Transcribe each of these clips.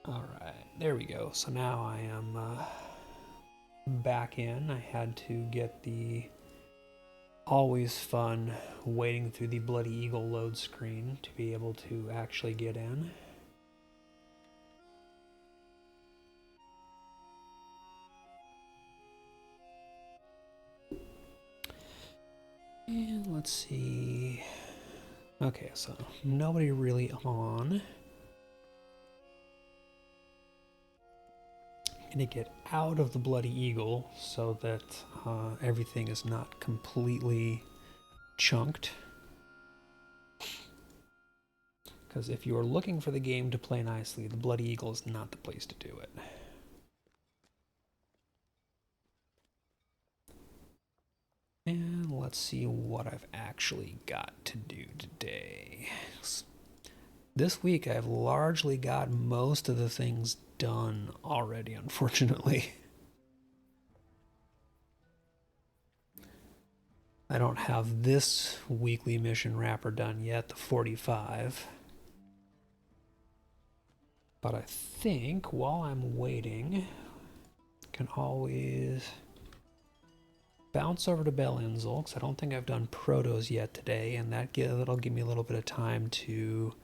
Alright, there we go. So now I am back in. I had to get the always fun waiting through the Bloody Eagle load screen to be able to actually get in. And let's see. Okay, so nobody really on. I'm gonna get out of the Bloody Eagle so that everything is not completely chunked. Because if you are looking for the game to play nicely, the Bloody Eagle is not the place to do it. And let's see what I've actually got to do today. This week I've largely got most of the things done already, unfortunately. I don't have this weekly mission wrapper done yet, the 45. But I think while I'm waiting, I can always bounce over to Bel-Inzul, because I don't think I've done Protos yet today, and that'll give me a little bit of time to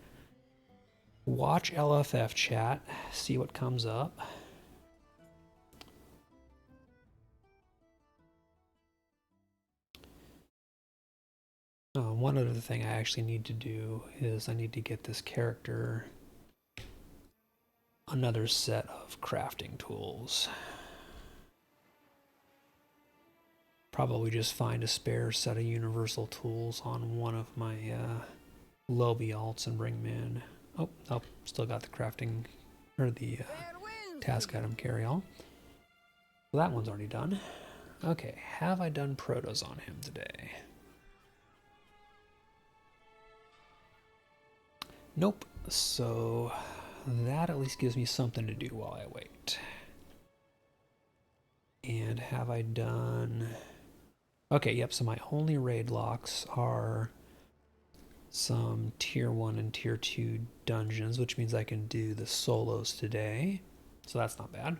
watch LFF chat, see what comes up. One other thing I actually need to do is I need to get this character another set of crafting tools. Probably just find a spare set of universal tools on one of my lobby alts and bring them in. Oh, nope, still got the crafting, or the task item carry-all. Well, that one's already done. Okay, have I done protos on him today? Nope, so that at least gives me something to do while I wait. And have I done... Okay, yep, so my only raid locks are some tier 1 and tier 2 dungeons, which means I can do the solos today. So that's not bad.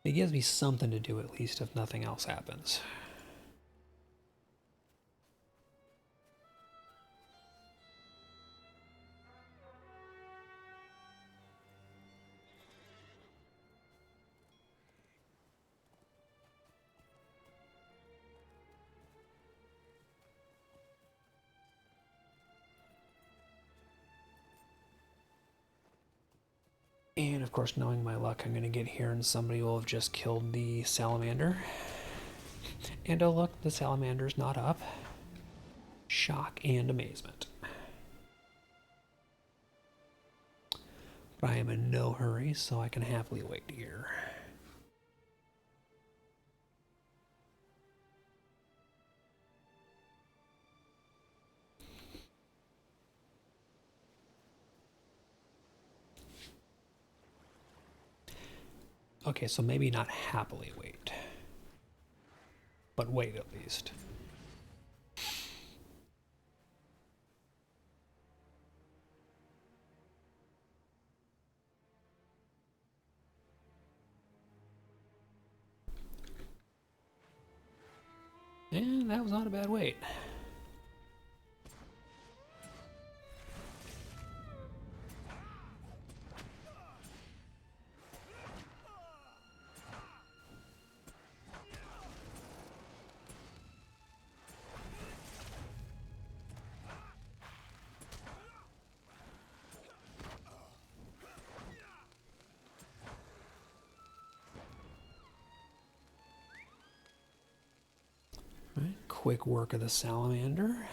It gives me something to do at least if nothing else happens. And of course, knowing my luck, I'm going to get here and somebody will have just killed the salamander. And oh look, the salamander's not up. Shock and amazement. But I am in no hurry, so I can happily wait here. Okay, so maybe not happily wait, but wait at least. And that was not a bad wait. Right, quick work of the salamander.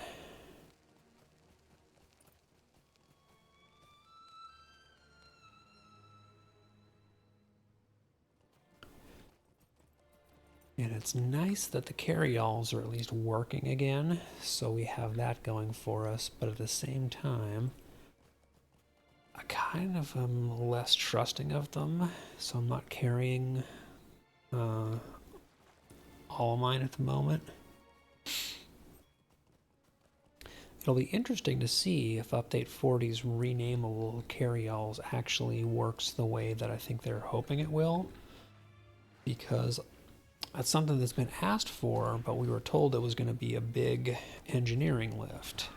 And it's nice that the carry-alls are at least working again, so we have that going for us, but at the same time, I kind of am less trusting of them, so I'm not carrying all of mine at the moment. It'll be interesting to see if Update 40's renameable carryalls actually works the way that I think they're hoping it will, because that's something that's been asked for, but we were told it was going to be a big engineering lift.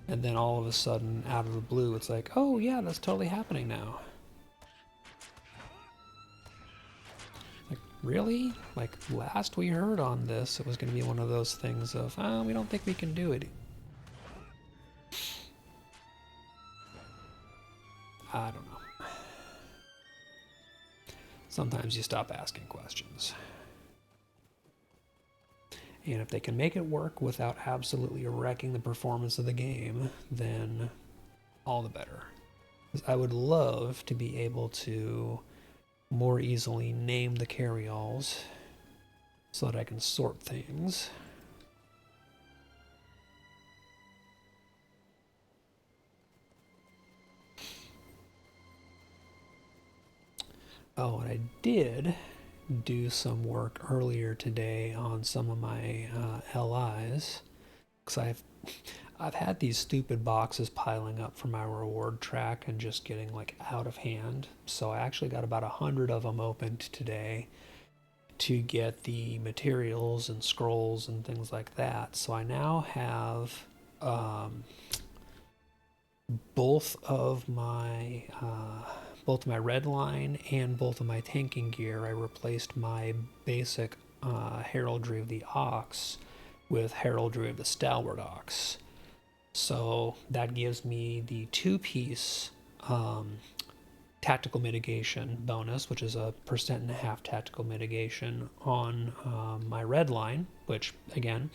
And then all of a sudden, out of the blue, it's like, oh yeah, that's totally happening now. Like, really? Like, last we heard on this, it was going to be one of those things of, oh, we don't think we can do it. I don't know. Sometimes you stop asking questions. And if they can make it work without absolutely wrecking the performance of the game, then all the better. I would love to be able to more easily name the carryalls so that I can sort things. Oh, and I did do some work earlier today on some of my LIs, because I've had these stupid boxes piling up for my reward track and just getting like out of hand. So I actually got about 100 of them opened today to get the materials and scrolls and things like that. So I now have both of my red line and both of my tanking gear. I replaced my basic heraldry of the ox with heraldry of the stalwart ox. So that gives me the 2-piece tactical mitigation bonus, which is a 1.5% tactical mitigation on my red line, which again,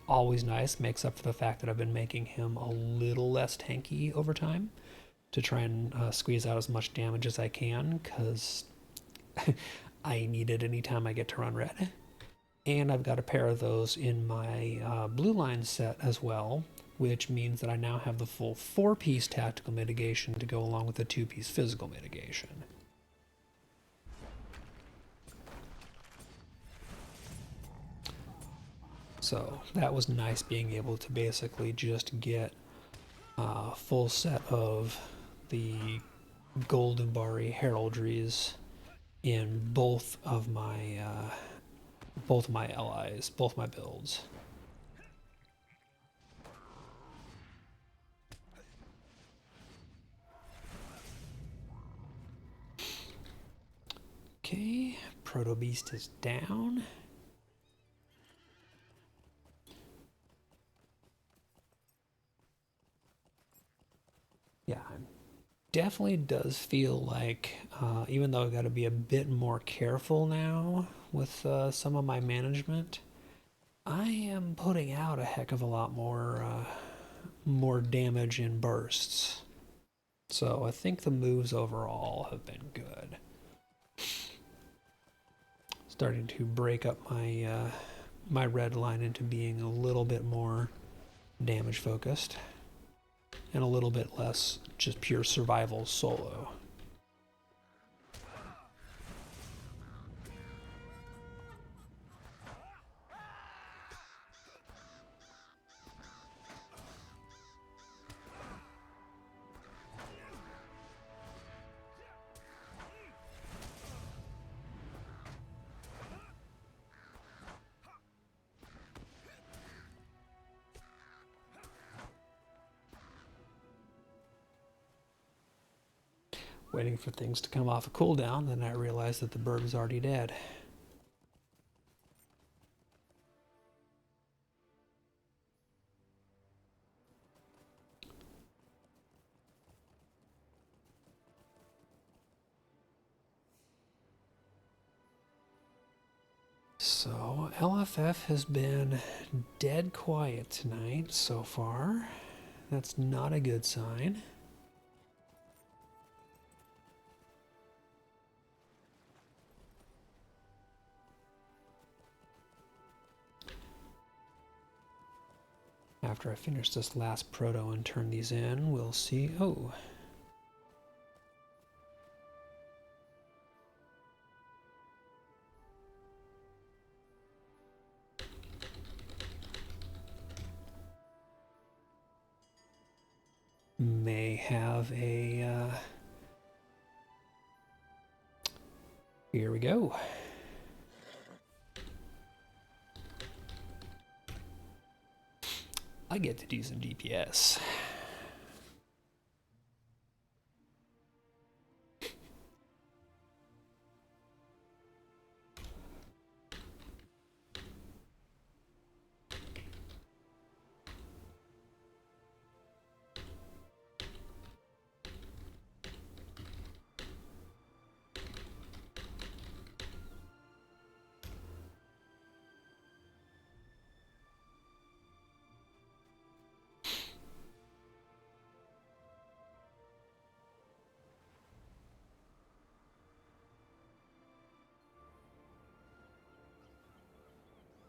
always nice, makes up for the fact that I've been making him a little less tanky over time to try and squeeze out as much damage as I can, because I need it anytime I get to run red. And I've got a pair of those in my blue line set as well, which means that I now have the full 4-piece tactical mitigation to go along with the 2-piece physical mitigation. So that was nice, being able to basically just get a full set of the golden barry heraldries in both of my allies, both my builds. Okay, Proto Beast is down. Yeah, definitely does feel like, even though I've got to be a bit more careful now with some of my management, I am putting out a heck of a lot more damage in bursts. So I think the moves overall have been good. Starting to break up my my red line into being a little bit more damage focused and a little bit less just pure survival solo. Waiting for things to come off a cooldown, then I realized that the bird is already dead. So LFF has been dead quiet tonight so far. That's not a good sign. After I finish this last proto and turn these in, we'll see. Oh. may have a... Here we go. I get to do some DPS.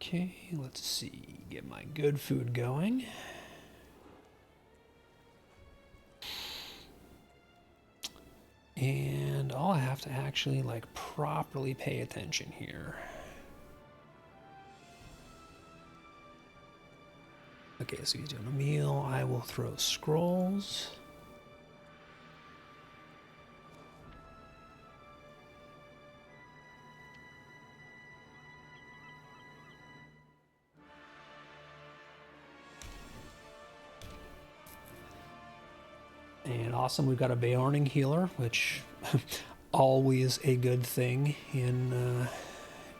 Okay, let's see. Get my good food going. And I'll have to actually like properly pay attention here. Okay, so he's doing a meal. I will throw scrolls. And awesome, we've got a Beorning healer, which always a good thing in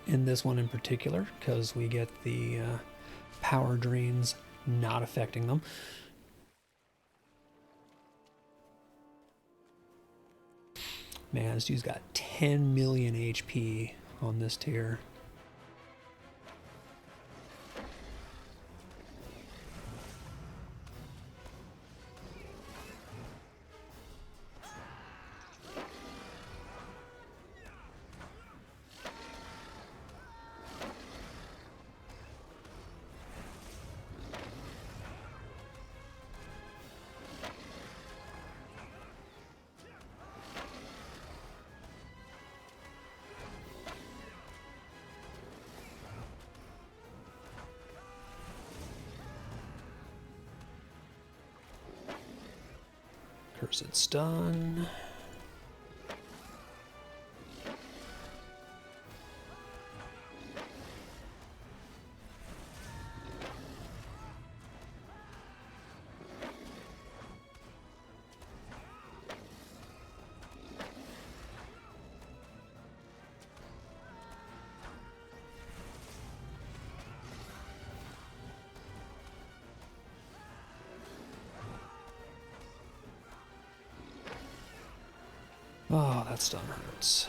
this one in particular, because we get the power drains not affecting them. Man, this dude's got 10 million HP on this tier. Cursed stun. Oh, that stun hurts.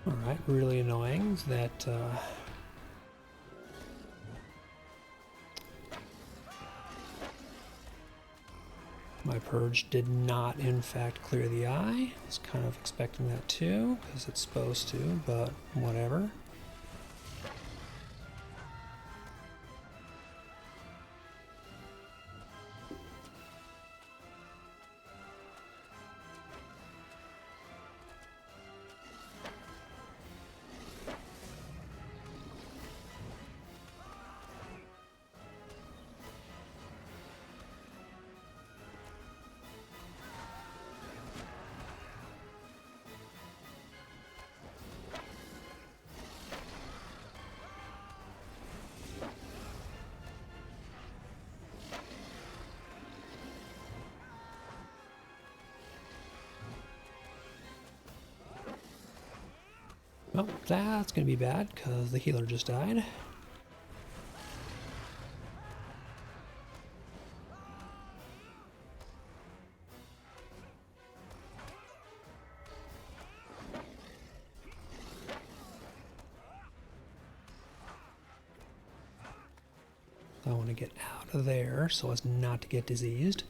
Alright, really annoying that my purge did not in fact clear the eye. I was kind of expecting that too, because it's supposed to, but whatever. Well, that's going to be bad because the healer just died. I want to get out of there so as not to get diseased.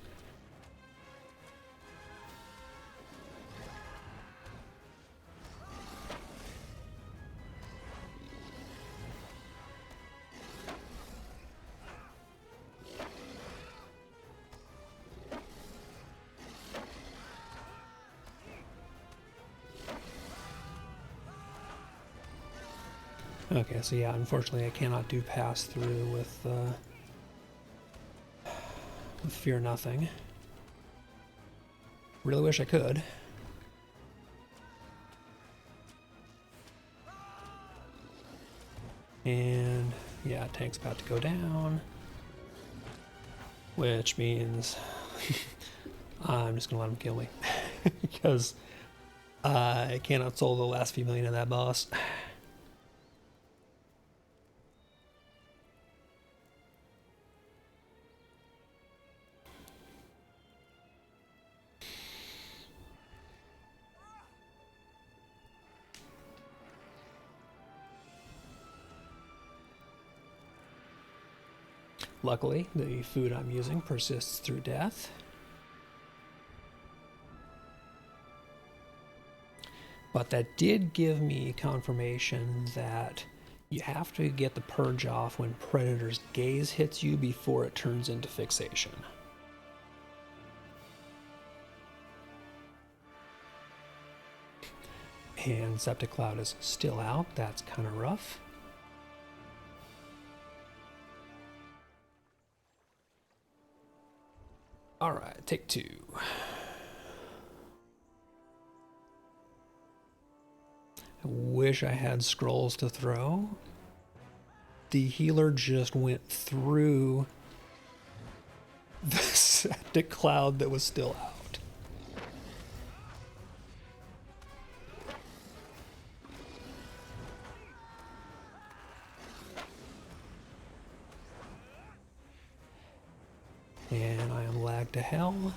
Okay, so yeah, unfortunately I cannot do pass through with Fear Nothing. Really wish I could. And yeah, tank's about to go down. Which means I'm just gonna let him kill me. Because I cannot soul the last few million of that boss. Luckily, the food I'm using persists through death. But that did give me confirmation that you have to get the purge off when Predator's gaze hits you before it turns into fixation. And Septic Cloud is still out. That's kind of rough. All right, take two. I wish I had scrolls to throw. The healer just went through the septic cloud that was still out. And I am lagged to hell.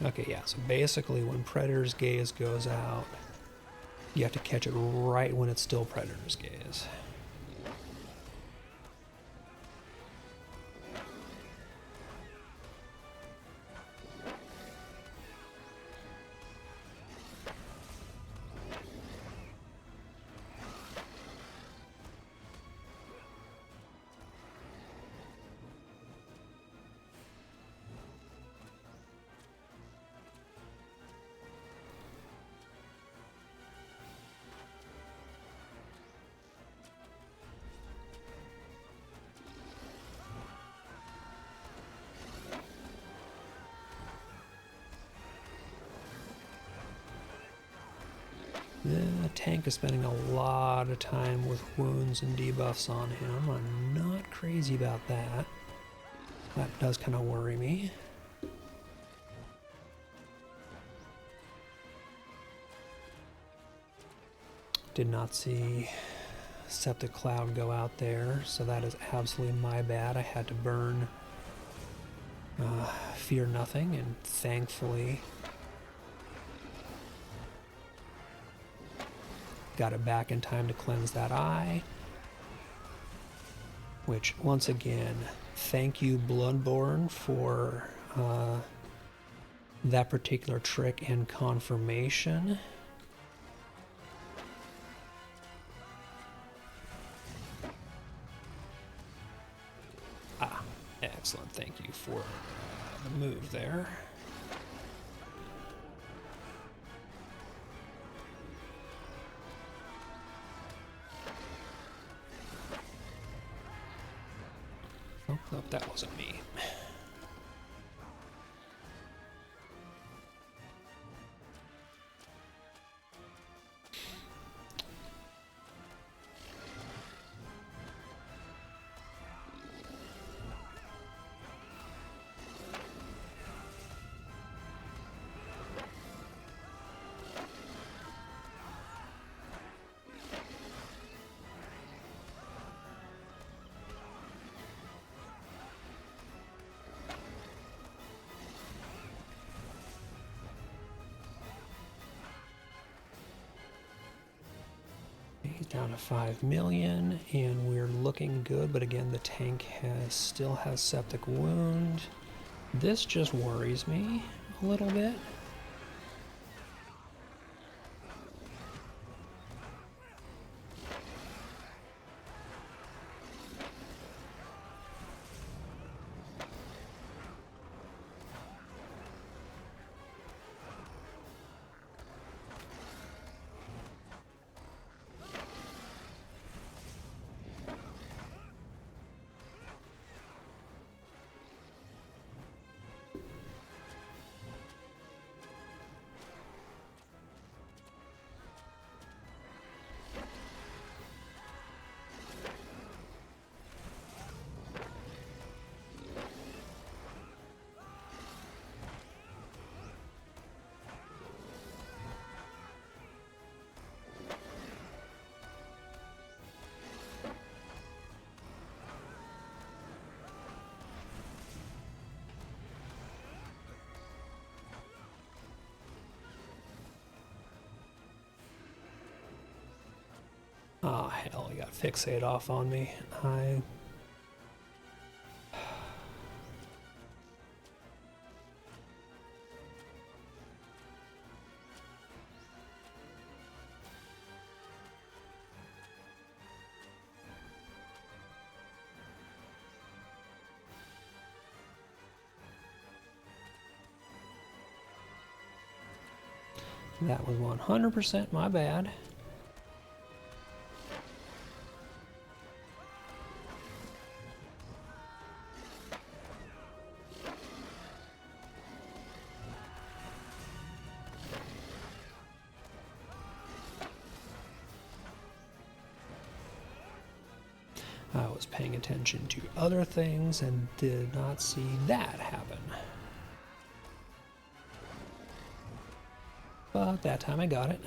Okay, yeah, so basically when Predator's gaze goes out, you have to catch it right when it's still Predator's gaze. The tank is spending a lot of time with wounds and debuffs on him. I'm not crazy about that. That does kind of worry me. Did not see Septic Cloud go out there, so that is absolutely my bad. I had to burn Fear Nothing, and thankfully got it back in time to cleanse that eye. Which, once again, thank you Bloodborne for that particular trick and confirmation. Excellent, thank you for the move there. Oh, nope, that wasn't me. he's down to 5 million, and we're looking good, but again, the tank still has septic wound. This just worries me a little bit. Oh, hell, he got fixate off on me. That was 100% my bad. I was paying attention to other things and did not see that happen. But that time I got it,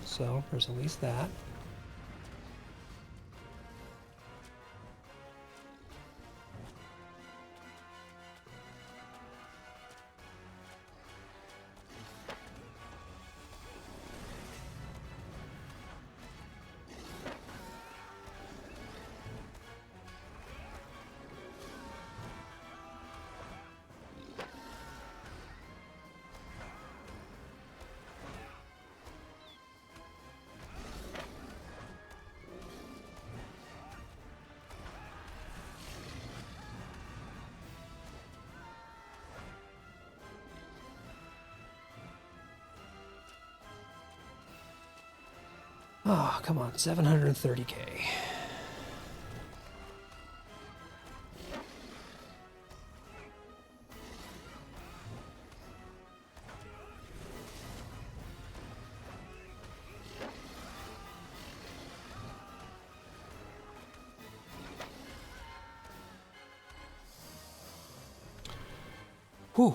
so there's at least that. Oh, come on, 730K. Whew.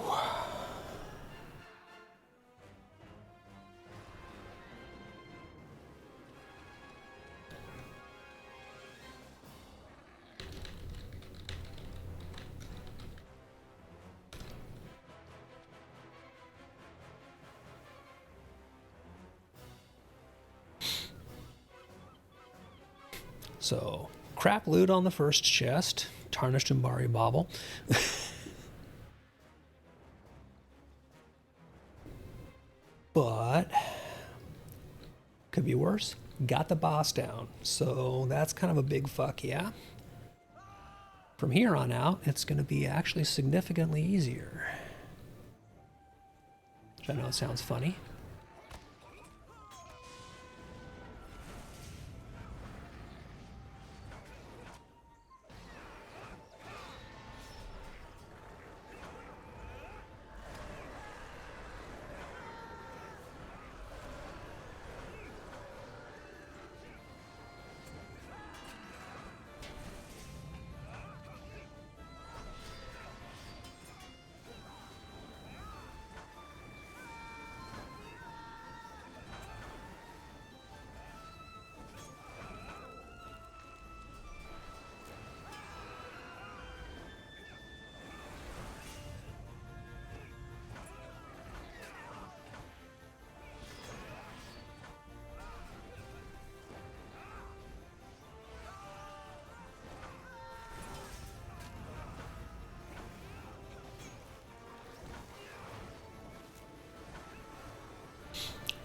So, crap loot on the first chest. Tarnished Umbari Bauble. But, could be worse. Got the boss down. So, that's kind of a big fuck, yeah? From here on out, it's going to be actually significantly easier. Which I know it sounds funny.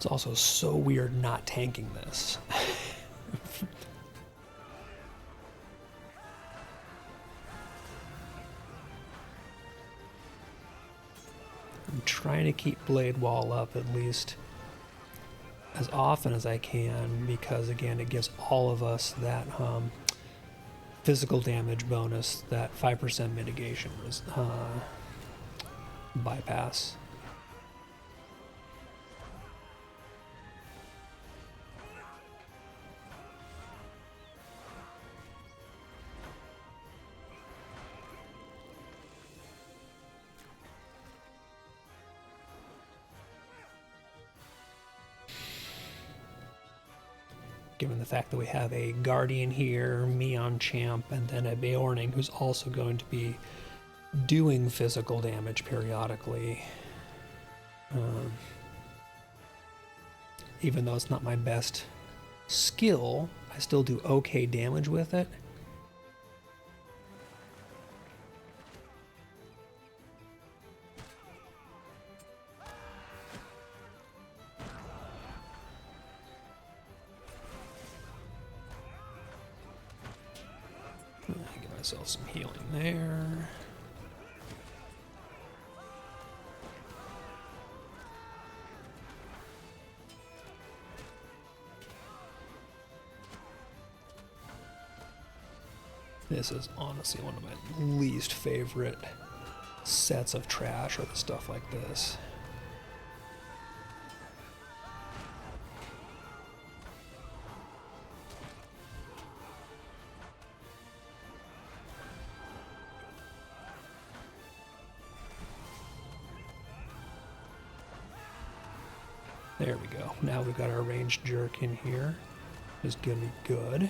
It's also so weird not tanking this. I'm trying to keep Blade Wall up at least as often as I can, because again, it gives all of us that physical damage bonus, that 5% mitigation bypass. Given the fact that we have a Guardian here, me on Champ, and then a Beorning who's also going to be doing physical damage periodically. Even though it's not my best skill, I still do okay damage with it. Give myself some healing there. This is honestly one of my least favorite sets of trash, or the stuff like this. There we go. Now we've got our ranged jerk in here. It's gonna be good.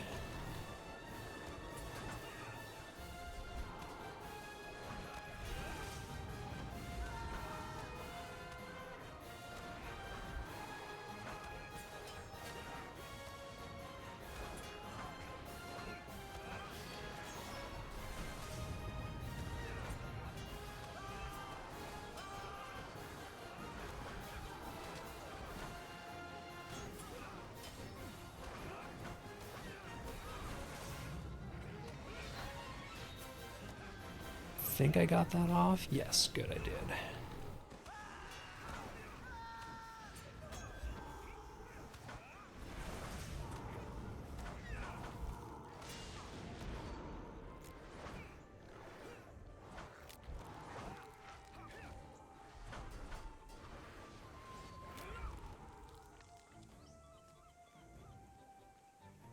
Think I got that off? Yes, good, I did.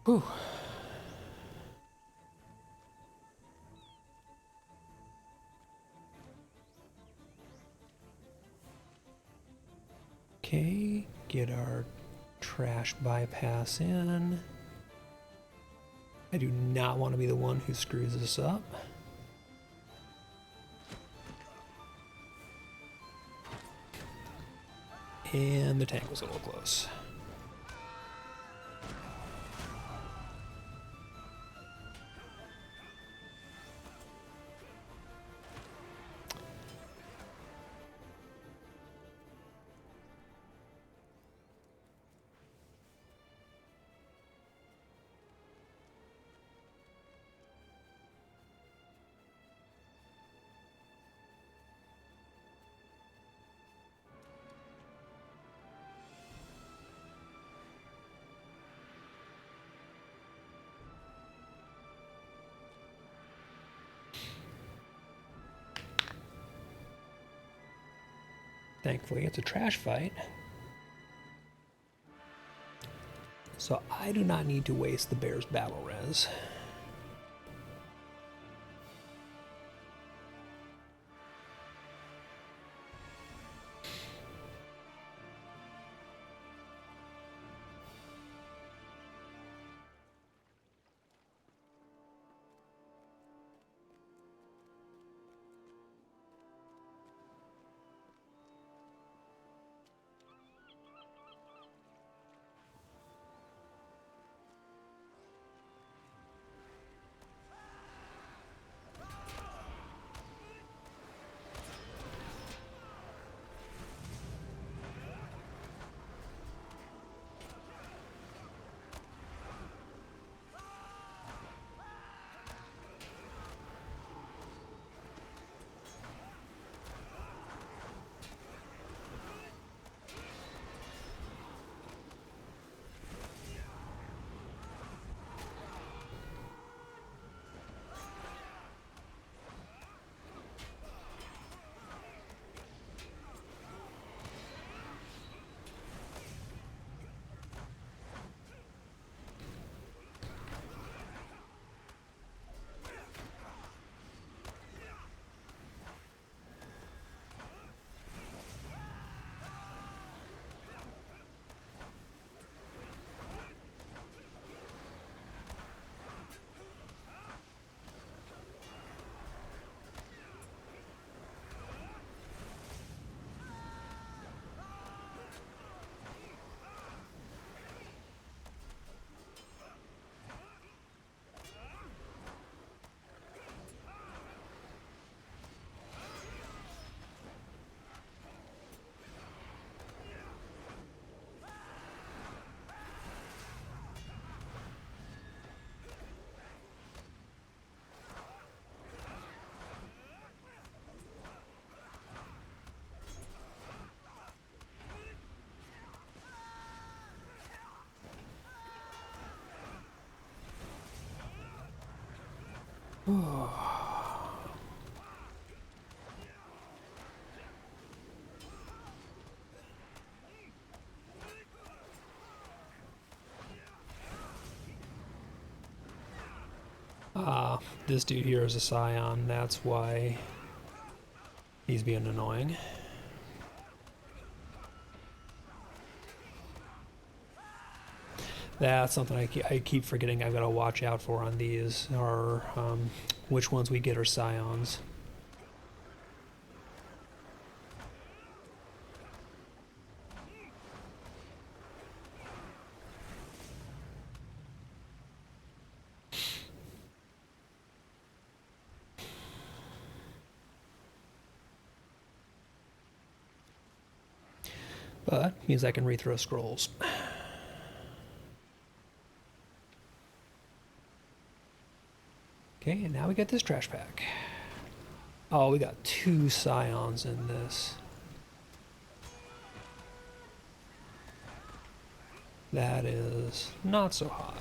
Whew. Okay, get our trash bypass in. I do not want to be the one who screws this up. And the tank was a little close. Thankfully, it's a trash fight. So I do not need to waste the bear's battle res. This dude here is a Scion. That's why he's being annoying. That's something I keep forgetting I've got to watch out for on these, are which ones we get are Scions. But means I can rethrow scrolls. Okay, and now we get this trash pack. Oh, we got 2 Scions in this. That is not so hot.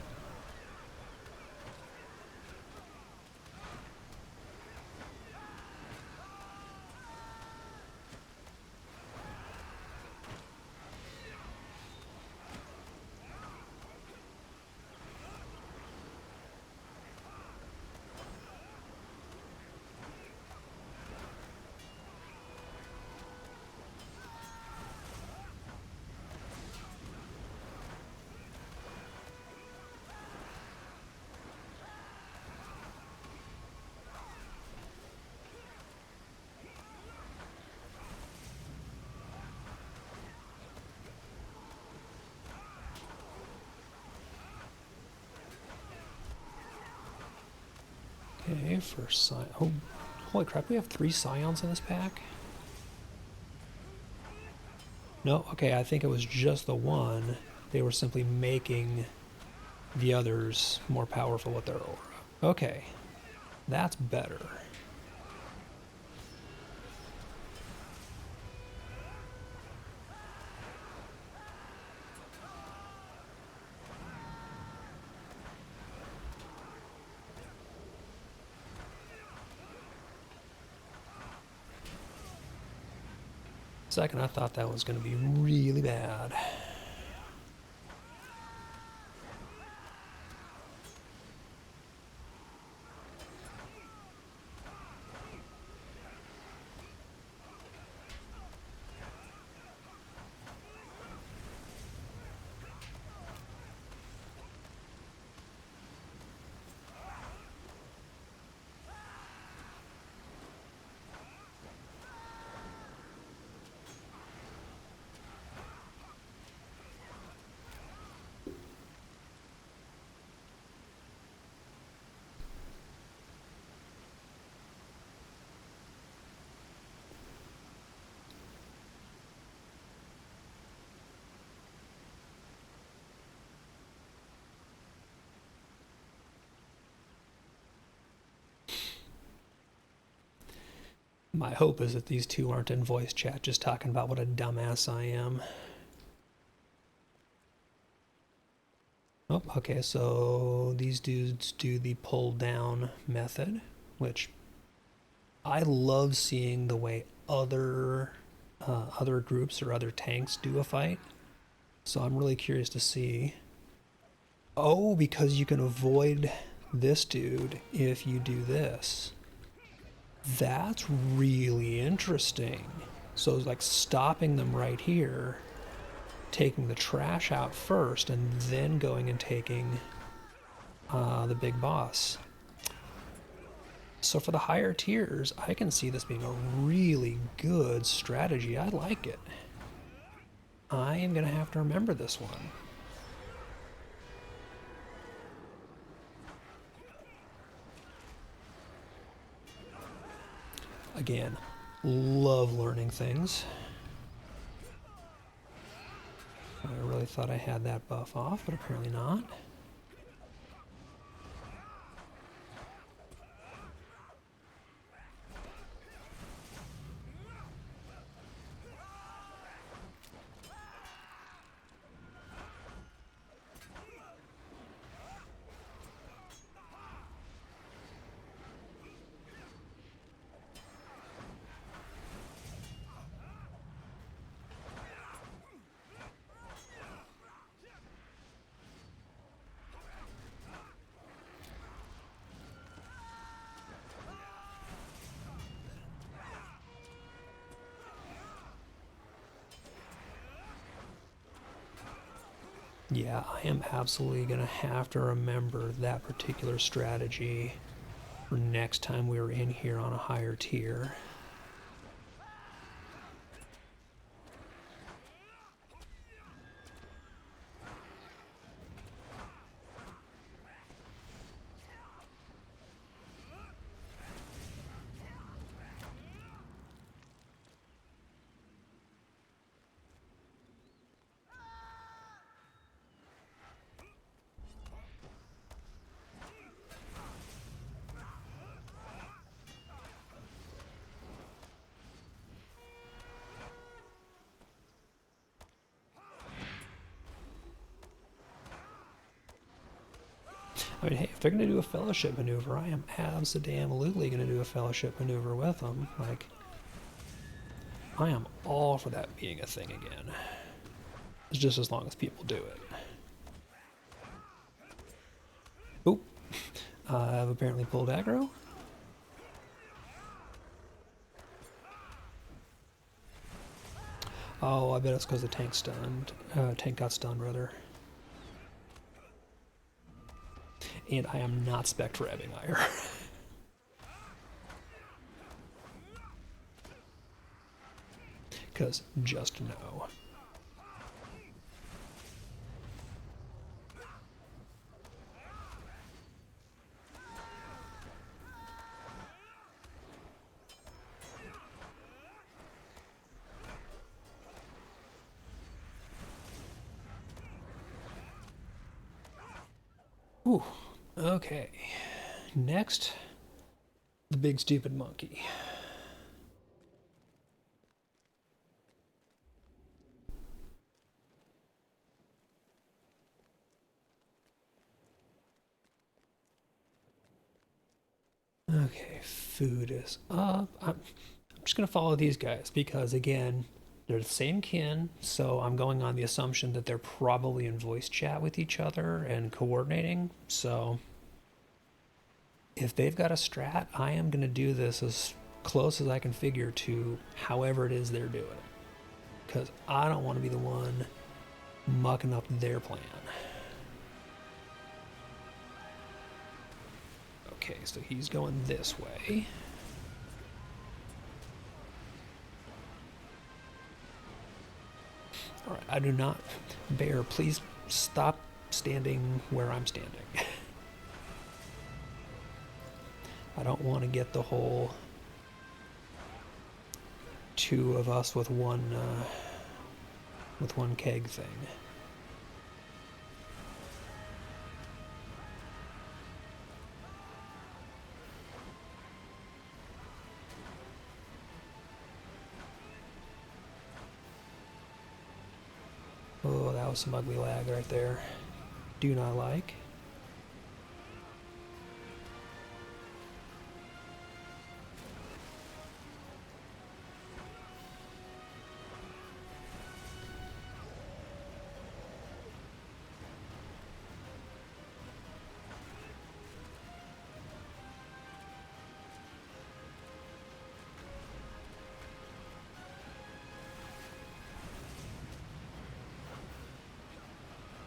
Okay, first Scion. Oh, holy crap, we have 3 Scions in this pack? No, okay, I think it was just the one. They were simply making the others more powerful with their aura. Okay, that's better. Second, I thought that was going to be really bad. My hope is that these two aren't in voice chat just talking about what a dumbass I am. Oh, okay, so these dudes do the pull down method, which I love seeing the way other groups or other tanks do a fight. So I'm really curious to see. Oh, because you can avoid this dude if you do this. That's really interesting. So it's like stopping them right here, taking the trash out first, and then going and taking the big boss. So for the higher tiers, I can see this being a really good strategy. I like it. I am going to have to remember this one. Again, love learning things. I really thought I had that buff off, but apparently not. Yeah, I am absolutely going to have to remember that particular strategy for next time we were in here on a higher tier. I mean, hey, if they're going to do a fellowship maneuver, I am absolutely going to do a fellowship maneuver with them. Like, I am all for that being a thing again. It's just as long as people do it. Oop. I've apparently pulled aggro. Oh, I bet it's because the tank stunned. Tank got stunned, rather. And I am not spec-rabbing Ire. Because just no. Ooh, okay. Next, the big stupid monkey. Okay, food is up. I'm just going to follow these guys because, again, they're the same kin, so I'm going on the assumption that they're probably in voice chat with each other and coordinating. So if they've got a strat, I am going to do this as close as I can figure to however it is they're doing it. Because I don't want to be the one mucking up their plan. Okay, so he's going this way. Alright, I do not... Bear, please stop standing where I'm standing. I don't want to get the whole two of us with one keg thing. Oh, that was some ugly lag right there. Do not like.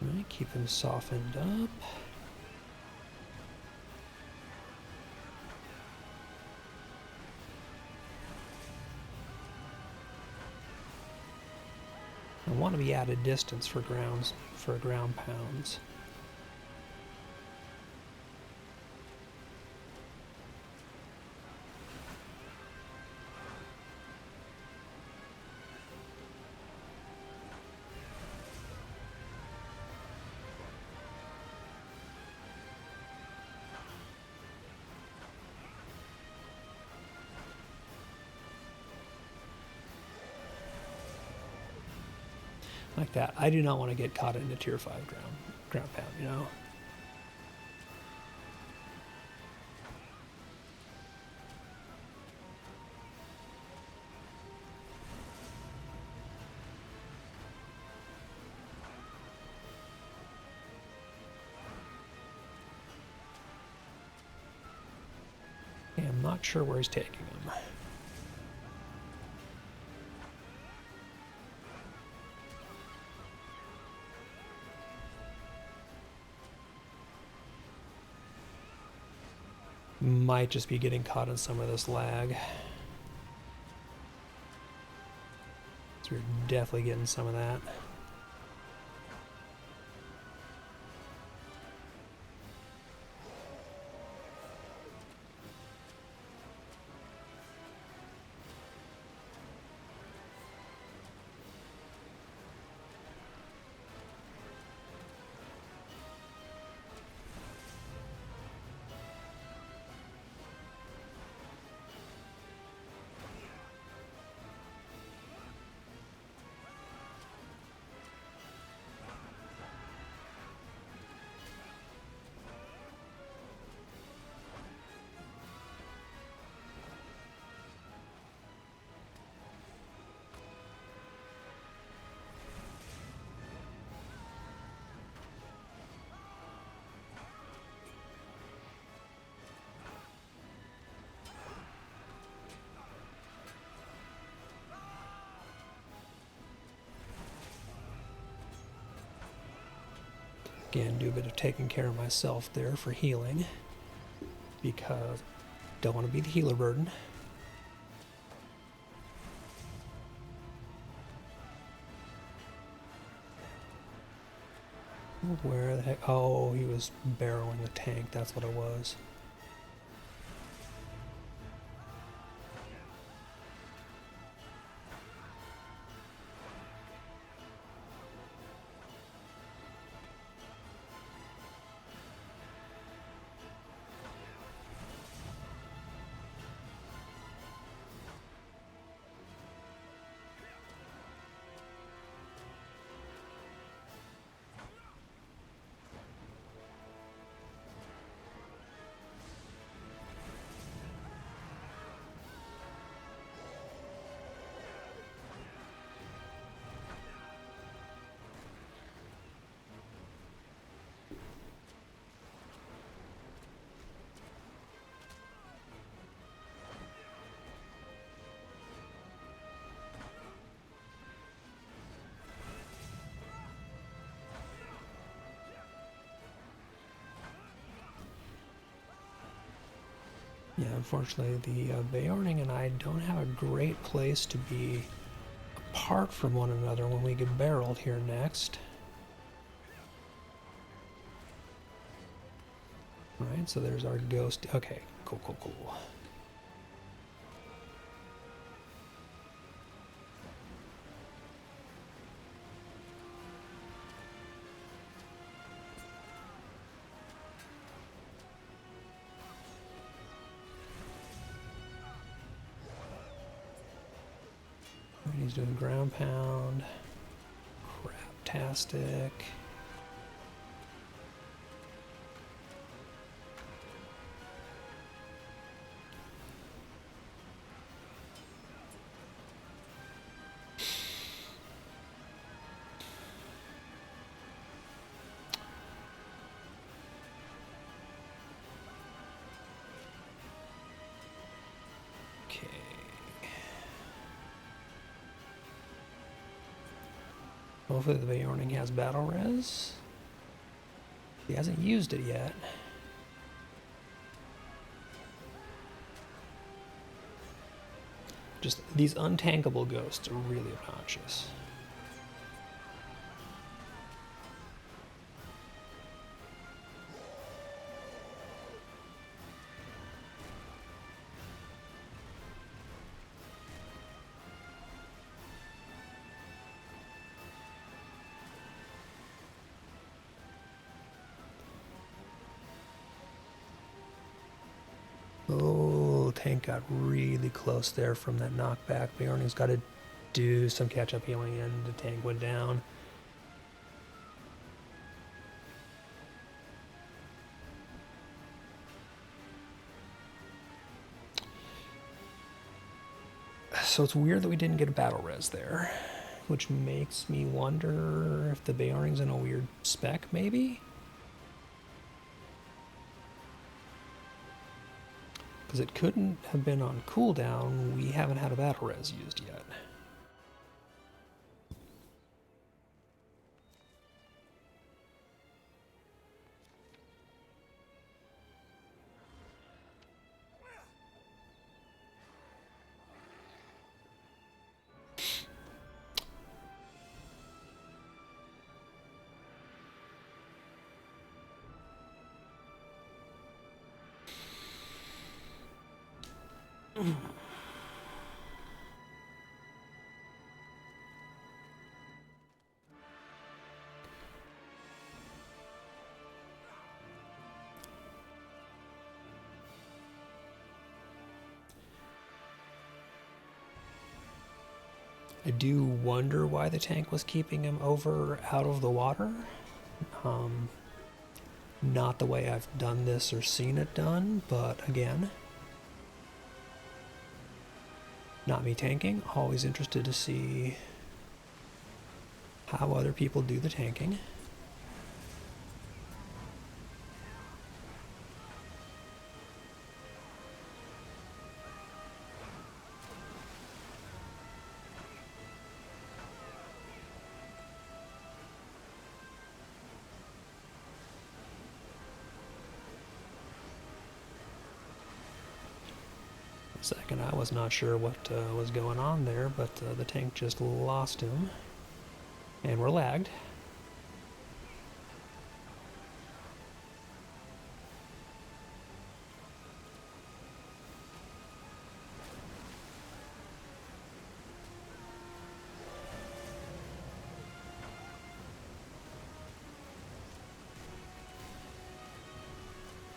Alright, keep him softened up. I want to be at a distance for ground pounds. Like that. I do not want to get caught in a tier 5 ground pound, you know? Okay, I'm not sure where he's taking him. Might just be getting caught in some of this lag. So we're definitely getting some of that. Again, do a bit of taking care of myself there for healing, because don't want to be the healer burden. Where the heck? Oh, he was barreling the tank. That's what it was. Yeah, unfortunately, the Beorning and I don't have a great place to be apart from one another when we get barreled here next. Right, so there's our ghost. Okay, cool, cool, cool. He's doing ground pound. Craptastic. Okay. Hopefully the Beorning has battle res. He hasn't used it yet. Just these untankable ghosts are really obnoxious. Oh, tank got really close there from that knockback. Beorning's got to do some catch-up healing, and the tank went down. So it's weird that we didn't get a battle res there, which makes me wonder if the Beorning's in a weird spec, maybe? Because it couldn't have been on cooldown. We haven't had a battle res used yet. I do wonder why the tank was keeping him over out of the water. Not the way I've done this or seen it done, but again, not me tanking. Always interested to see how other people do the tanking. Second, I was not sure what was going on there, but the tank just lost him. And we're lagged.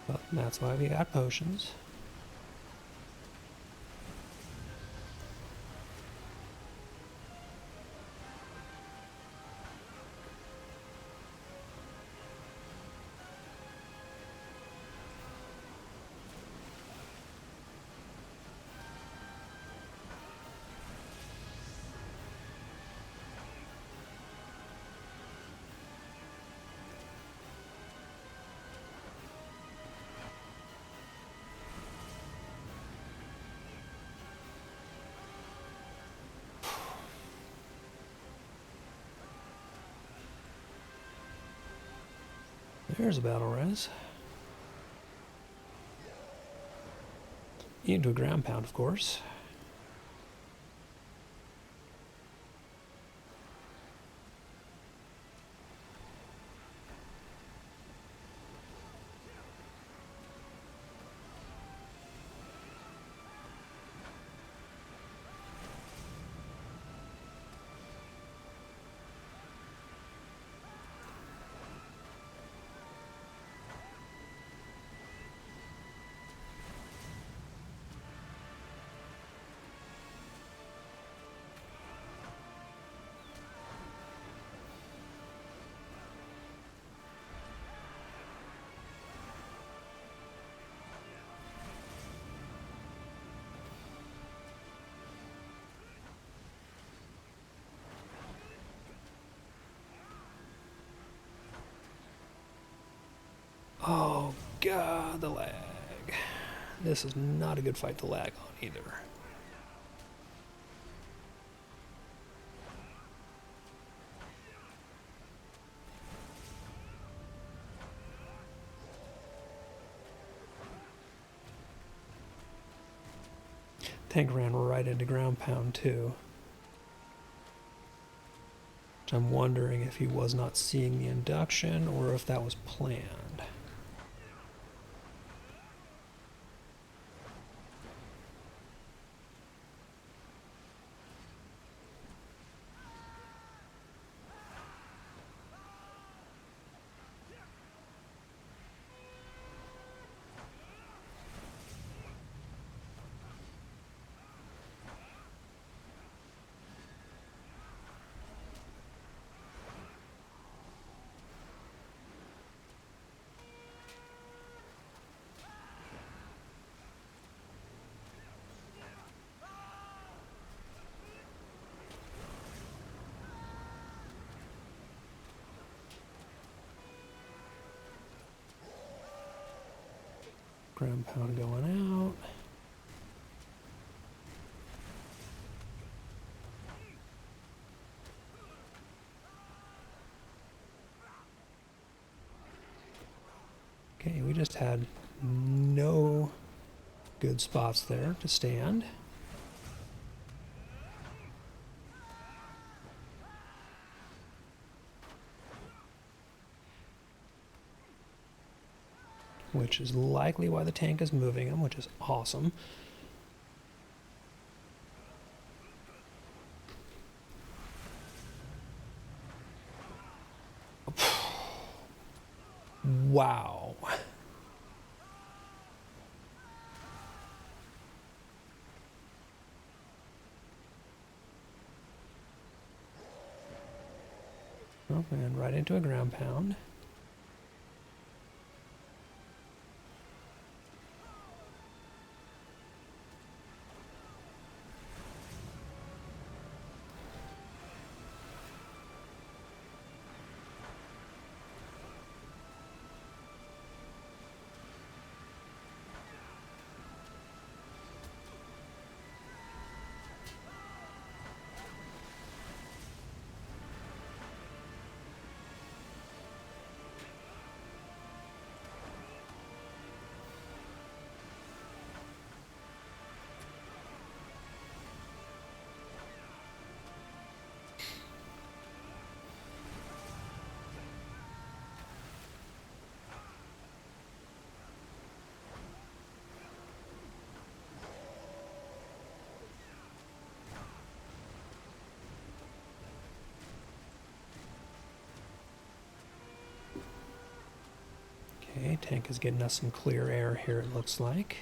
But that's why we got potions. There's a battle res. Into a ground pound, of course. Oh god, the lag. This is not a good fight to lag on either. Tank ran right into ground pound too. Which I'm wondering if he was not seeing the induction or if that was planned. Ground pound going out. Okay, we just had no good spots there to stand. Which is likely why the tank is moving him, which is awesome. Wow. Oh, and right into a ground pound. Okay, tank is getting us some clear air here, it looks like.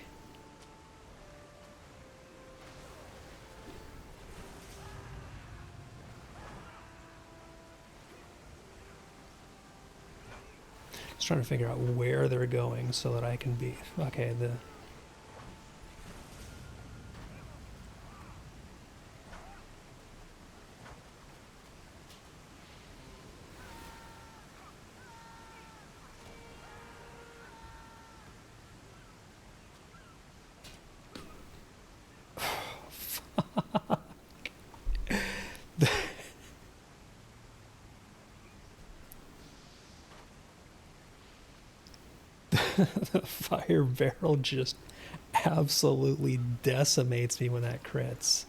Just trying to figure out where they're going so that I can be... Okay, the... the fire barrel just absolutely decimates me when that crits.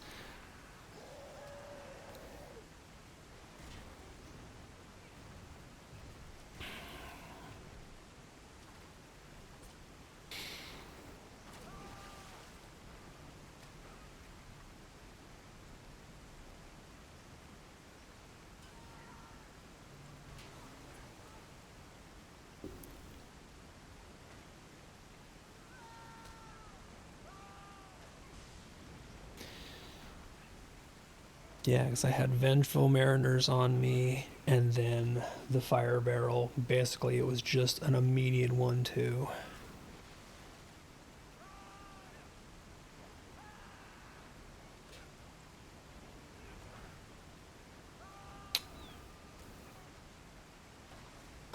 Yeah, because I had Vengeful Mariners on me, and then the fire barrel. Basically, it was just an immediate 1-2.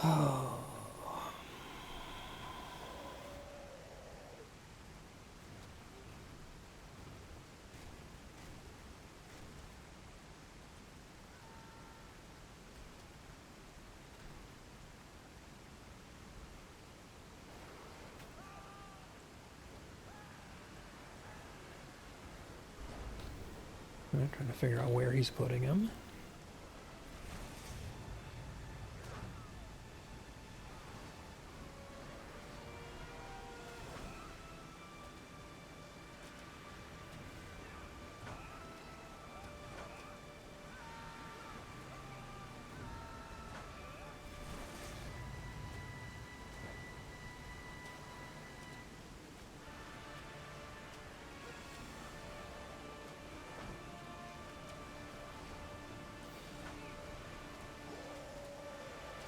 Oh. I'm trying to figure out where he's putting him.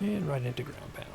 And right into ground pound.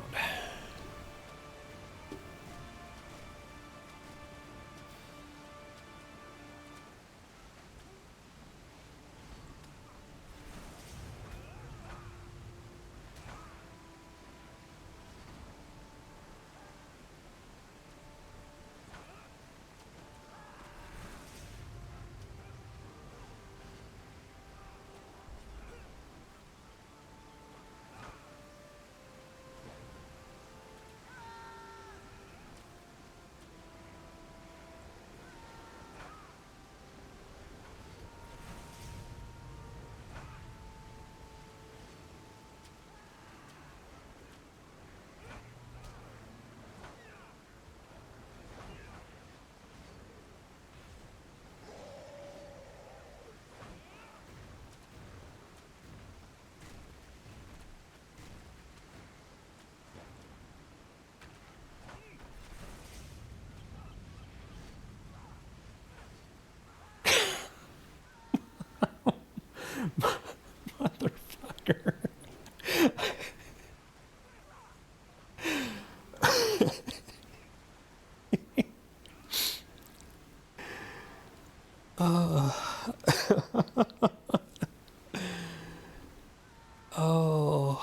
Oh.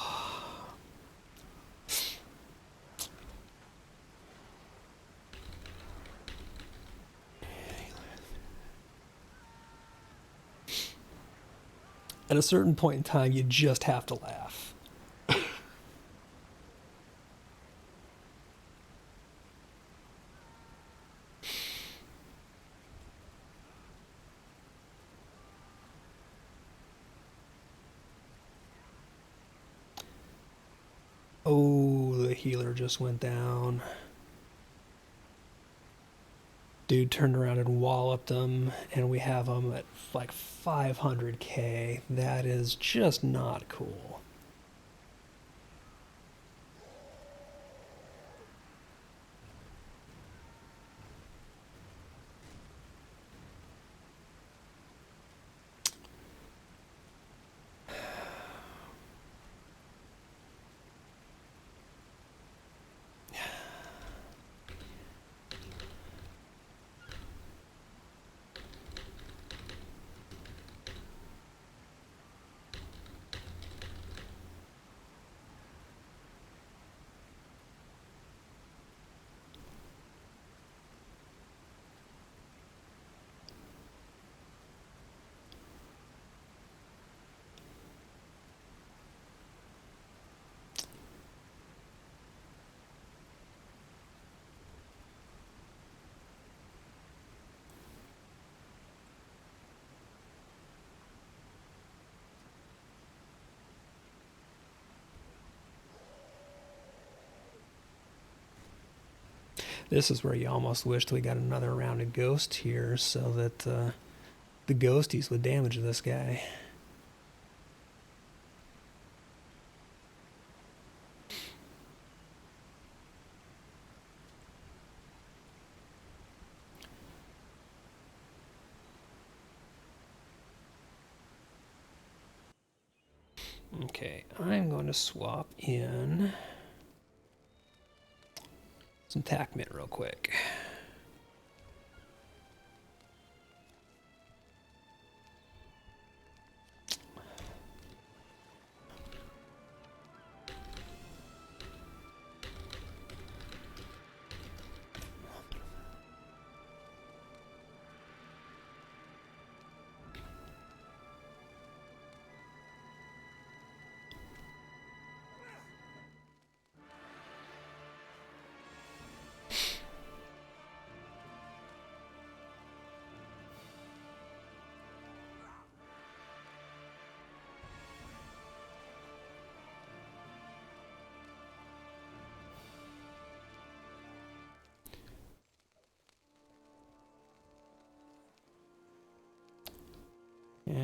At a certain point in time, you just have to laugh. Oh, the healer just went down. Dude turned around and walloped him, and we have him at like 500k. That is just not cool. This is where you almost wished we got another round of ghost here so that the ghosties would damage this guy. Okay, I'm going to swap in some tack mitt real quick.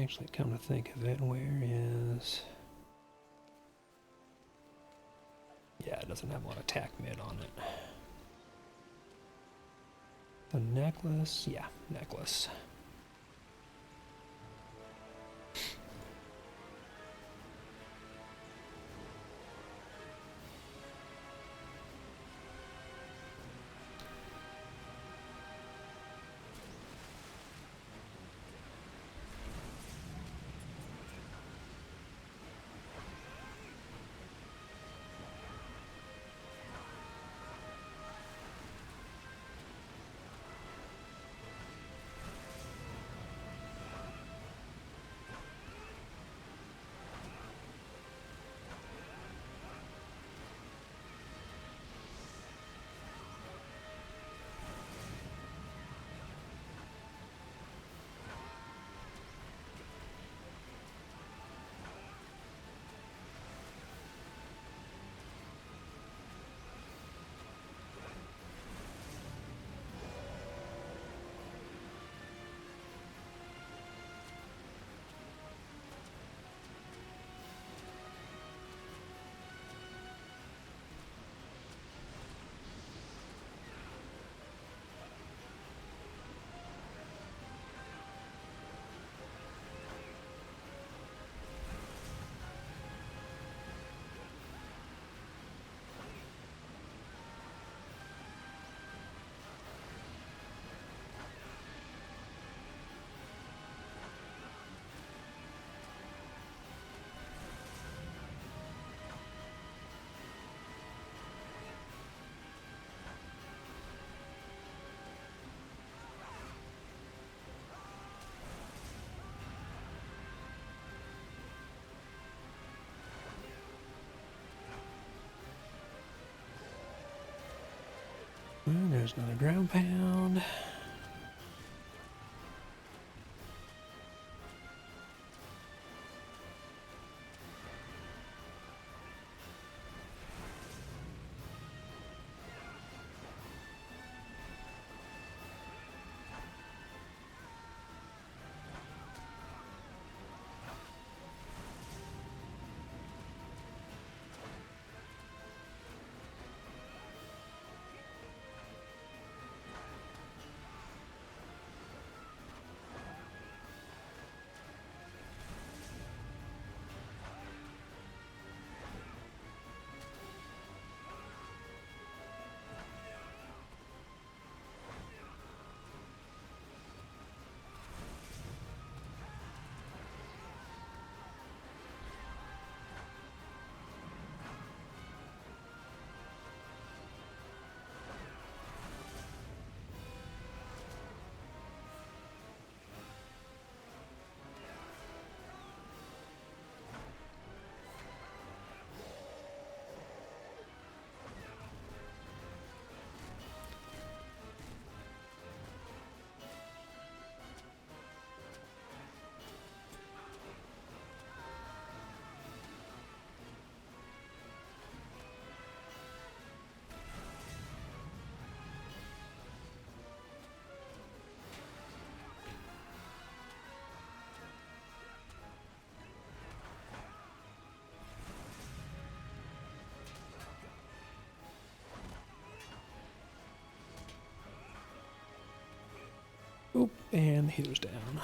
Actually, come to think of it, where is... Yeah, it doesn't have a lot of tack mid on it. The necklace? Yeah, necklace. And there's another ground pound. Oop, and the healer's down.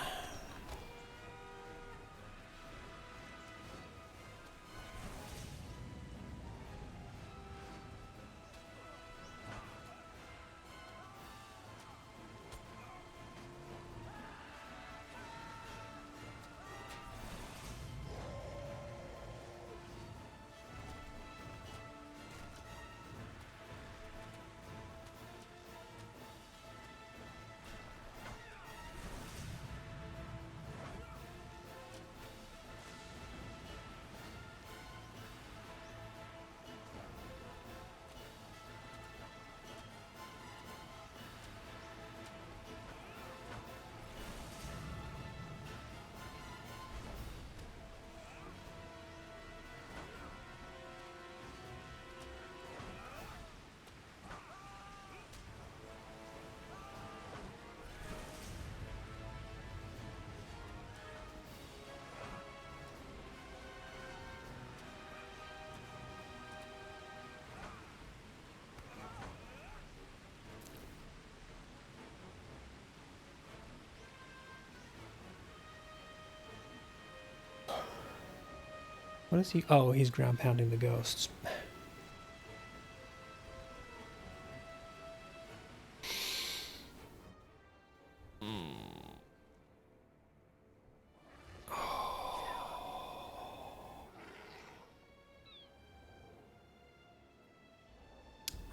What is he? Oh, he's ground pounding the ghosts.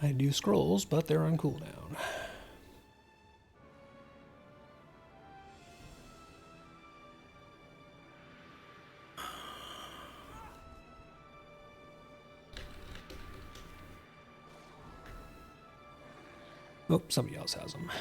I do scrolls, but they're on cooldown. Oh, somebody else has them.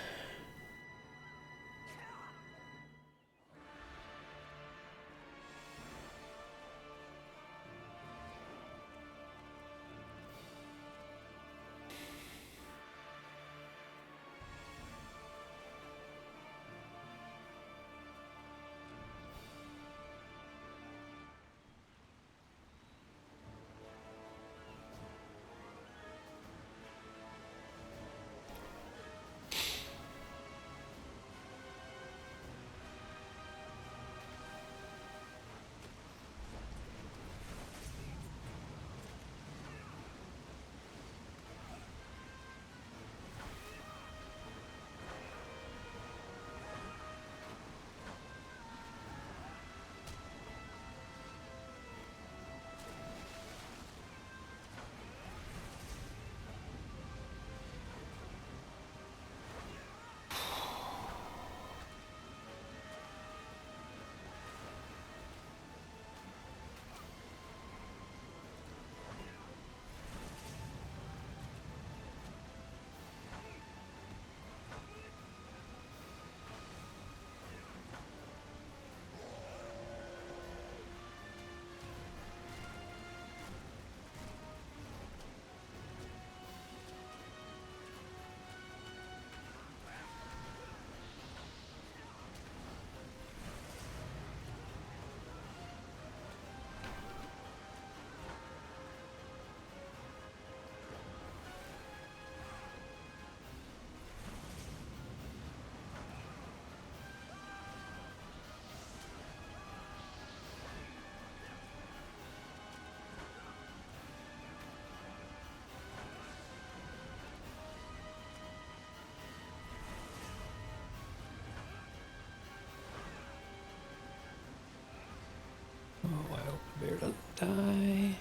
Bear doesn't die.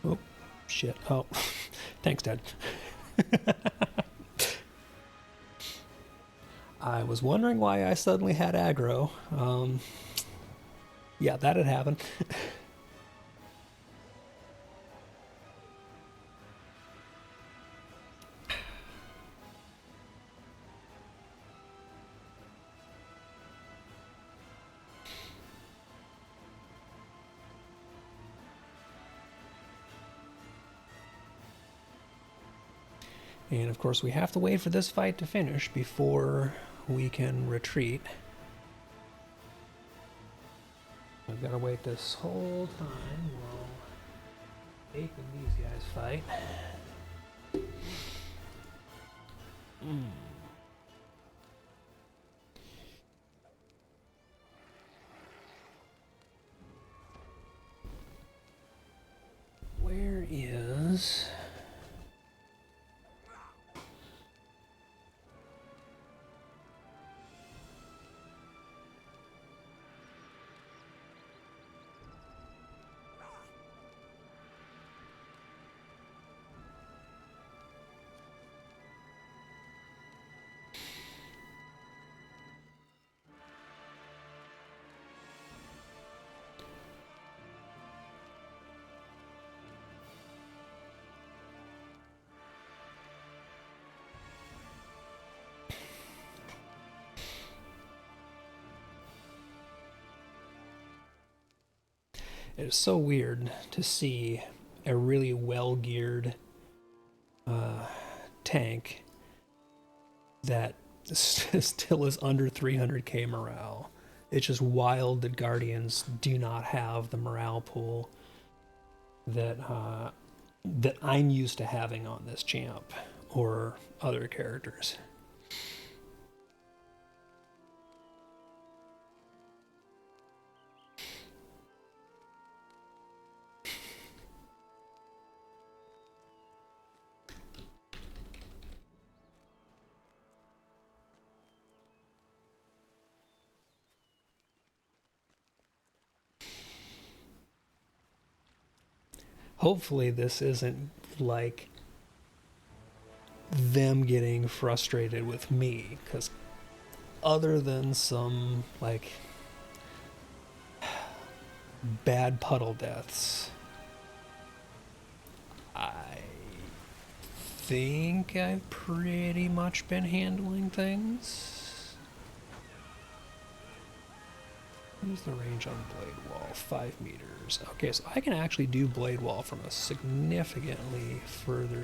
Oh, shit. Oh, thanks, Dad. I was wondering why I suddenly had aggro. Yeah, that had happened. And of course, we have to wait for this fight to finish before we can retreat. I've got to wait this whole time while Ape and these guys fight. Where is... It is so weird to see a really well-geared tank that still is under 300k morale. It's just wild that Guardians do not have the morale pool that that I'm used to having on this champ or other characters. Hopefully this isn't like them getting frustrated with me, because other than some like bad puddle deaths, I think I've pretty much been handling things. What's the range on Blade Wall? 5 meters. Okay, so I can actually do Blade Wall from a significantly further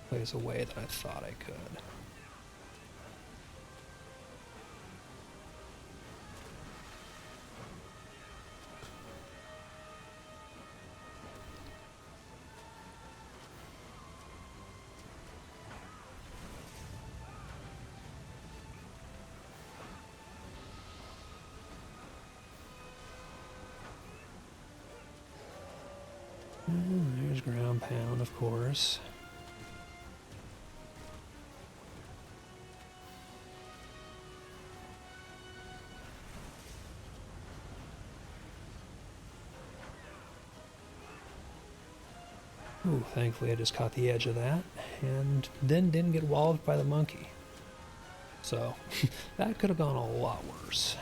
place away than I thought I could. And there's ground pound, of course. Ooh, thankfully I just caught the edge of that, and then didn't get walloped by the monkey. So, that could have gone a lot worse.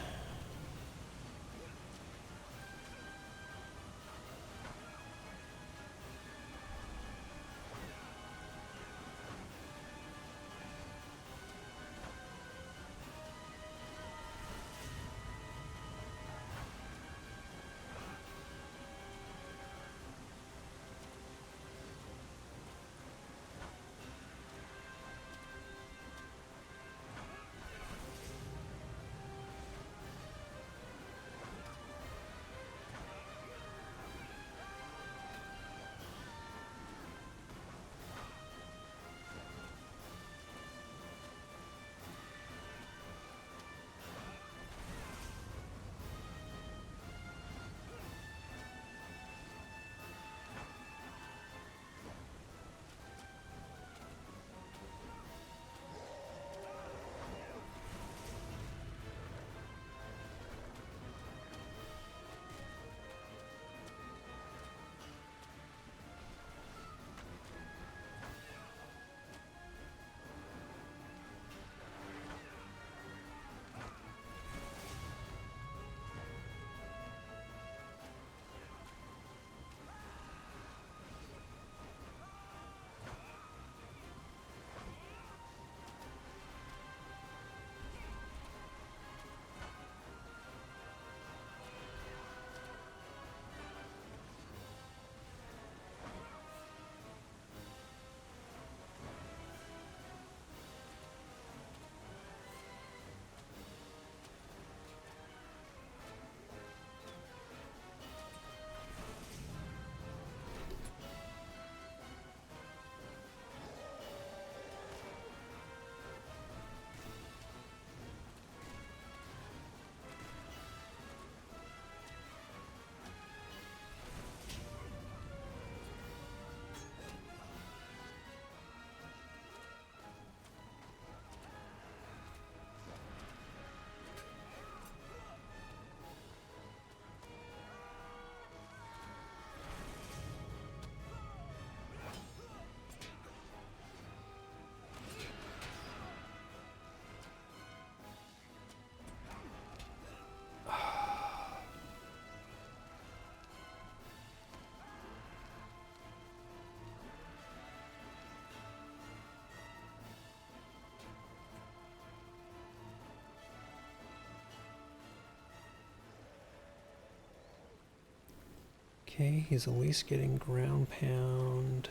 Okay, he's at least getting ground pound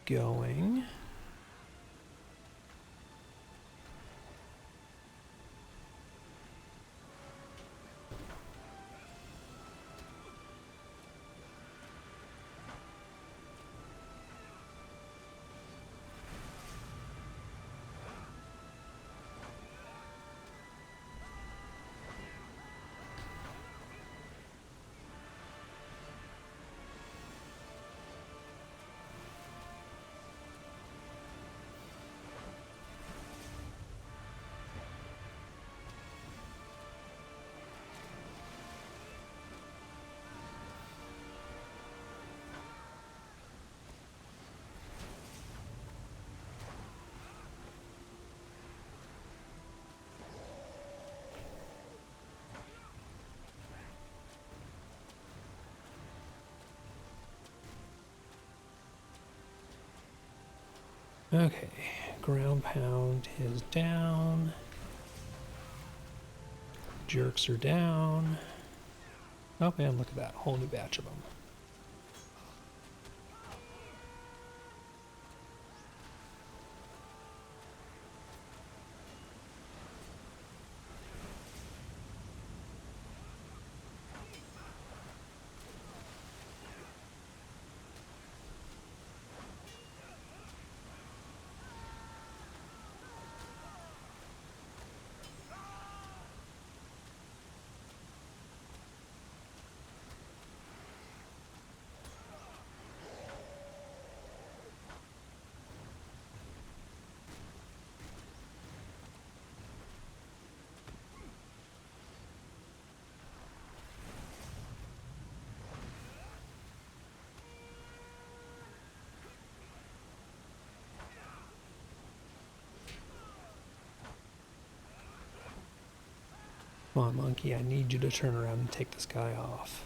going. Okay, ground pound is down. Jerks are down. Oh man, look at that, whole new batch of them. Come on, monkey, I need you to turn around and take this guy off.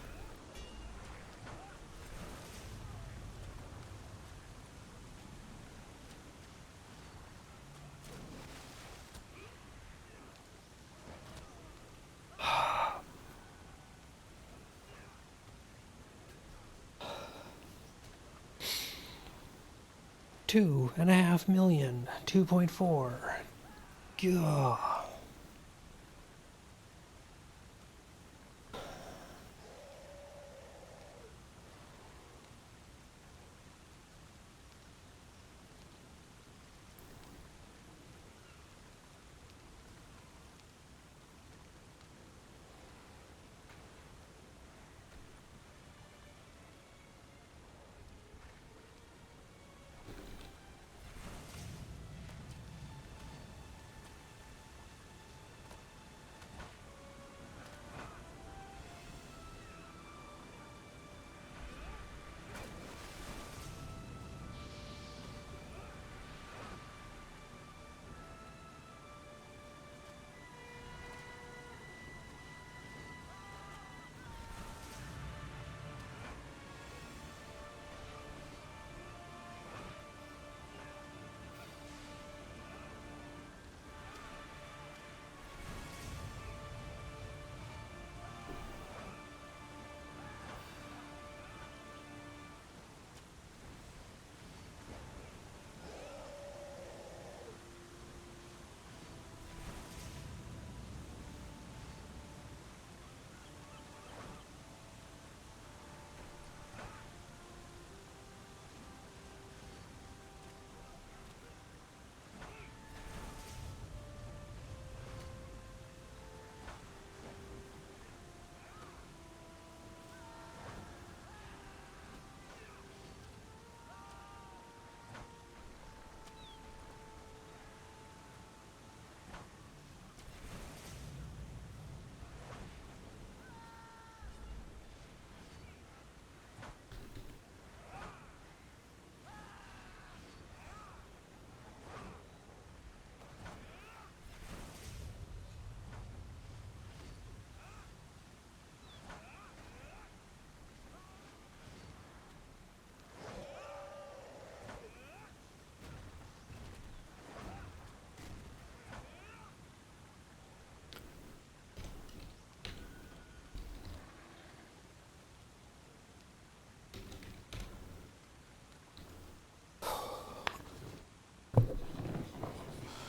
$2.5 million, 2.4. Gah.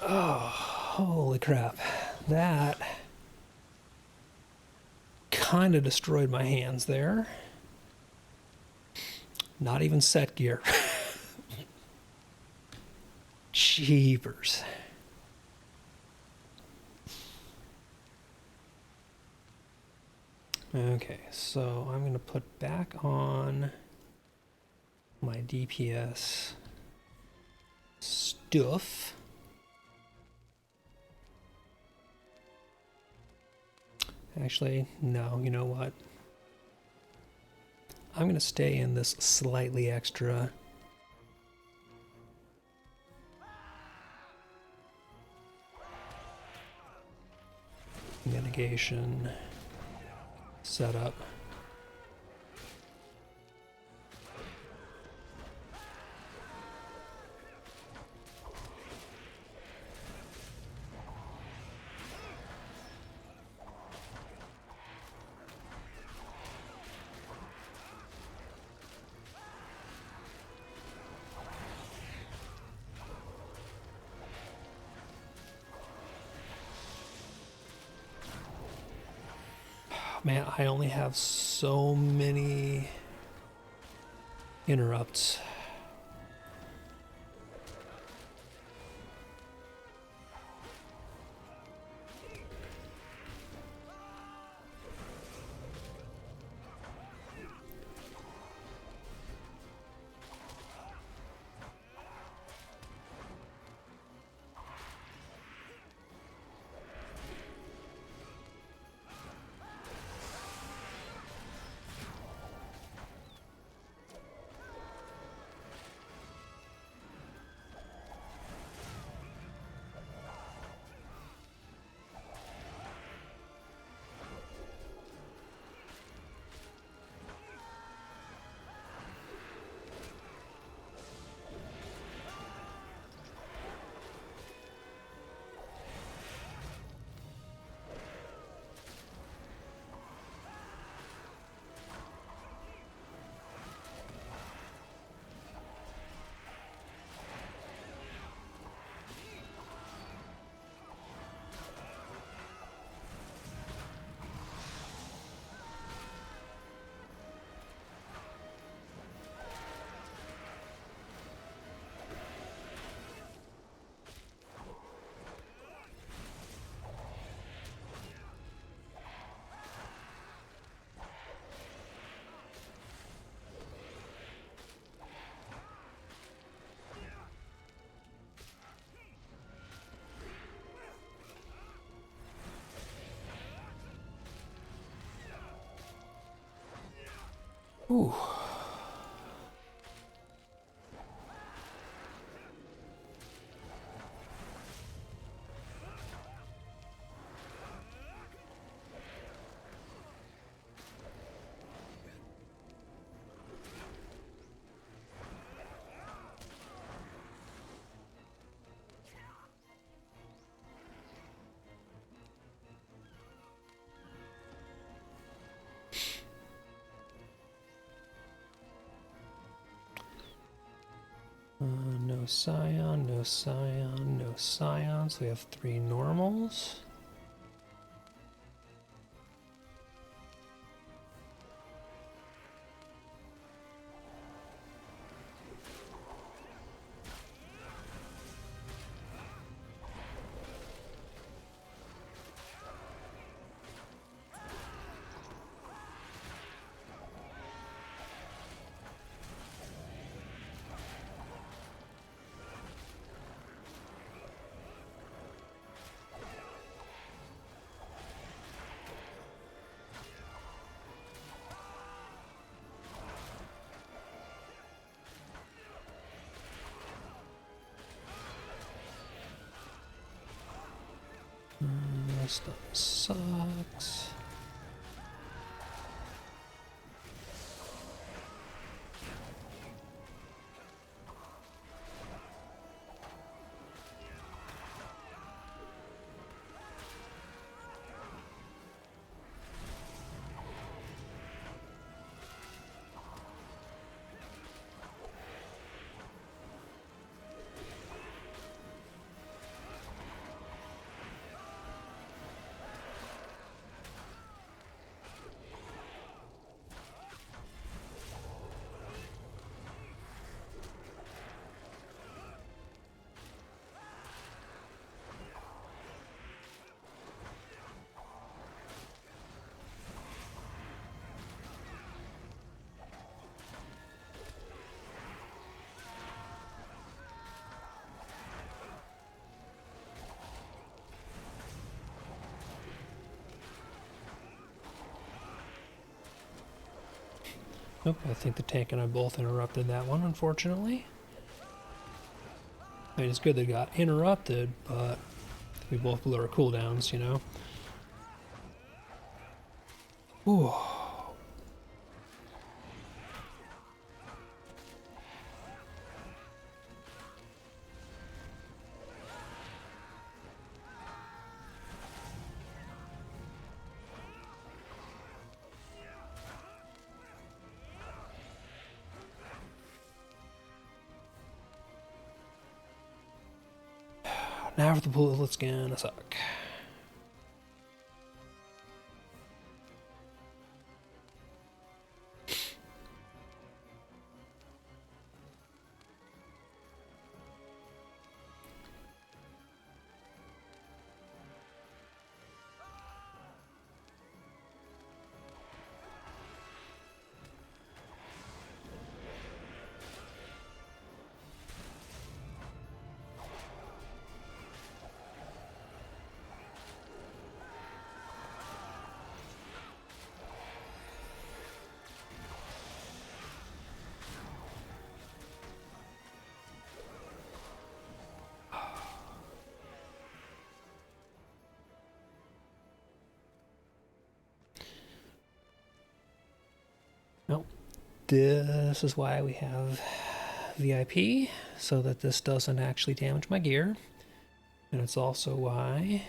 Oh, holy crap. That kind of destroyed my hands there. Not even set gear. Jeepers. Okay, so I'm going to put back on my DPS stuff. Actually, no, you know what? I'm going to stay in this slightly extra mitigation setup. Man, I only have so many interrupts. Ooh. No Scion, no Scion, no Scion. So we have 3 normals. This stuff sucks. Oh, I think the tank and I both interrupted that one, unfortunately. I mean, it's good they got interrupted, but we both blew our cooldowns, you know? Ooh. Now for the bullet's gonna suck. Nope. This is why we have VIP, so that this doesn't actually damage my gear. And it's also why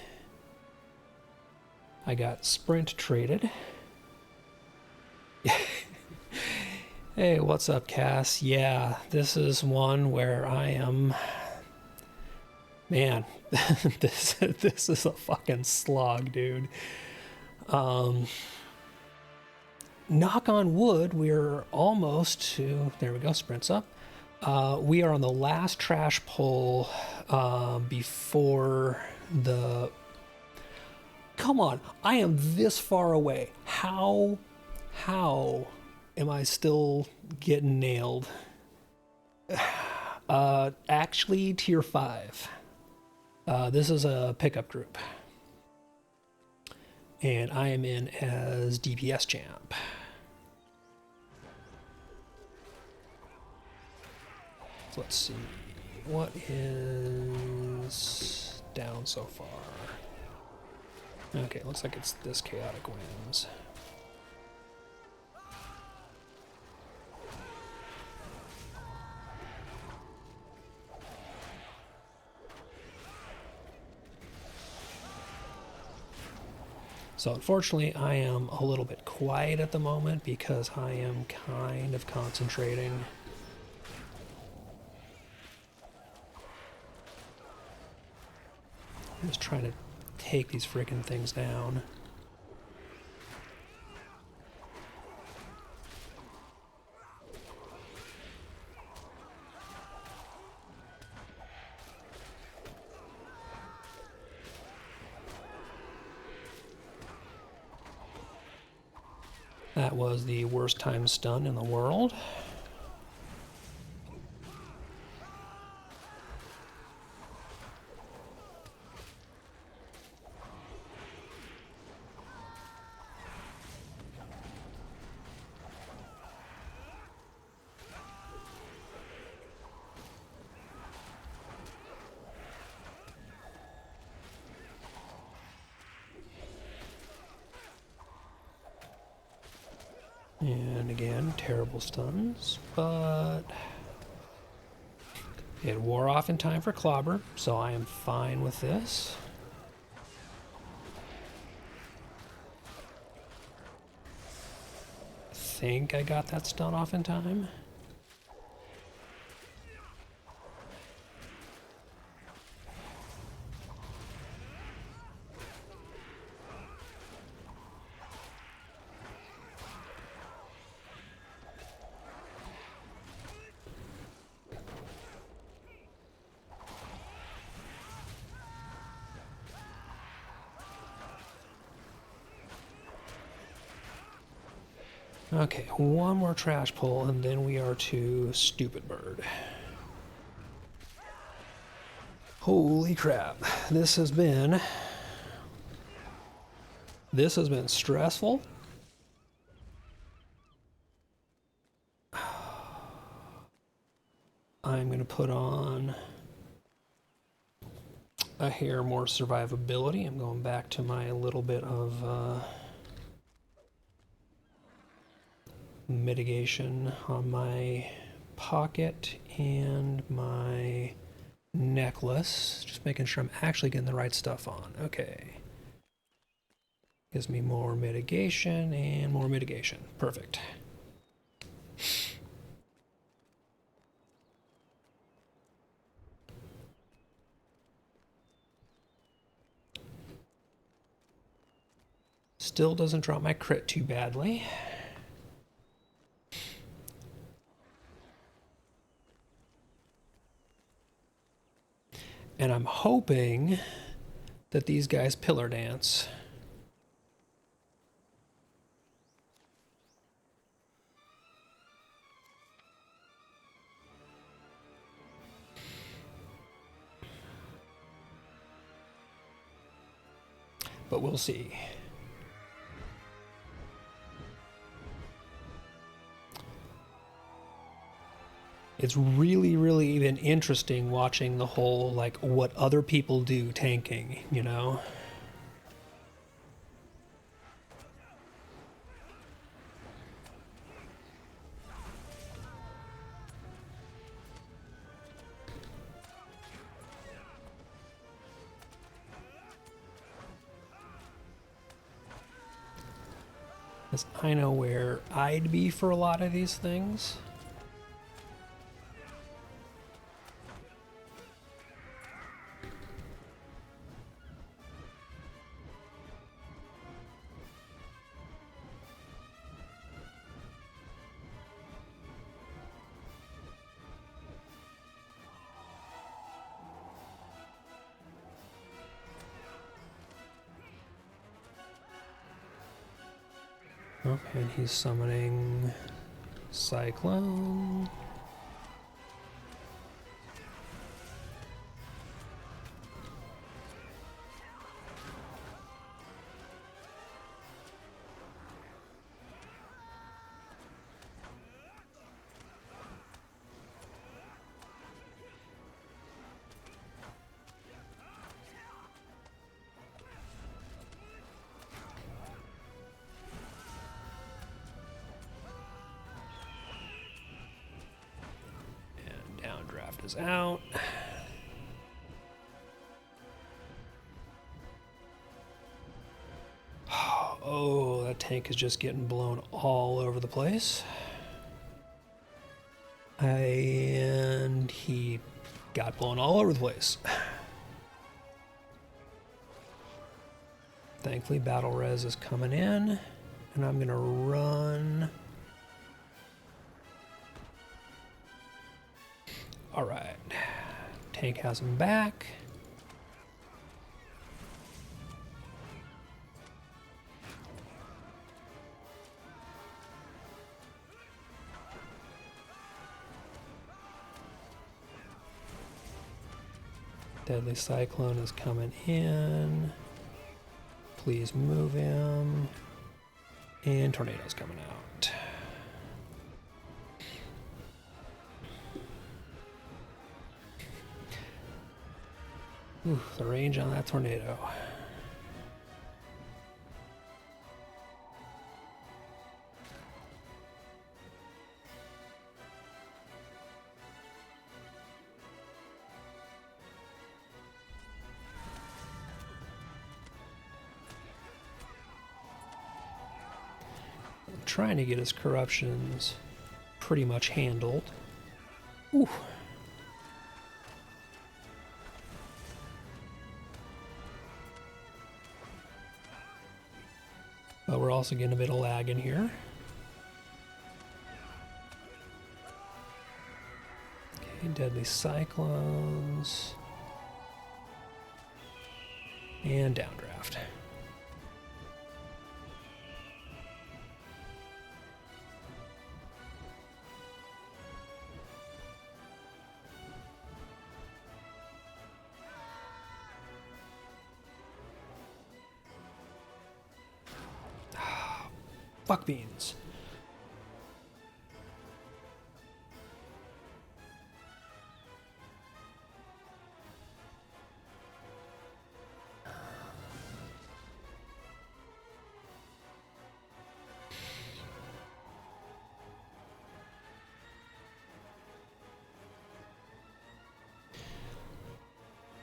I got sprint traded. Hey, what's up, Cass? Yeah, this is one where I am... Man, this is a fucking slog, dude. Knock on wood, we're almost to... There we go, sprints up. We are on the last trash pull before the... Come on, I am this far away. How am I still getting nailed? Actually, tier 5. This is a pickup group. And I am in as DPS champ. Let's see. What is down so far? Okay, looks like it's this chaotic winds. So unfortunately, I am a little bit quiet at the moment because I am kind of concentrating. I'm just trying to take these freaking things down. That was the worst time stun in the world. And again, terrible stuns, but it wore off in time for clobber, so I am fine with this. I think I got that stun off in time. Okay, one more trash pull, and then we are to Stupid Bird. Holy crap. This has been stressful. I'm going to put on a hair more survivability. I'm going back to my little bit of mitigation on my pocket and my necklace. Just making sure I'm actually getting the right stuff on. Okay. Gives me more mitigation and more mitigation. Perfect. Still doesn't drop my crit too badly. And I'm hoping that these guys pillar dance. But we'll see. It's really, really been interesting watching the whole, like, what other people do tanking, you know? Because I know where I'd be for a lot of these things. Oh, and he's summoning Cyclone. is out. Oh, that tank is just getting blown all over the place. And he got blown all over the place. Thankfully, battle res is coming in, and I'm gonna run. All right, tank has him back. Deadly Cyclone is coming in. Please move him. And Tornado's coming out. Ooh, the range on that Tornado. Trying to get his corruptions pretty much handled. Ooh. But we're also getting a bit of lag in here. Okay, Deadly Cyclones. And Downdraft. Fuck beans.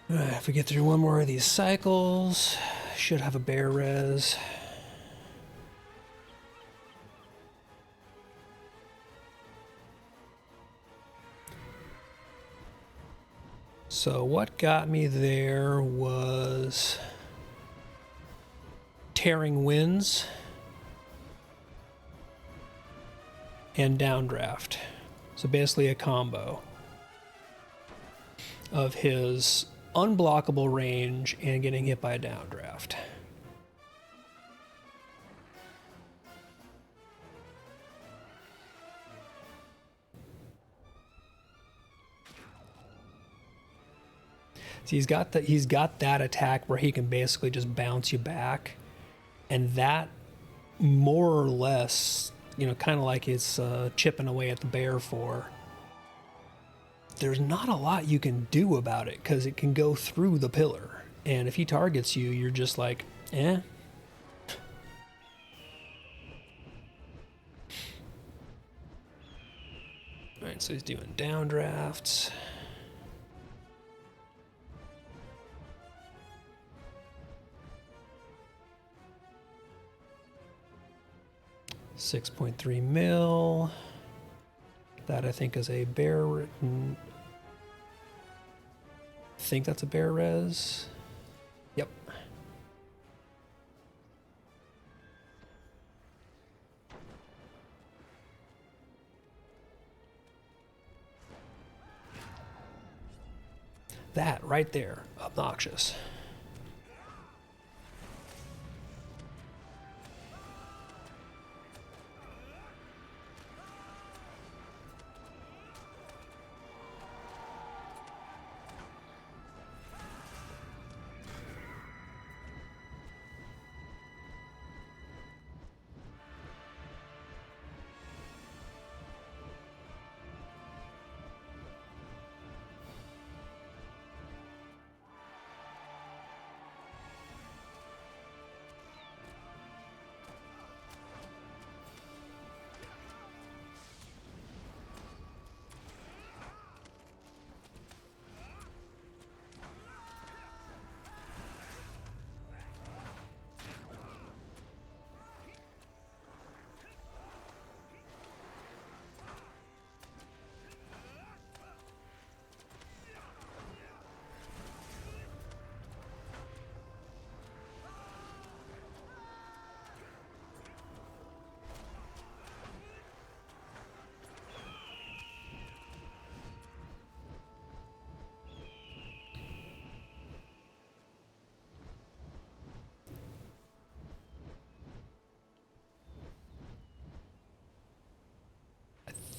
If we get through one more of these cycles, should have a bear res. So what got me there was Tearing Winds and Downdraft. So basically a combo of his unblockable range and getting hit by a Downdraft. So he's got that attack where he can basically just bounce you back, and that more or less, you know, kind of like it's chipping away at the bear for. There's not a lot you can do about it because it can go through the pillar, and if he targets you, you're just like, eh. All right, so he's doing downdrafts. $6.3 mil. That I think is a bear. I think that's a bear res. Yep. That right there, obnoxious.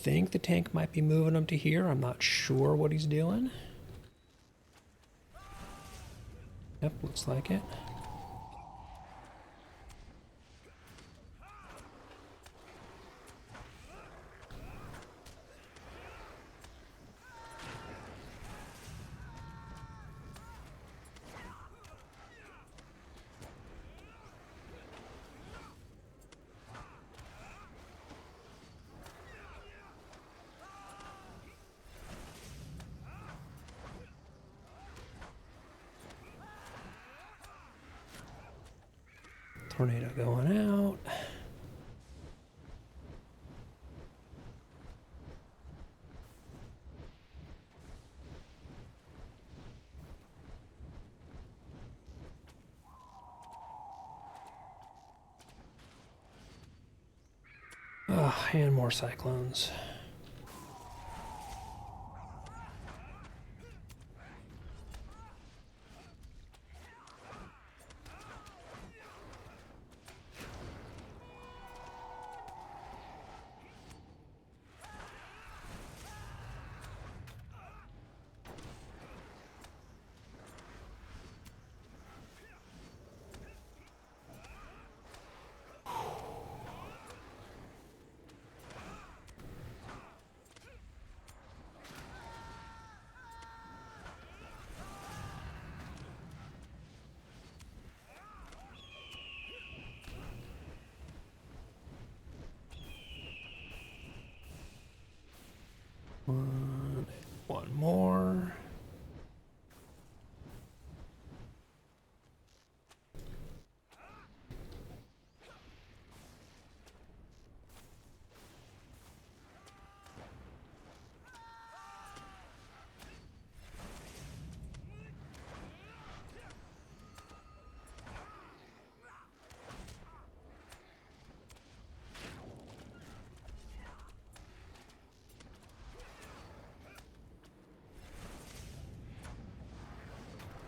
think the tank might be moving him to here. I'm not sure what he's doing. Yep, looks like it. Tornado going out. Oh, and more cyclones. One more.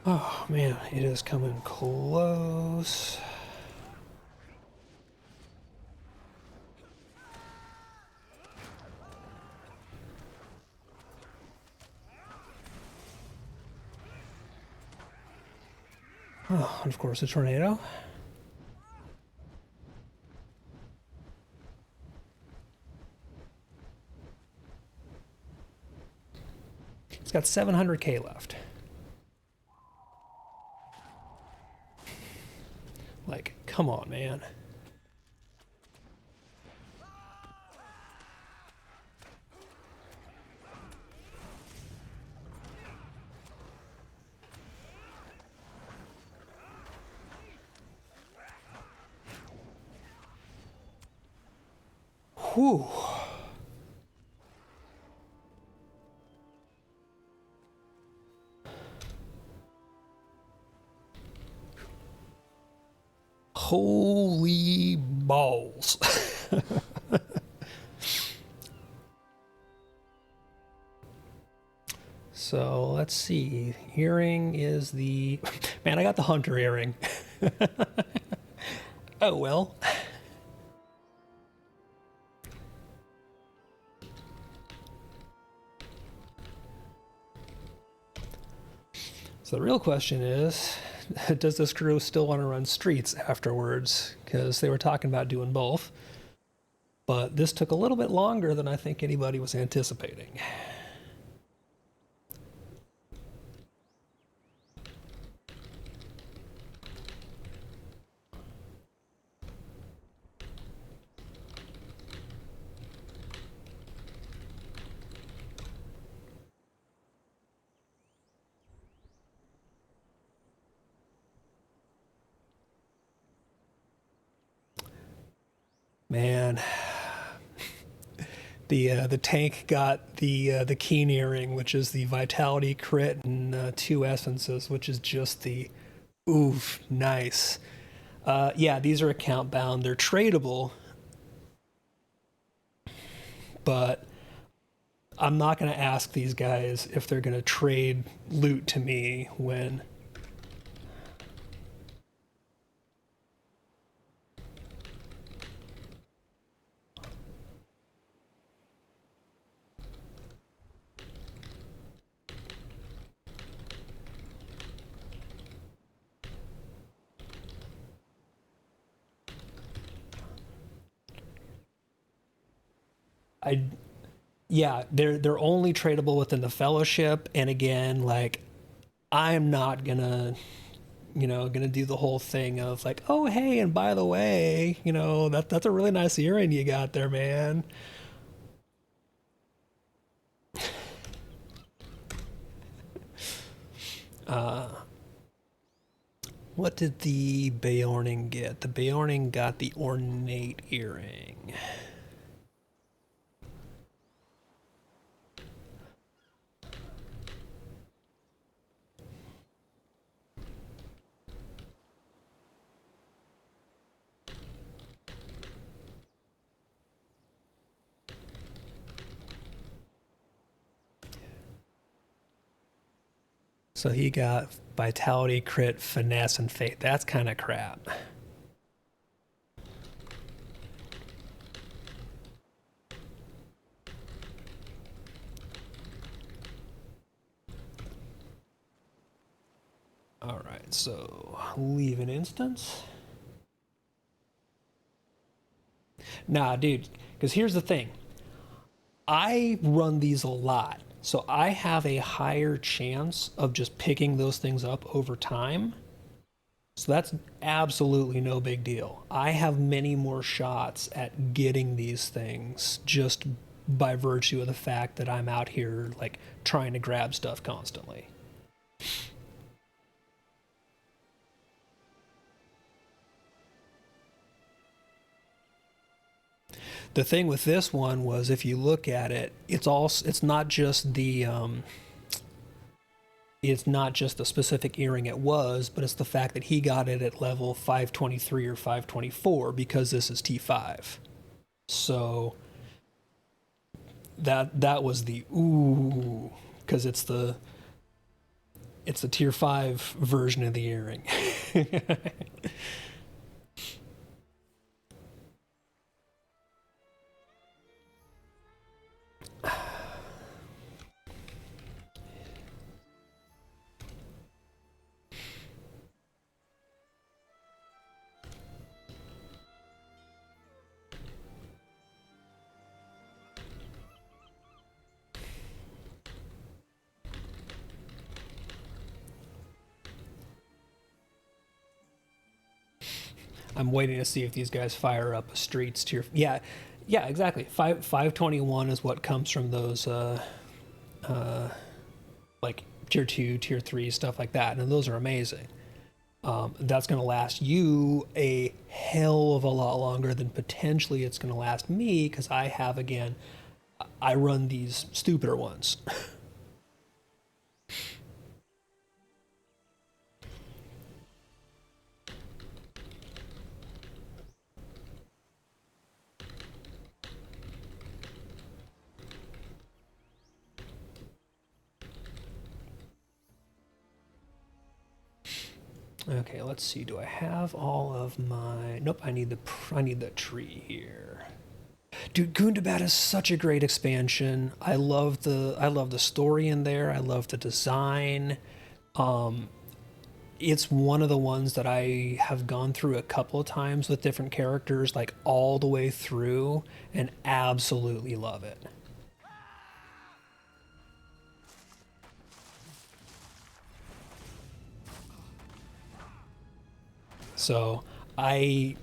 Oh man, it is coming close. Oh, and of course a tornado. It's got 700k left. Like, come on, man. Whew. Holy balls. So let's see. Earring is the... Man, I got the hunter earring. Oh well. So the real question is, does this crew still want to run streets afterwards? Because they were talking about doing both. But this took a little bit longer than I think anybody was anticipating. Man, the tank got the keen earring, which is the vitality crit, and 2 essences, which is just the oof, nice. Yeah, these are account bound. They're tradable, but I'm not going to ask these guys if they're going to trade loot to me when... I yeah, they're only tradable within the fellowship, and again, like I'm not gonna gonna do the whole thing of like, oh hey, and by the way, that's a really nice earring you got there, man. What did the Beorning get? The Beorning got the ornate earring. So he got vitality, crit, finesse, and fate. That's kind of crap. All right, so leave an instance. Nah, dude, because here's the thing. I run these a lot, so I have a higher chance of just picking those things up over time. So that's absolutely no big deal. I have many more shots at getting these things just by virtue of the fact that I'm out here like trying to grab stuff constantly. The thing with this one was if you look at it, it's not just the specific earring it was, but it's the fact that he got it at level 523 or 524 because this is T5. So that was the ooh, because it's the tier 5 version of the earring. I'm waiting to see if these guys fire up a streets tier. Yeah, yeah, exactly. 521 is what comes from those like tier 2, tier 3 stuff like that, and those are amazing. That's going to last you a hell of a lot longer than potentially it's going to last me because I have, again, I run these stupider ones. Okay, let's see. Do I have all of my? Nope. I need the tree here. Dude, Gundabad is such a great expansion. I love the story in there. I love the design. It's one of the ones that I have gone through a couple of times with different characters, like all the way through, and absolutely love it. So I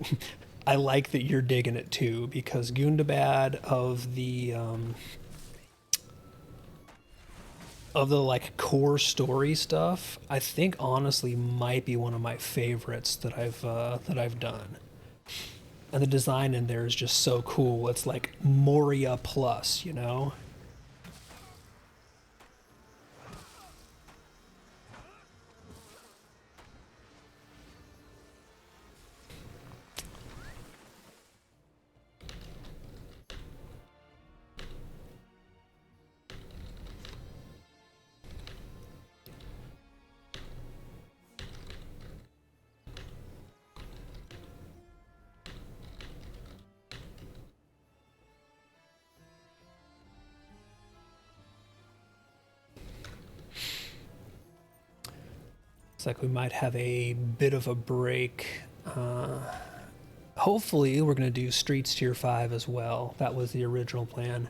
I like that you're digging it too because Gundabad of the like core story stuff, I think honestly might be one of my favorites that I've done. And the design in there is just so cool. It's like Moria plus, you know. It's like we might have a bit of a break. hopefully we're going to do Streets Tier 5 as well. That was the original plan.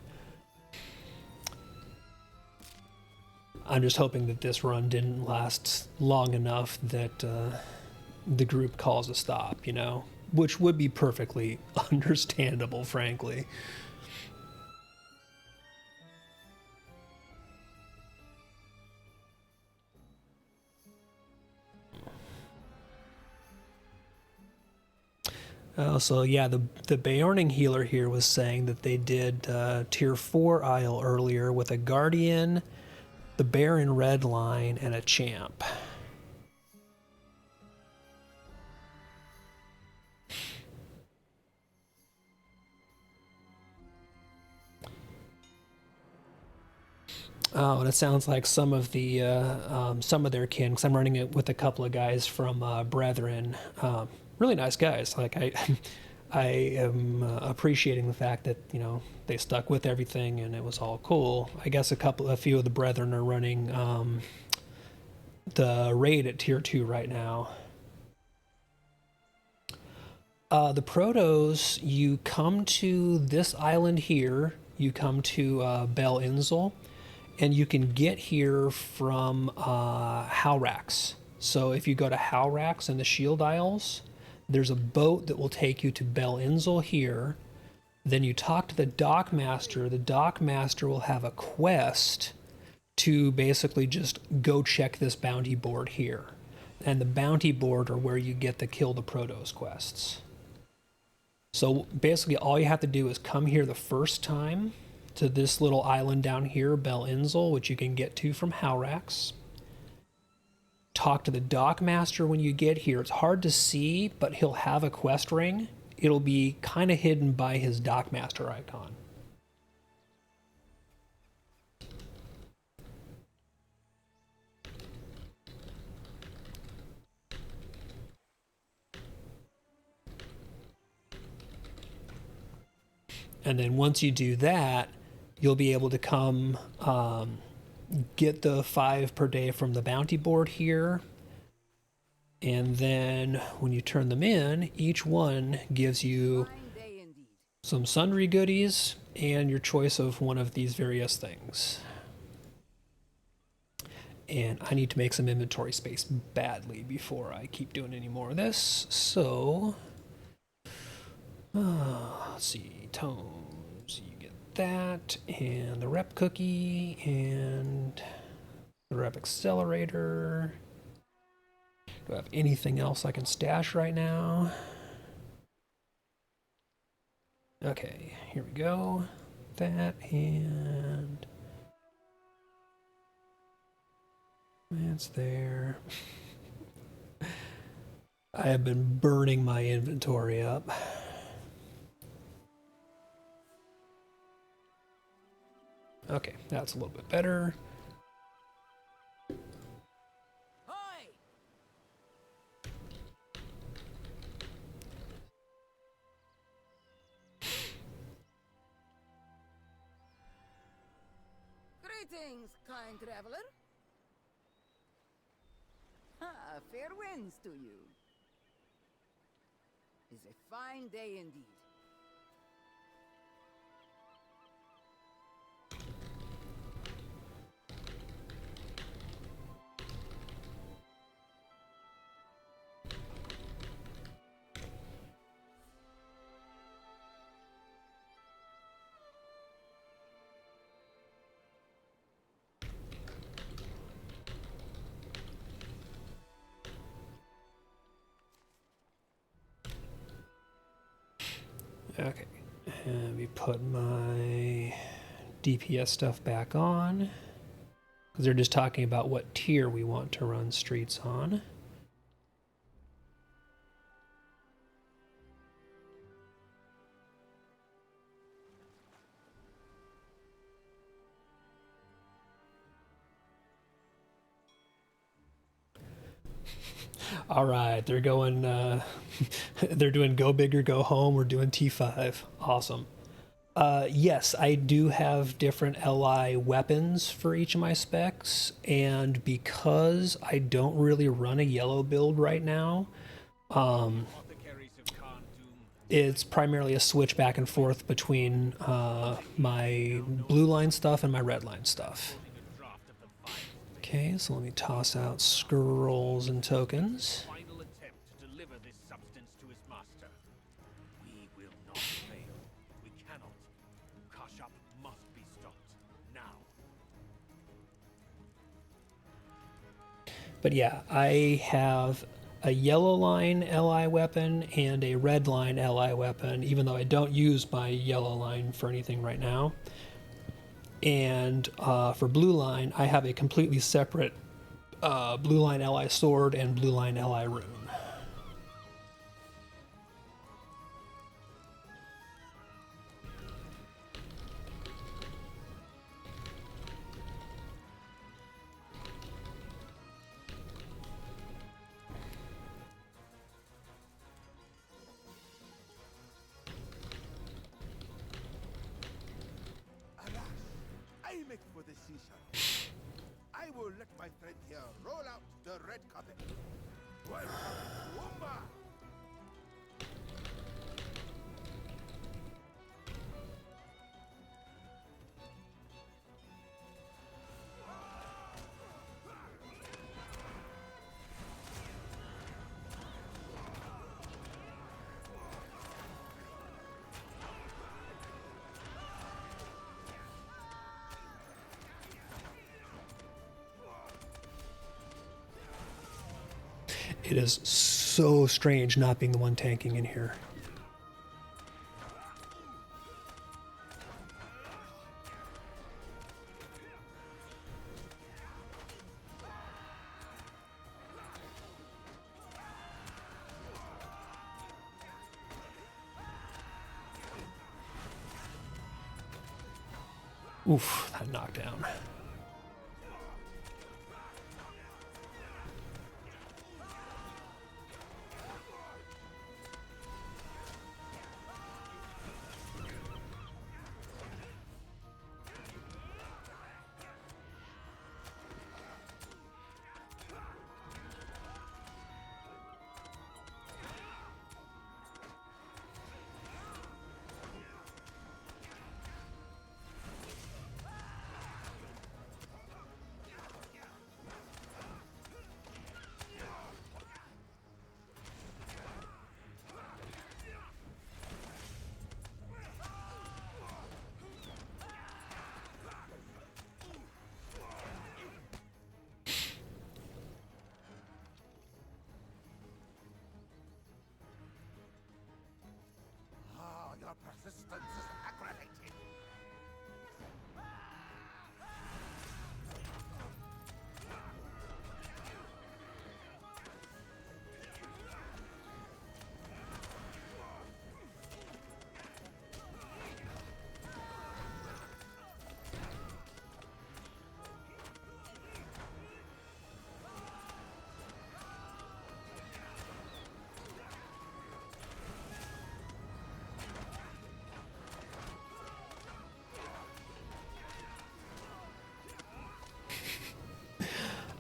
I'm just hoping that this run didn't last long enough that the group calls a stop, you know? Which would be perfectly understandable, frankly. So yeah, the Beorning healer here was saying that they did Tier 4 Isle earlier with a Guardian, the Baron Red line, and a Champ. Oh, and it sounds like some of their kin, because I'm running it with a couple of guys from Brethren. Really nice guys. Like I am appreciating the fact that, you know, they stuck with everything and it was all cool. I guess a few of the Brethren are running the raid at Tier 2 right now. The Protos, you come to this island here, you come to Bel Inzel, and you can get here from Howrax. So if you go to Howrax and the Shield Isles, there's a boat that will take you to Bel Inzel here. Then you talk to the Dockmaster. The Dockmaster will have a quest to basically just go check this bounty board here. And the bounty board are where you get the Kill the Protos quests. So basically all you have to do is come here the first time to this little island down here, Bel Inzel, which you can get to from Howrax. Talk to the Dockmaster when you get here. It's hard to see, but he'll have a quest ring. It'll be kind of hidden by his Dockmaster icon. And then once you do that, you'll be able to come get the 5 per day from the bounty board here. And then when you turn them in, each one gives you some sundry goodies and your choice of one of these various things. And I need to make some inventory space badly before I keep doing any more of this. So, let's see, tomes, you get that, and the rep cookie, and the rep accelerator. Do I have anything else I can stash right now? Okay, here we go. That, and that's there. I have been burning my inventory up. Okay, that's a little bit better. Greetings, kind traveler. Ah, fair winds to you. It's a fine day indeed. Okay, let me put my DPS stuff back on, because they're just talking about what tier we want to run streets on. All right, they're going, they're doing go big or go home. We're doing T5. Awesome. Yes, I do have different LI weapons for each of my specs, and because I don't really run a yellow build right now, it's primarily a switch back and forth between my blue line stuff and my red line stuff. Okay, so let me toss out scrolls and tokens. Final attempt to deliver this substance to his master. We will not fail. We cannot. Kashyap must be stopped now. But yeah, I have a yellow line LI weapon and a red line LI weapon, even though I don't use my yellow line for anything right now. And for blue line, I have a completely separate blue line LI sword and blue line LI rune. I make for the seashore. I will let my friend here roll out the red carpet. Welcome to Wumba! It is so strange not being the one tanking in here. Oof, that knockdown. Ah, your persistence is aggravating.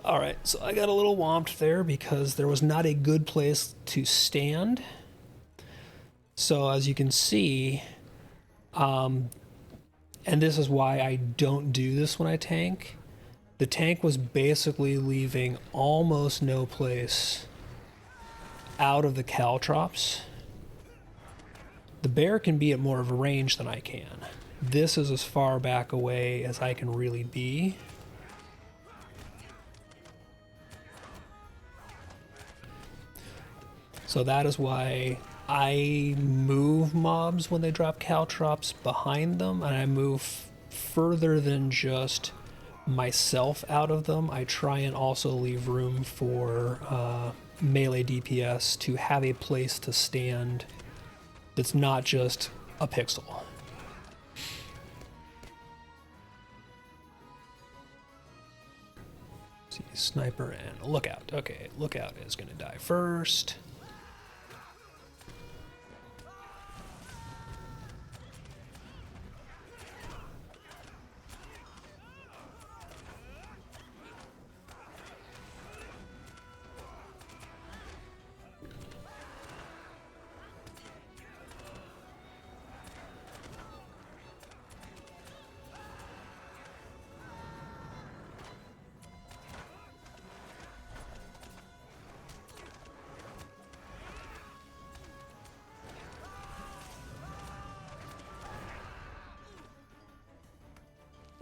Alright, so I got a little whomped there because there was not a good place to stand. So as you can see, and this is why I don't do this when I tank, the tank was basically leaving almost no place out of the caltrops. The bear can be at more of a range than I can. This is as far back away as I can really be. So that is why I move mobs when they drop caltrops behind them, and I move further than just myself out of them. I try and also leave room for melee DPS to have a place to stand that's not just a pixel. See, sniper and lookout. Okay, lookout is going to die first.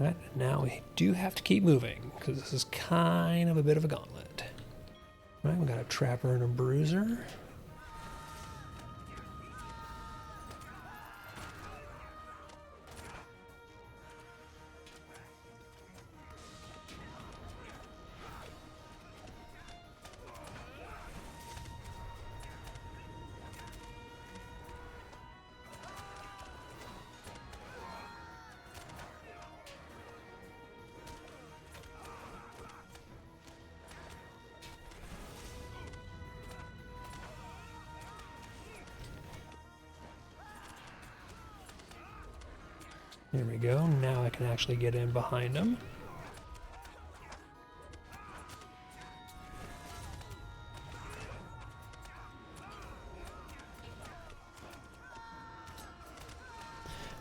Right, now we do have to keep moving, because this is kind of a bit of a gauntlet. Right, we got a trapper and a bruiser. There we go. Now I can actually get in behind him.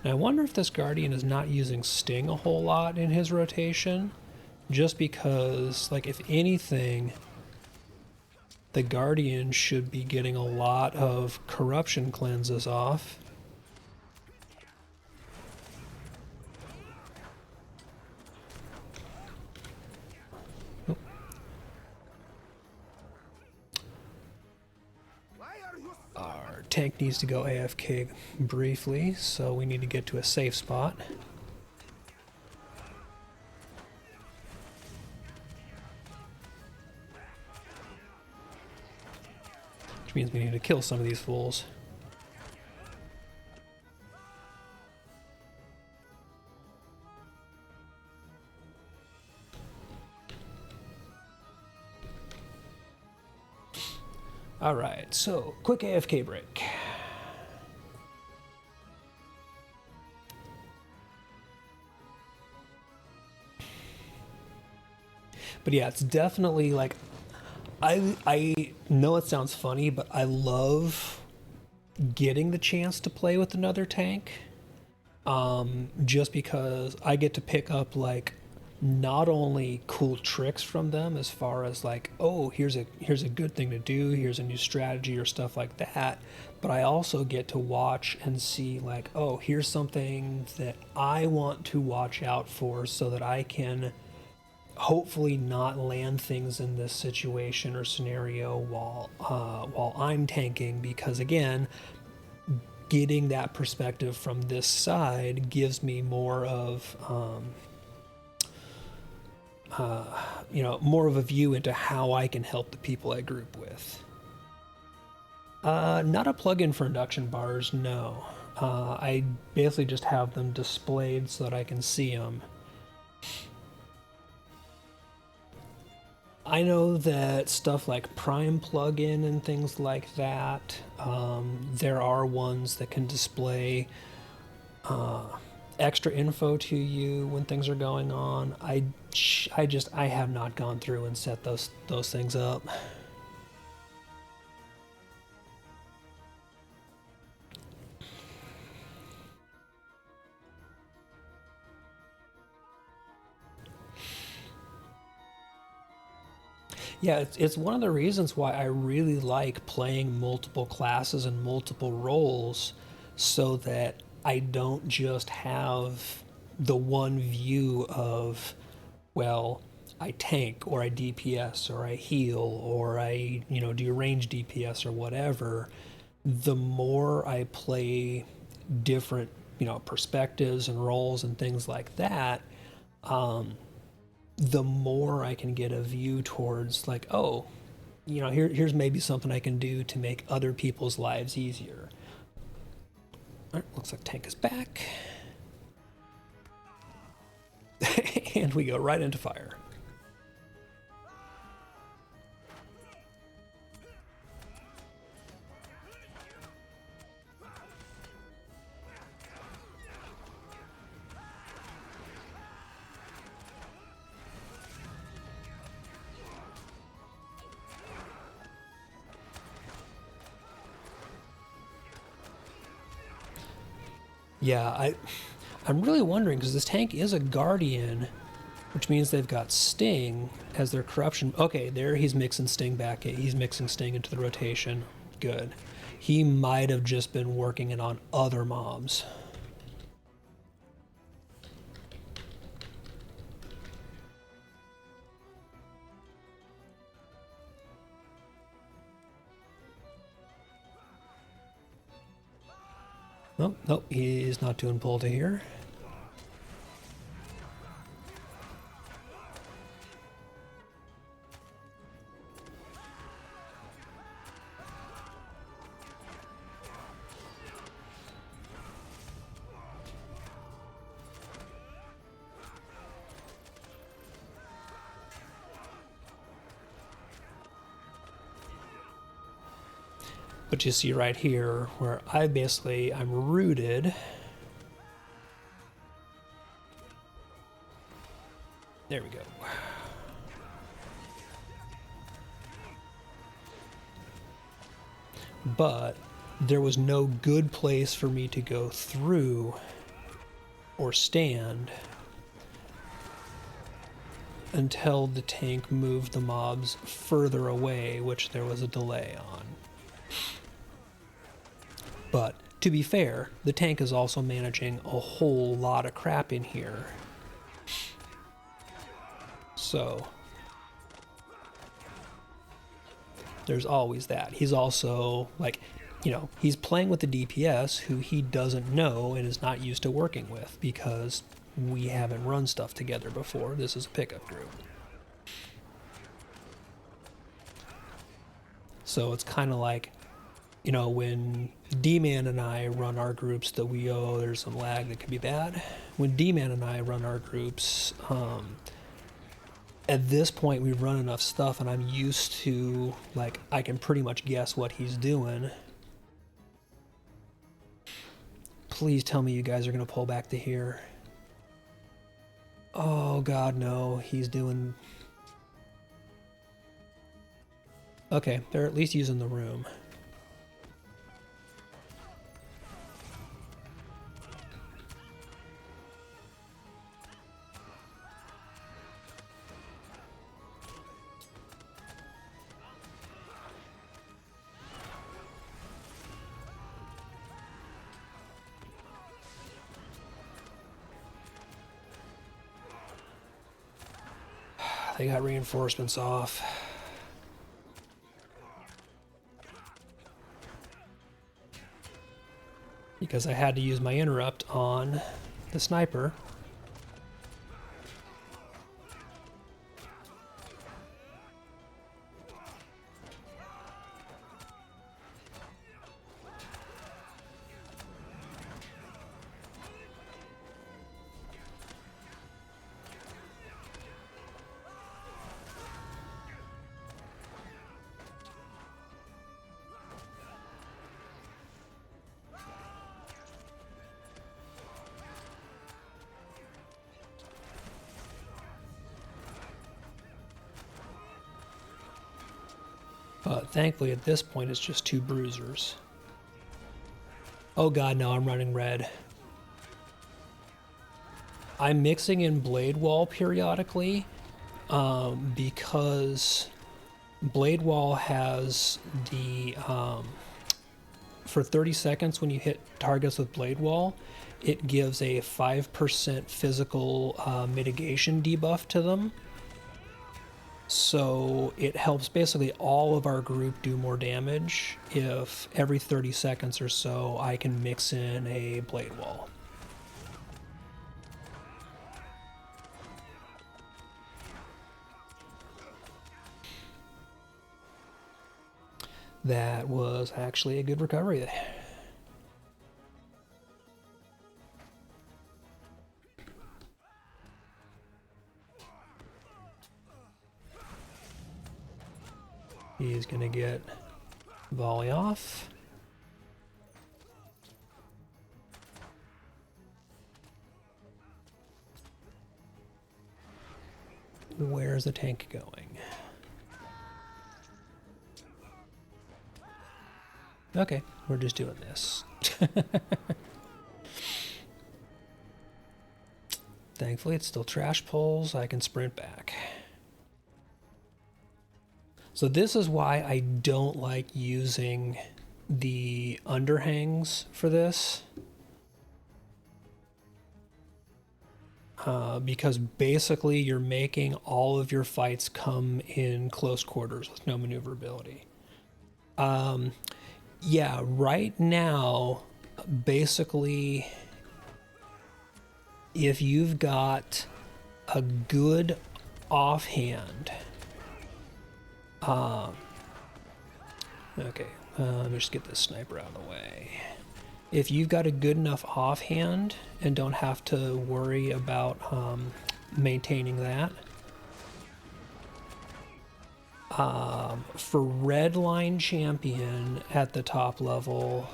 Now I wonder if this Guardian is not using Sting a whole lot in his rotation, just because, like, if anything, the Guardian should be getting a lot of corruption cleanses off. Our tank needs to go AFK briefly, so we need to get to a safe spot. Which means we need to kill some of these fools. Alright, so quick AFK break. But yeah, it's definitely like, I know it sounds funny, but I love getting the chance to play with another tank. Just because I get to pick up like not only cool tricks from them as far as like, oh, here's a good thing to do, here's a new strategy or stuff like that, but I also get to watch and see like, oh, here's something that I want to watch out for so that I can hopefully not land things in this situation or scenario while I'm tanking, because again, getting that perspective from this side gives me more of more of a view into how I can help the people I group with. Not a plugin for induction bars, no. I basically just have them displayed so that I can see them. I know that stuff like Prime plugin and things like that, there are ones that can display extra info to you when things are going on. I have not gone through and set those things up. Yeah, it's one of the reasons why I really like playing multiple classes and multiple roles, so that I don't just have the one view of, well, I tank or I DPS or I heal or I, do range DPS or whatever. The more I play different, perspectives and roles and things like that, the more I can get a view towards like, oh, here's maybe something I can do to make other people's lives easier. All right, looks like tank is back. And we go right into fire. Yeah, I'm really wondering, because this tank is a Guardian, which means they've got Sting as their corruption. Okay, there he's mixing Sting back. He's mixing Sting into the rotation. Good. He might have just been working it on other mobs. Oh, nope, he's not doing pull to here. But you see right here where I'm rooted. There we go. But there was no good place for me to go through or stand until the tank moved the mobs further away, which there was a delay on. But to be fair, the tank is also managing a whole lot of crap in here. So there's always that. He's also, like, you know, he's playing with the DPS who he doesn't know and is not used to working with because we haven't run stuff together before. This is a pickup group. So it's kind of like, you know, when D-Man and I run our groups that there's some lag that could be bad. When D-Man and I run our groups, at this point we've run enough stuff and I'm used to, like, I can pretty much guess what he's doing. Please tell me you guys are going to pull back to here. Oh, God, no. He's doing... Okay, they're at least using the room. They got reinforcements off. Because I had to use my interrupt on the sniper. But thankfully at this point it's just 2 bruisers. Oh god, no, I'm running red. I'm mixing in Blade Wall periodically because Blade Wall has the... for 30 seconds when you hit targets with Blade Wall, it gives a 5% physical mitigation debuff to them. So it helps basically all of our group do more damage if every 30 seconds or so I can mix in a Blade Wall. That was actually a good recovery. He's going to get volley off. Where's the tank going? Okay, we're just doing this. Thankfully, it's still trash pulls. I can sprint back. So this is why I don't like using the underhangs for this. Because basically you're making all of your fights come in close quarters with no maneuverability. Yeah, right now, basically, if you've got a good offhand, okay, let me just get this sniper out of the way. If you've got a good enough offhand and don't have to worry about maintaining that, for red line champion at the top level,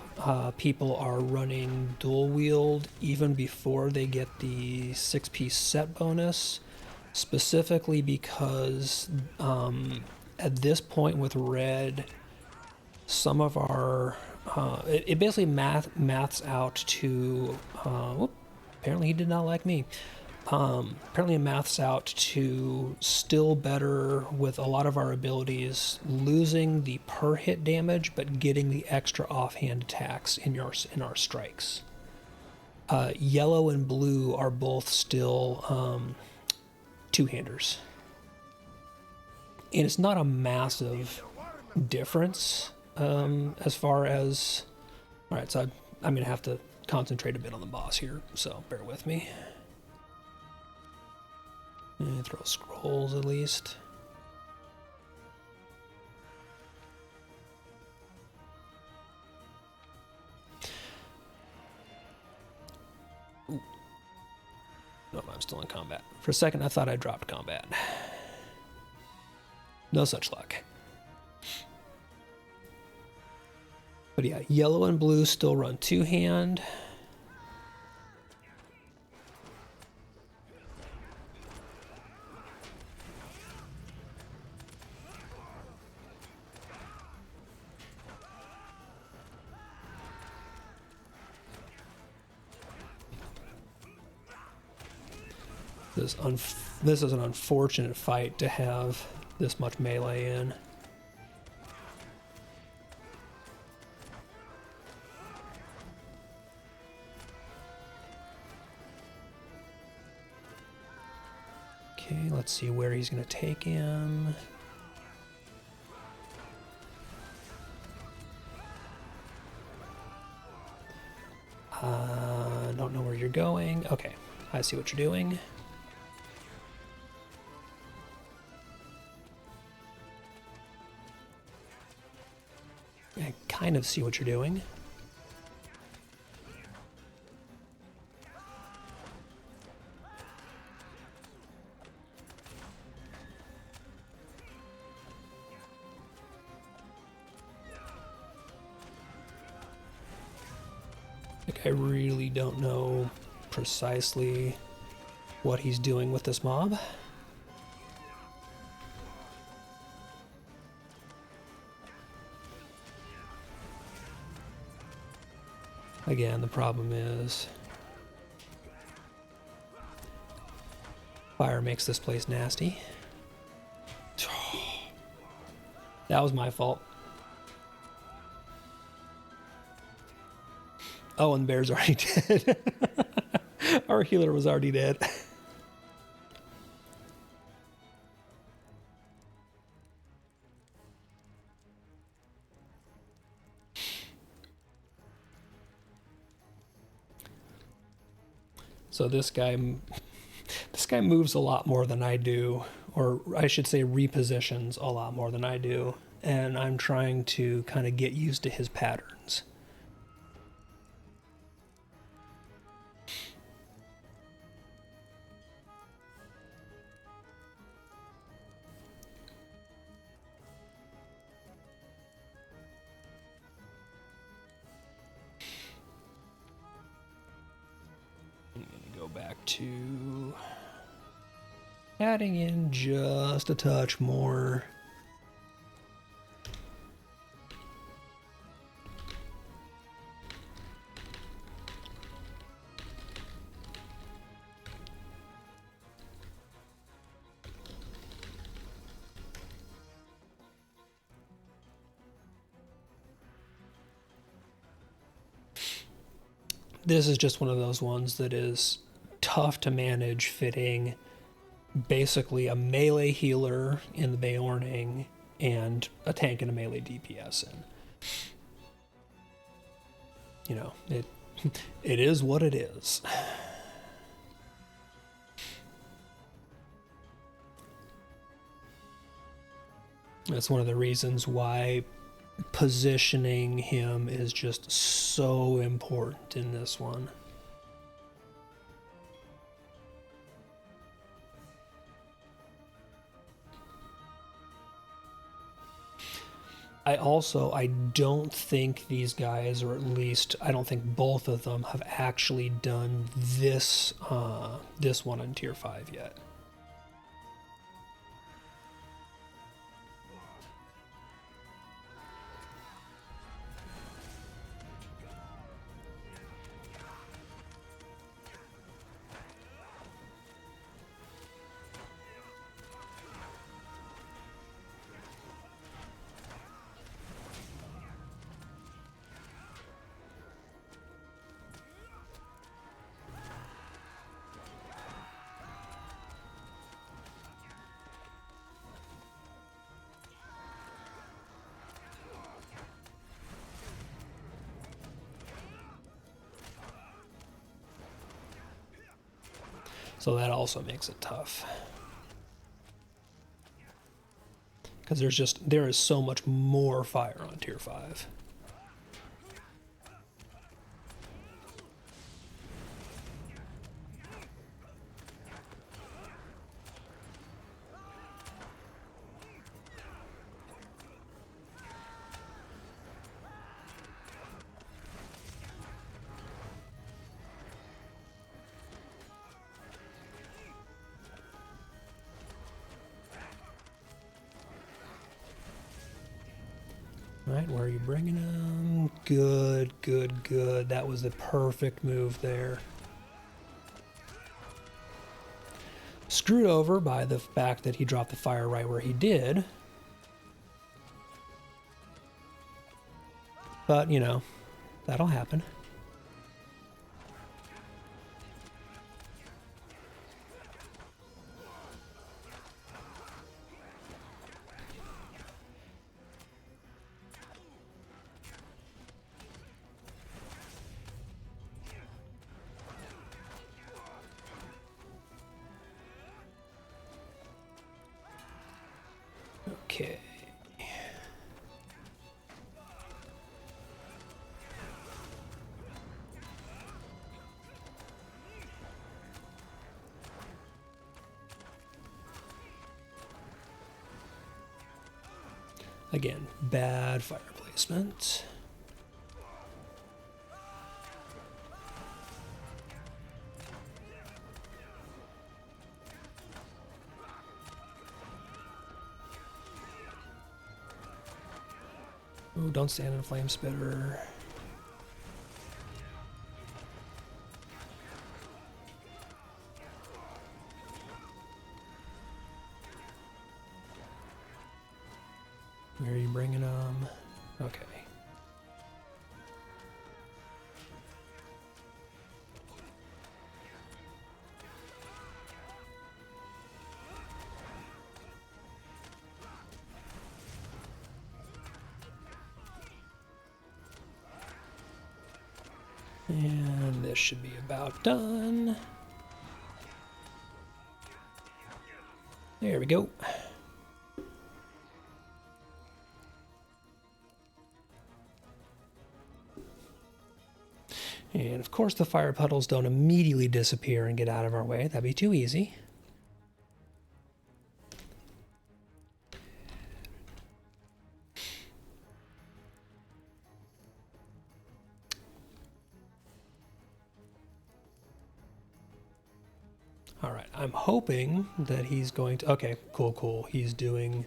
people are running dual wield even before they get the 6-piece set bonus, specifically because at this point with red, some of our it basically maths out to apparently he did not like me. Apparently it maths out to still better with a lot of our abilities, losing the per hit damage but getting the extra offhand attacks in our strikes. Yellow and blue are both still two-handers, and it's not a massive difference as far as. All right, so I'm gonna have to concentrate a bit on the boss here, so bear with me. And throw scrolls at least. Ooh. No, I'm still in combat. For a second, I thought I dropped combat. No such luck. But yeah, yellow and blue still run two-hand. This is an unfortunate fight to have this much melee in. Okay, let's see where he's going to take him. Don't know where you're going. Okay, I see what you're doing. I kind of see what you're doing. Like, I really don't know precisely what he's doing with this mob. Again, the problem is fire makes this place nasty. That was my fault. Oh, and the bear's already dead. Our healer was already dead. So this guy moves a lot more than I do, or I should say repositions a lot more than I do, and I'm trying to kind of get used to his patterns. Back to adding in just a touch more. This is just one of those ones that is tough to manage, fitting basically a melee healer in the Beorning and a tank and a melee DPS in. You know, It is what it is. That's one of the reasons why positioning him is just so important in this one. I don't think these guys, or at least I don't think both of them, have actually done this this one in Tier 5 yet. So that also makes it tough. Because there is so much more fire on Tier 5. Right, where are you bringing him? Good, good, good. That was the perfect move there. Screwed over by the fact that he dropped the fire right where he did. But, you know, that'll happen. Okay. Again, bad fire placement. Oh, don't stand in a flame spitter. Where are you bringing them? Okay. And this should be about done. There we go. And of course the fire puddles don't immediately disappear and get out of our way. That'd be too easy. All right, I'm hoping that he's going to, okay, cool. He's doing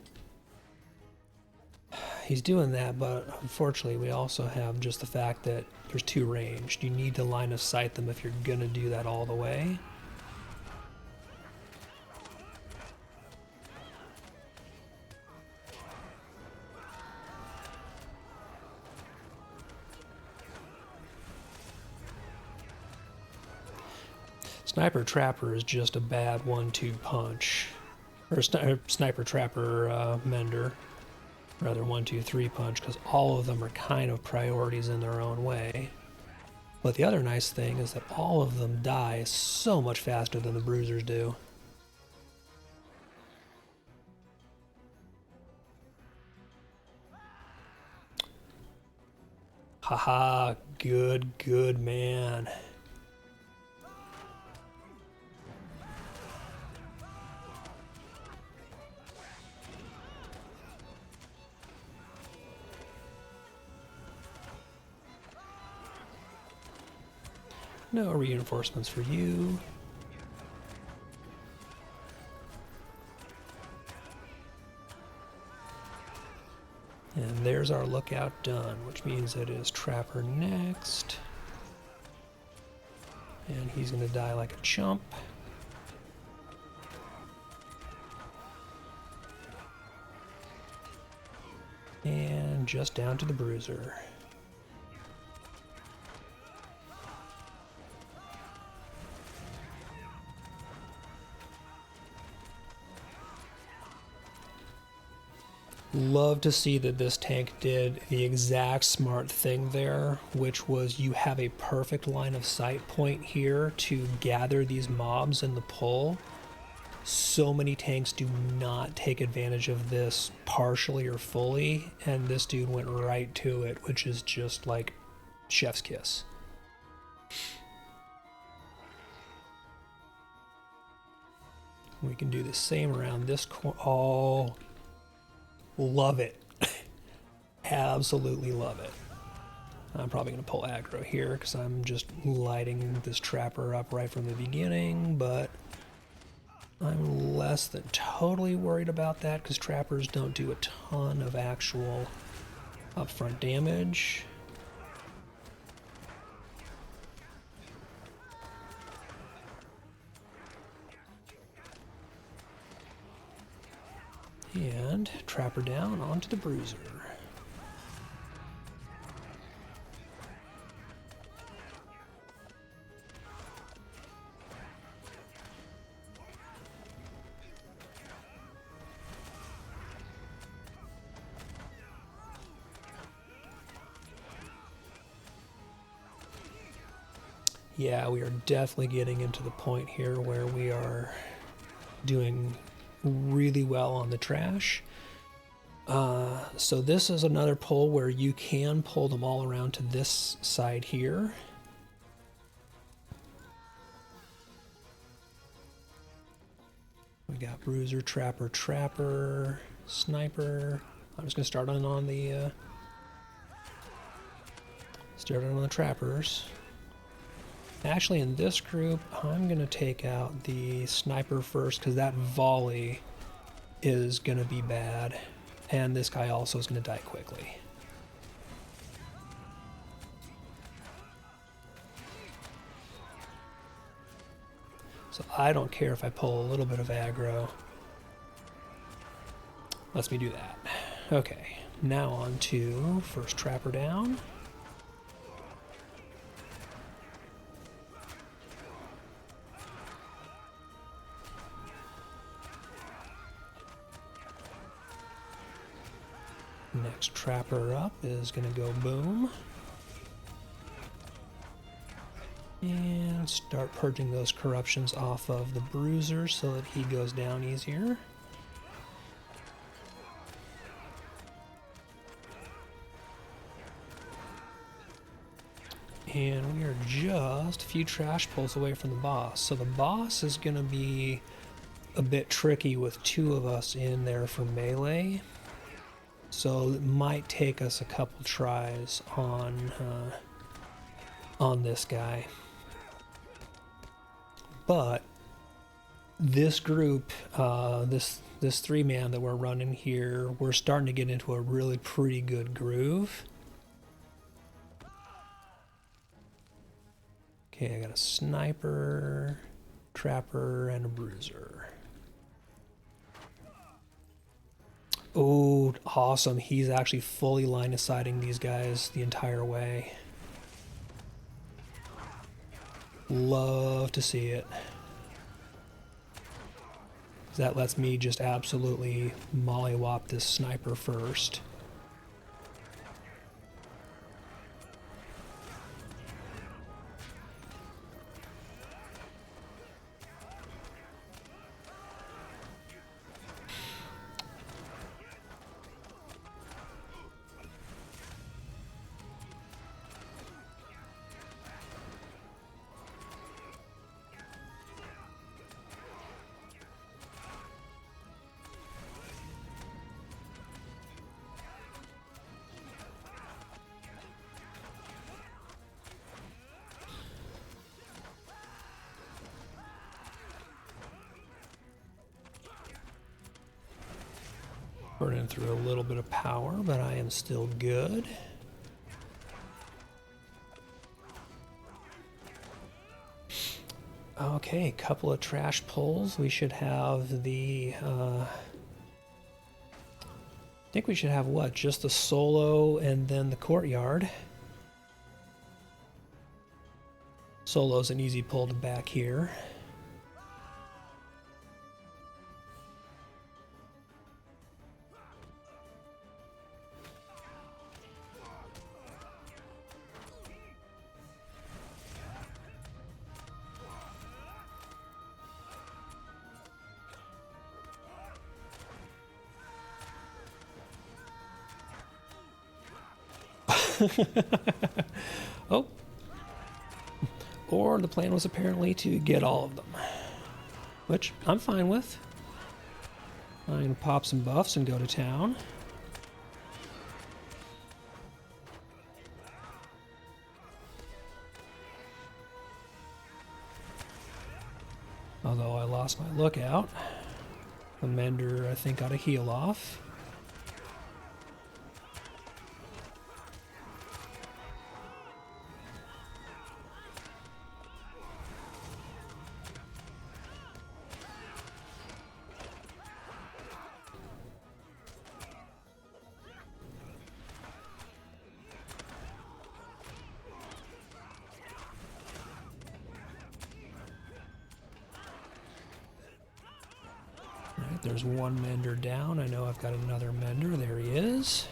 that, but unfortunately we also have just the fact that there's two ranged. You need to line of sight them if you're gonna do that all the way. Sniper Trapper is just a bad 1-2 punch. Or Sniper Trapper Mender. Rather 1-2-3 punch, because all of them are kind of priorities in their own way. But the other nice thing is that all of them die so much faster than the bruisers do. Haha, good man. No reinforcements for you. And there's our lookout done, which means it is Trapper next. And he's going to die like a chump. And just down to the bruiser. Love to see that this tank did the exact smart thing there, which was you have a perfect line of sight point here to gather these mobs in the pull. So many tanks do not take advantage of this partially or fully, and this dude went right to it, which is just like chef's kiss. We can do the same around this corner. Oh, love it. Absolutely love it. I'm probably going to pull aggro here because I'm just lighting this Trapper up right from the beginning, but I'm less than totally worried about that because Trappers don't do a ton of actual upfront damage. And Trapper down onto the bruiser. Yeah, we are definitely getting into the point here where we are doing really well on the trash. So this is another pull where you can pull them all around to this side here. We got Bruiser, Trapper, Trapper, Sniper. I'm just gonna start on the Trappers. Actually, in this group, I'm going to take out the Sniper first because that volley is going to be bad. And this guy also is going to die quickly. So I don't care if I pull a little bit of aggro. Lets me do that. Okay, now on to first Trapper down. Next Trapper up is going to go boom. And start purging those corruptions off of the Bruiser so that he goes down easier. And we are just a few trash pulls away from the boss. So the boss is going to be a bit tricky with two of us in there for melee. So it might take us a couple tries on this guy. But this group, this three-man that we're running here, we're starting to get into a really pretty good groove. Okay, I got a Sniper, Trapper, and a Bruiser. Oh, awesome. He's actually fully line of sighting these guys the entire way. Love to see it. That lets me just absolutely mollywop this Sniper first. Burning through a little bit of power, but I am still good. Okay, couple of trash pulls. We should have the... I think we should have what? Just the solo and then the courtyard. Solo's an easy pull to back here. Oh. Or the plan was apparently to get all of them. Which I'm fine with. I'm going to pop some buffs and go to town. Although I lost my lookout. The mender, I think, got a heal off. There's one mender down. I know I've got another mender. There he is.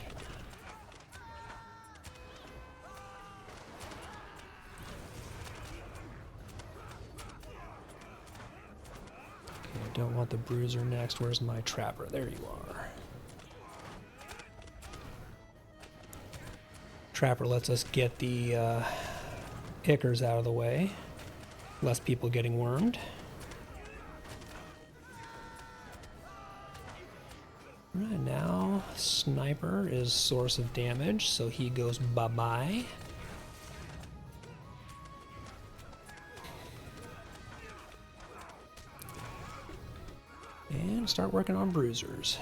Okay, I don't want the bruiser next. Where's my trapper? There you are. Trapper lets us get the Ickers out of the way. Less people getting wormed. Right now, Sniper is source of damage, so he goes bye-bye. And start working on bruisers.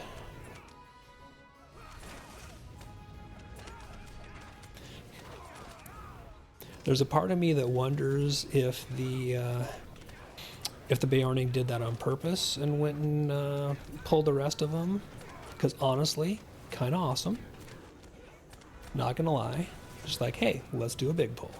There's a part of me that wonders if the Beorning did that on purpose and went and pulled the rest of them. Because honestly, kind of awesome. Not gonna lie. Just like, hey, let's do a big pull.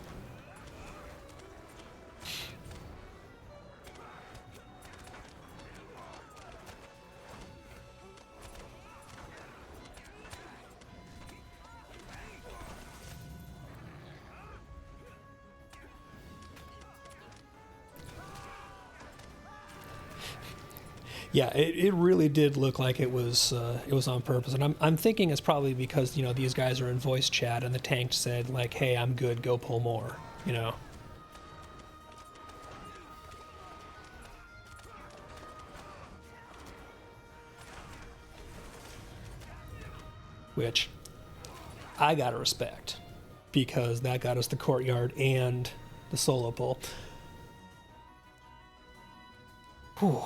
Yeah, it really did look like it was on purpose, and I'm thinking it's probably because, you know, these guys are in voice chat and the tank said like, "Hey, I'm good. Go pull more," you know. Which I gotta respect, because that got us the courtyard and the solo pull. Whew.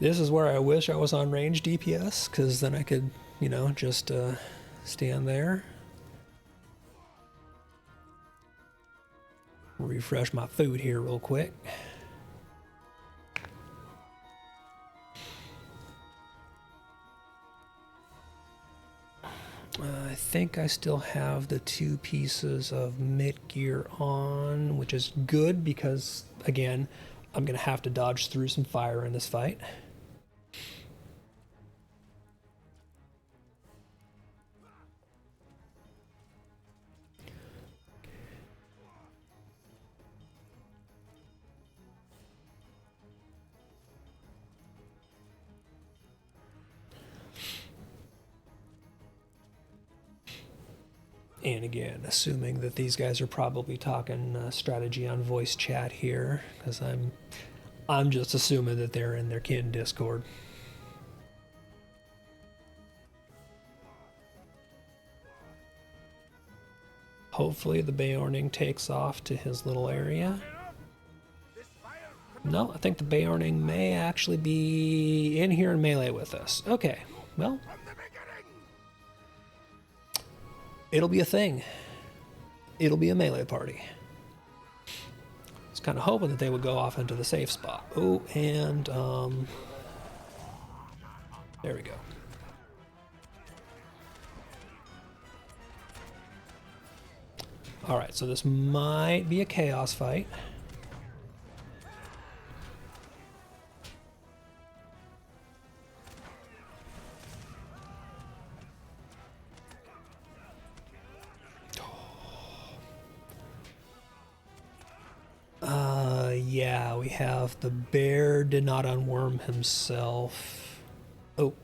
This is where I wish I was on range DPS, because then I could, you know, just stand there. Refresh my food here real quick. I think I still have the 2 pieces of mid gear on, which is good because, again, I'm going to have to dodge through some fire in this fight. And again, assuming that these guys are probably talking strategy on voice chat here, because I'm just assuming that they're in their kin Discord. Hopefully the Beorning takes off to his little area. No, I think the Beorning may actually be in here in melee with us. Okay, well, From the beginning! it'll be a thing. It'll be a melee party. I was kind of hoping that they would go off into the safe spot. Oh, and there we go. All right, so this might be a chaos fight. Yeah, we have the bear did not unworm himself. Oh.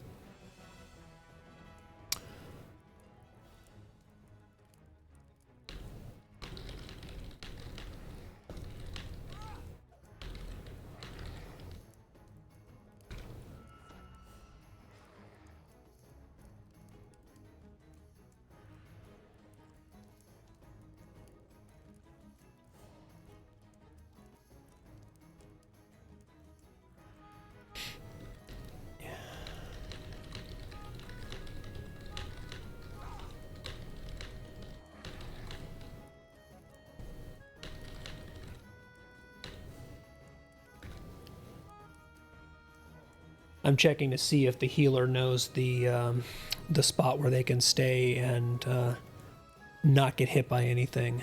I'm checking to see if the healer knows the spot where they can stay and not get hit by anything.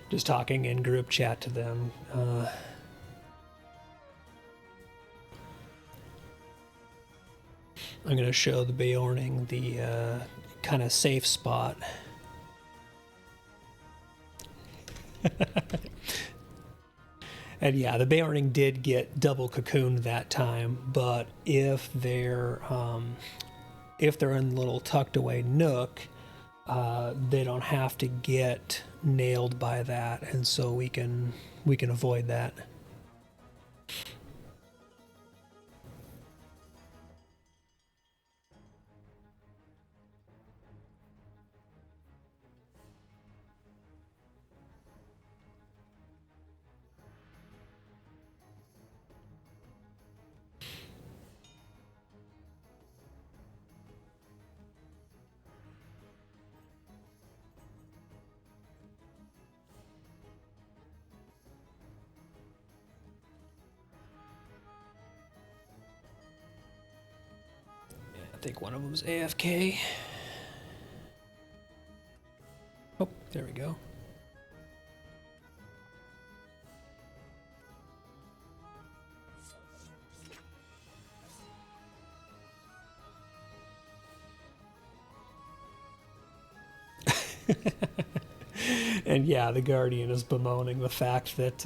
Just talking in group chat to them. I'm going to show the Beorning the kind of safe spot. And yeah, the Beorning did get double cocooned that time, but if they're in the little tucked away nook, they don't have to get nailed by that, and so we can avoid that. I think one of them's AFK. Oh, there we go. And yeah, the Guardian is bemoaning the fact that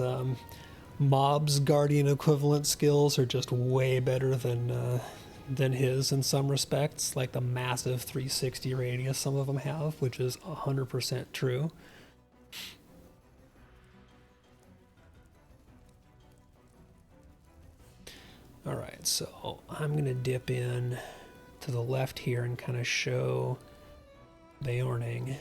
Mob's Guardian equivalent skills are just way better than his in some respects, like the massive 360 radius some of them have, which is 100% true. All right, so I'm going to dip in to the left here and kind of show Beorning.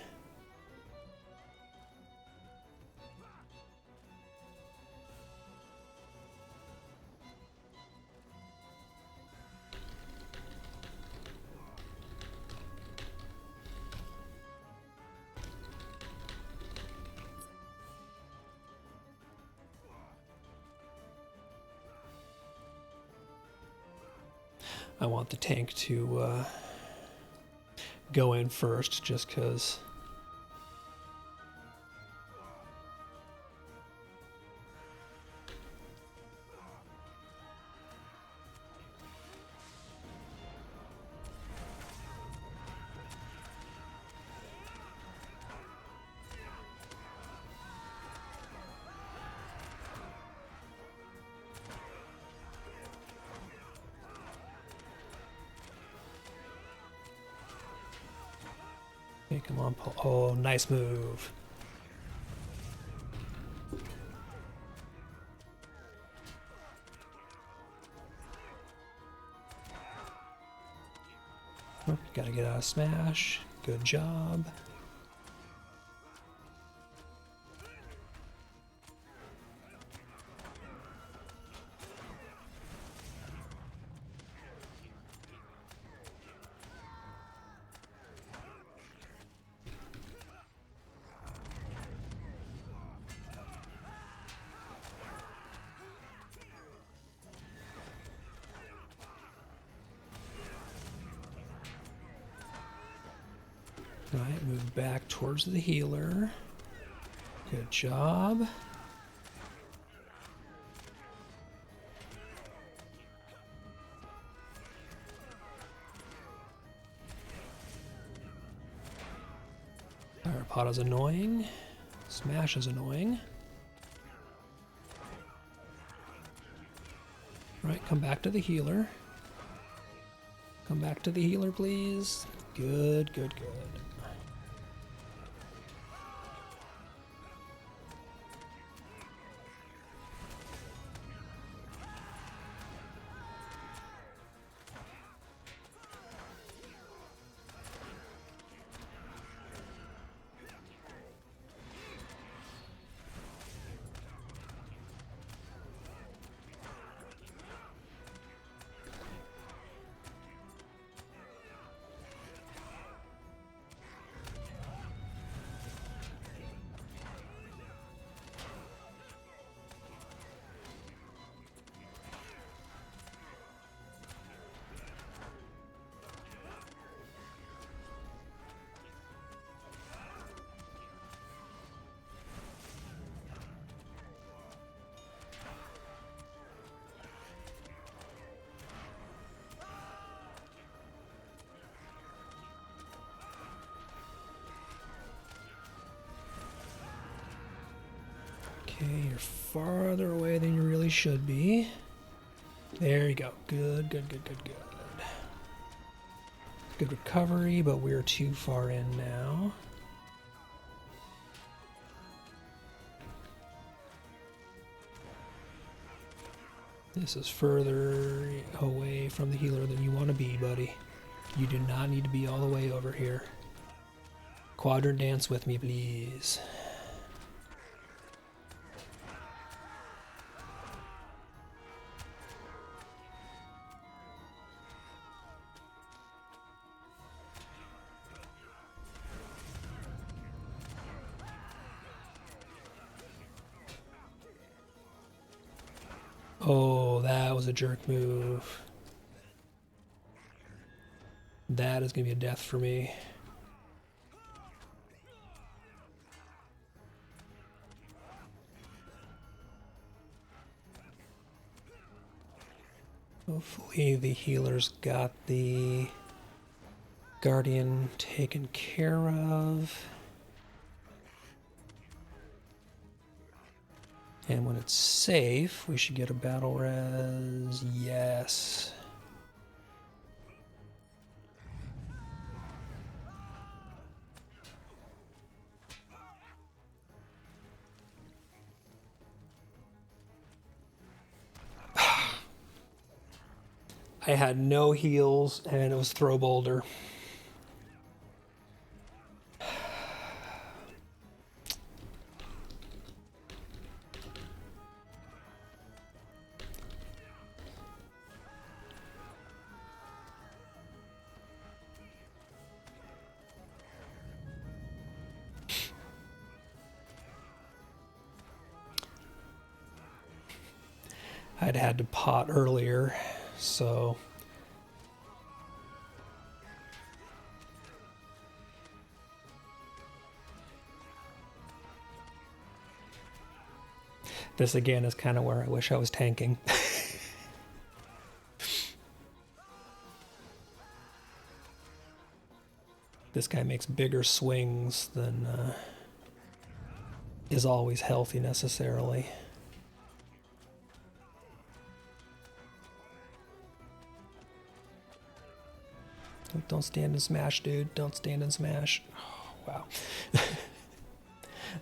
I want the tank to go in first, just because. Okay, come on, Paul. Oh, nice move. Oh, gotta get out of smash. Good job. Right, move back towards the healer. Good job. Fire pot is annoying. Smash is annoying. Right, come back to the healer. Come back to the healer, please. Good, good, good. Okay, you're farther away than you really should be. There you go. Good, good, good, good, good. Good recovery, but we're too far in now. This is further away from the healer than you want to be, buddy. You do not need to be all the way over here. Quadrant dance with me, please. Oh, that was a jerk move. That is going to be a death for me. Hopefully the healer's got the Guardian taken care of. And when it's safe, we should get a battle res. Yes. I had no heals and it was throw boulder. I'd had to pot earlier, so This again is kind of where I wish I was tanking. This guy makes bigger swings than is always healthy necessarily. Don't stand and smash, dude. Don't stand and smash. Oh, wow.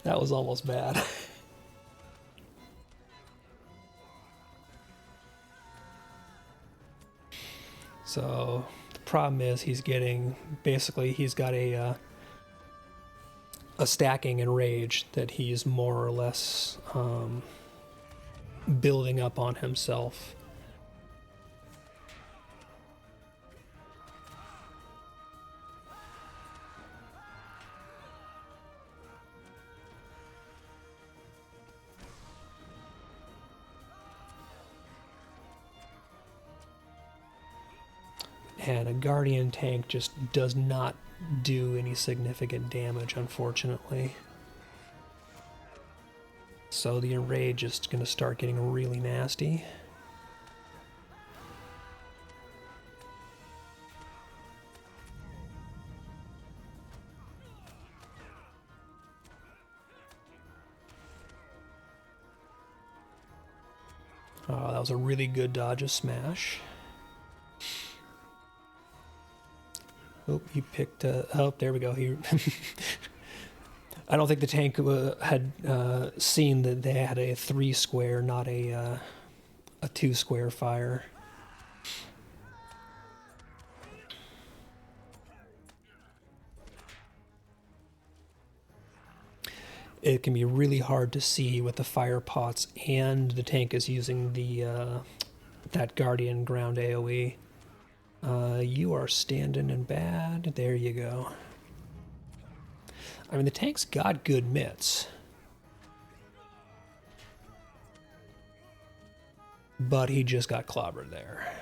That was almost bad. So the problem is he's got a stacking enrage that he's more or less building up on himself. And a Guardian tank just does not do any significant damage, unfortunately. So the enrage is going to start getting really nasty. Oh, that was a really good dodge of smash. Oh, he picked. Oh, there we go. He. I don't think the tank had seen that they had a 3 square, not a 2 square fire. It can be really hard to see with the fire pots, and the tank is using the that Guardian ground AoE. You are standing in bad. There you go. I mean, the tank's got good mitts. But he just got clobbered there.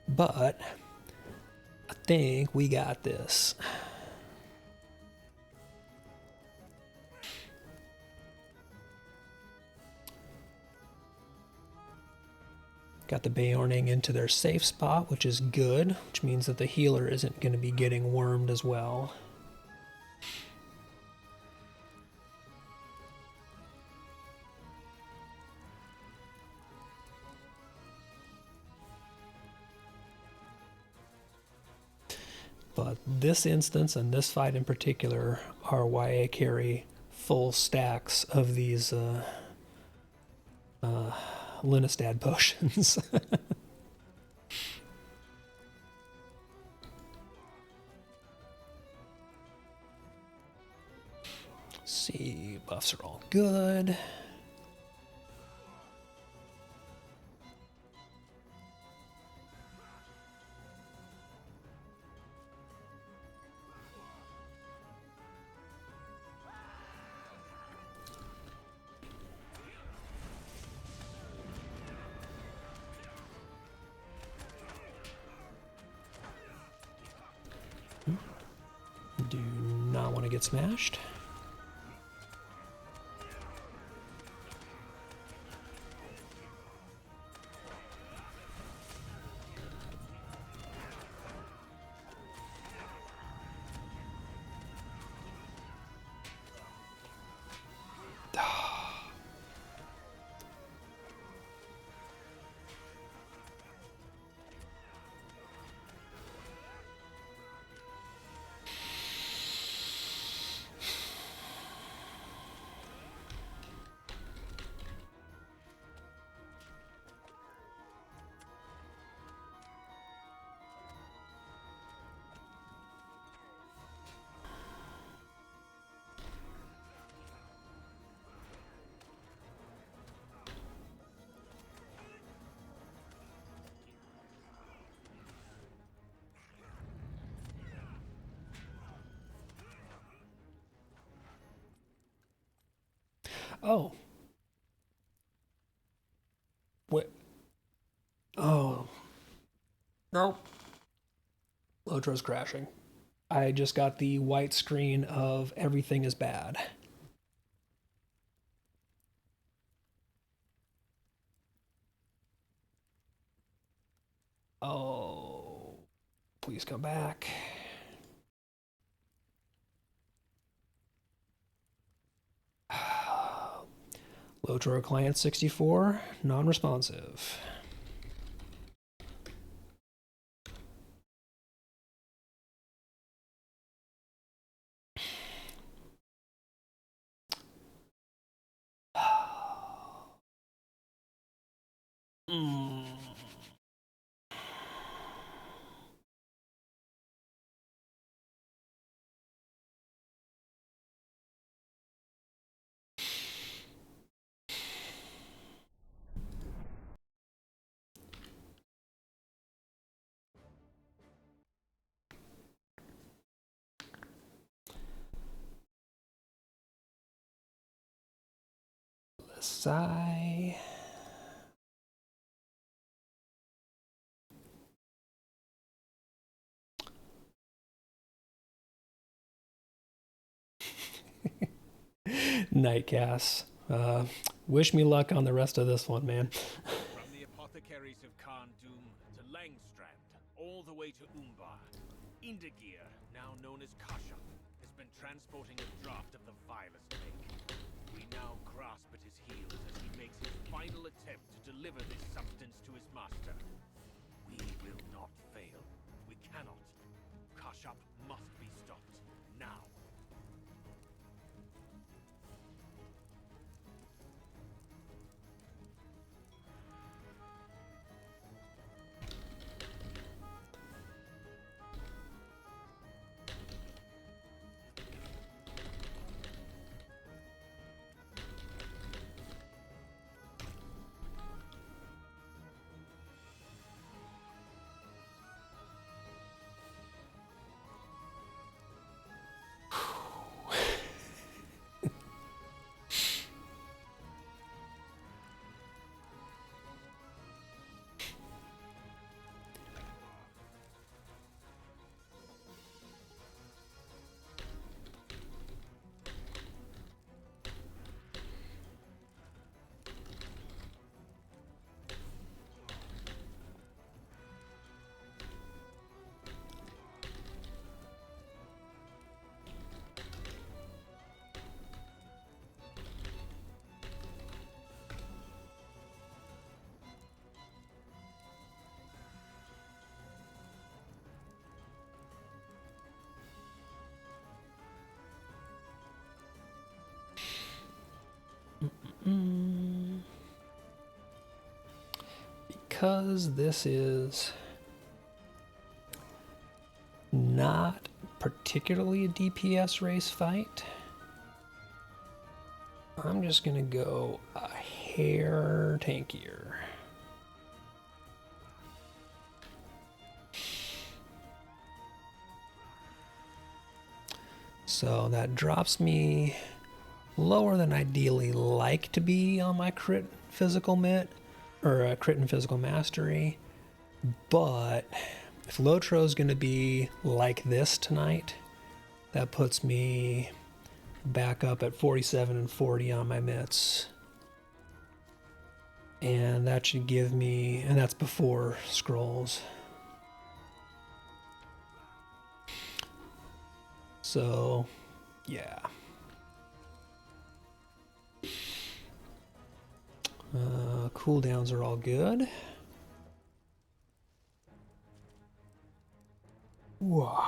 But I think we got this. Got the Beorning into their safe spot, which is good, which means that the healer isn't going to be getting wormed as well. But this instance and this fight in particular are why I carry full stacks of these Linistad potions. See, buffs are all good. Do not want to get smashed. Oh. What? Oh. Nope. Lotro's crashing. I just got the white screen of everything is bad. Oh. Please come back. Lotro client 64, non-responsive. Mm. Sigh. Nightcast. Wish me luck on the rest of this one, man. From the apothecaries of Khan Doom to Langstrand, all the way to Umbar, Indagir, now known as Kasha, has been transporting a draft of the vilest make. We now grasp at his heels as he makes his final attempt to deliver this substance to his master. We will not fail. We cannot. Kashyap must be stopped. Now. Because this is not particularly a DPS race fight, I'm just gonna go a hair tankier. So that drops me lower than ideally like to be on my crit physical mitt, or crit and physical mastery. But if Lotro is going to be like this tonight, that puts me back up at 47 and 40 on my mitts. And that should give me, and that's before scrolls. So, yeah. Cooldowns are all good. Whoa.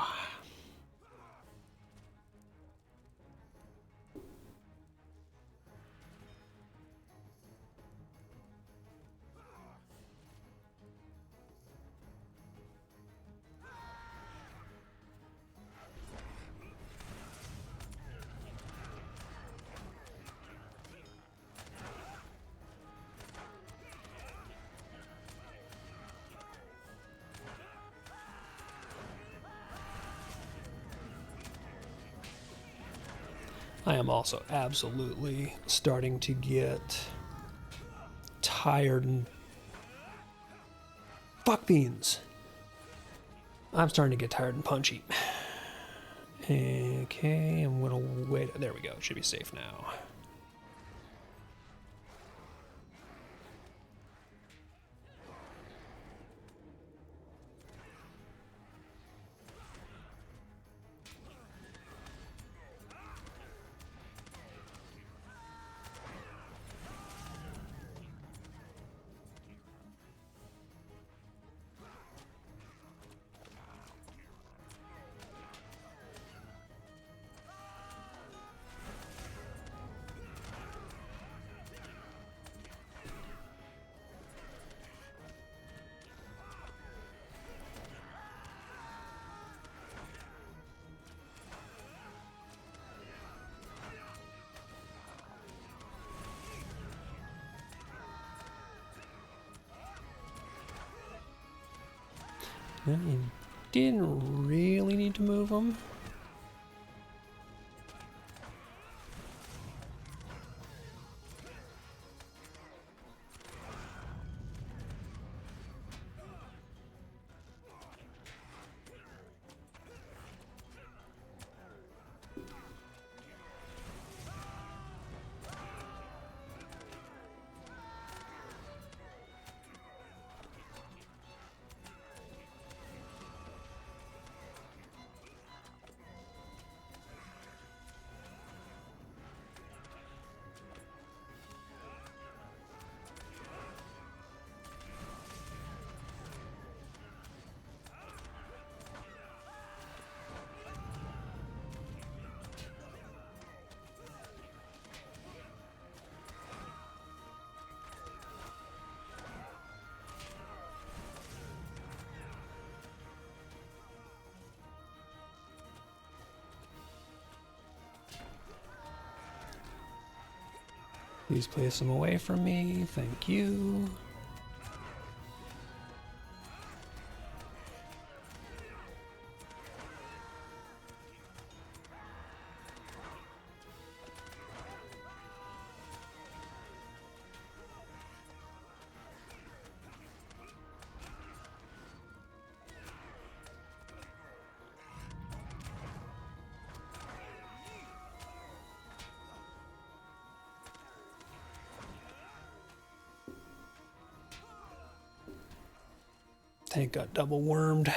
I am also absolutely starting to get tired and fuck beans. I'm starting to get tired and punchy. Okay, I'm gonna wait. There we go. It should be safe now. Yeah, you didn't really need to move them. Please place them away from me. Thank you. Tank got double wormed.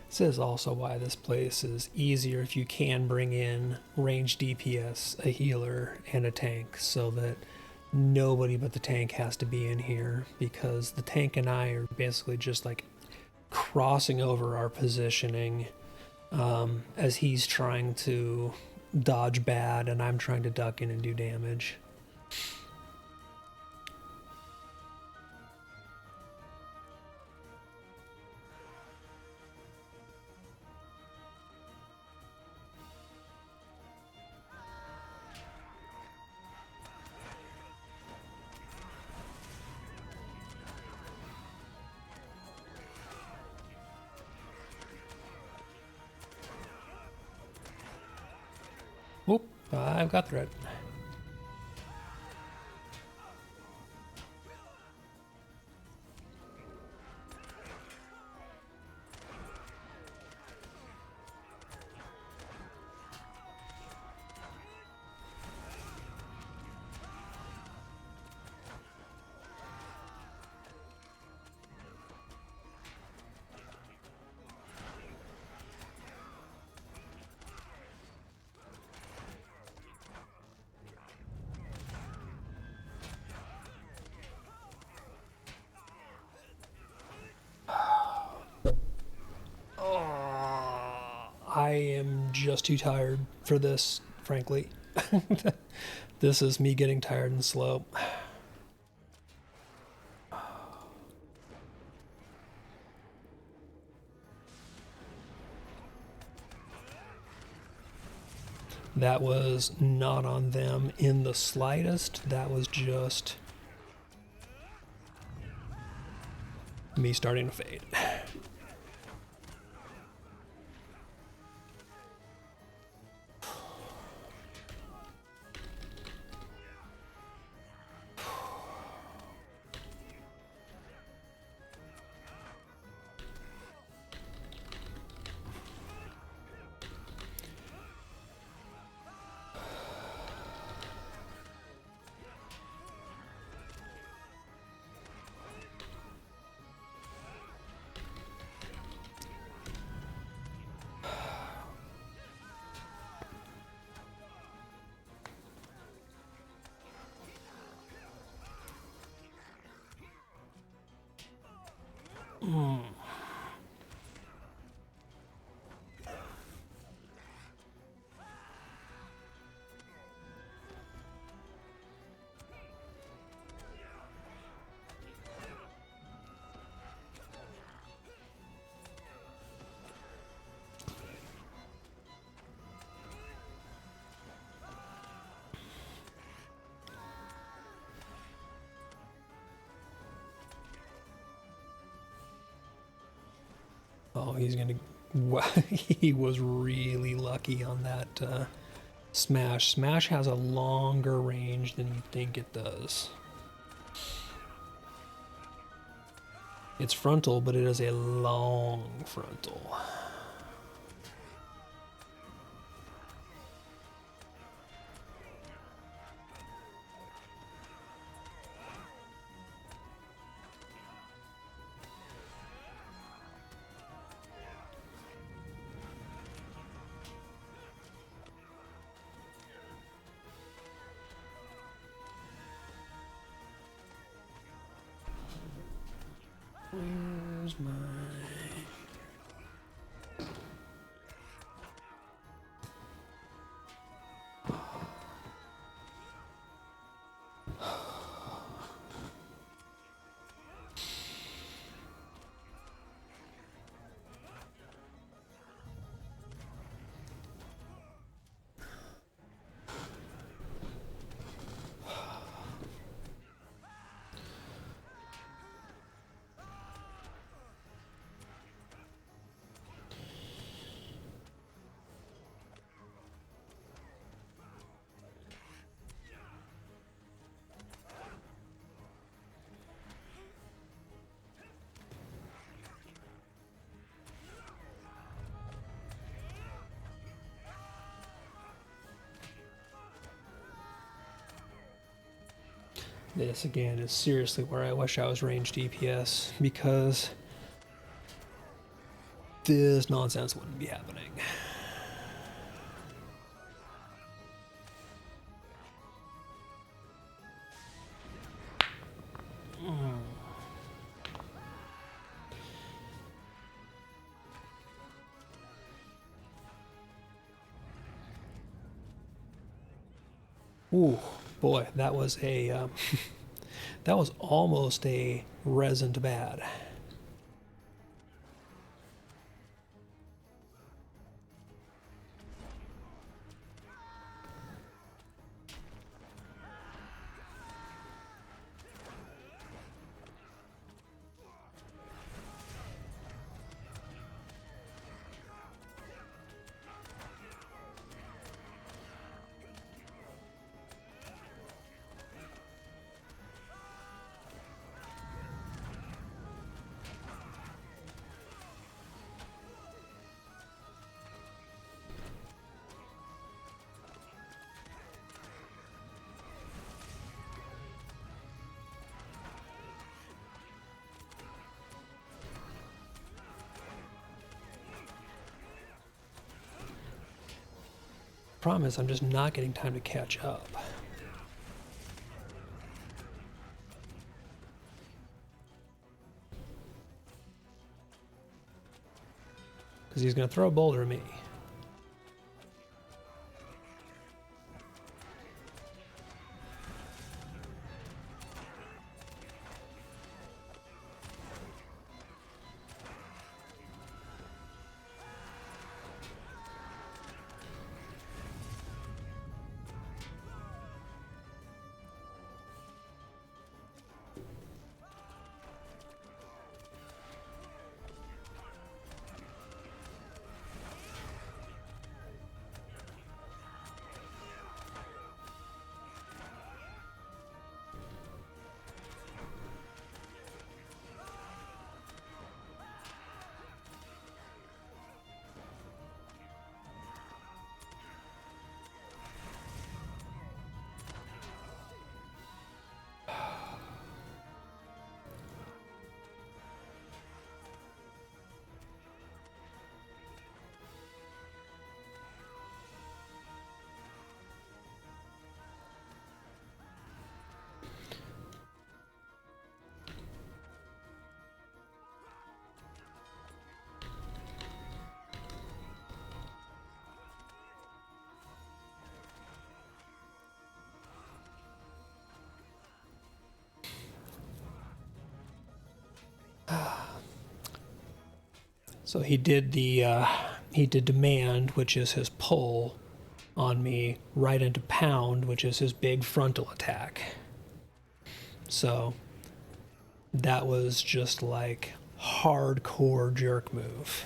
This is also why this place is easier if you can bring in range DPS, a healer, and a tank, so that nobody but the tank has to be in here, because the tank and I are basically just like crossing over our positioning as he's trying to dodge bad and I'm trying to duck in and do damage. I've got threat. I am just too tired for this, frankly. This is me getting tired and slow. That was not on them in the slightest. That was just me starting to fade. Oh, he's gonna. He was really lucky on that smash. Smash has a longer range than you think it does. It's frontal, but it is a long frontal. Where's my... This again is seriously where I wish I was range DPS, because this nonsense wouldn't be happening. Ooh, boy, that was a that was almost a resonant bad. Problem is, I'm just not getting time to catch up. Because he's going to throw a boulder at me. So he did demand, which is his pull on me, right into pound, which is his big frontal attack. So that was just like hardcore jerk move.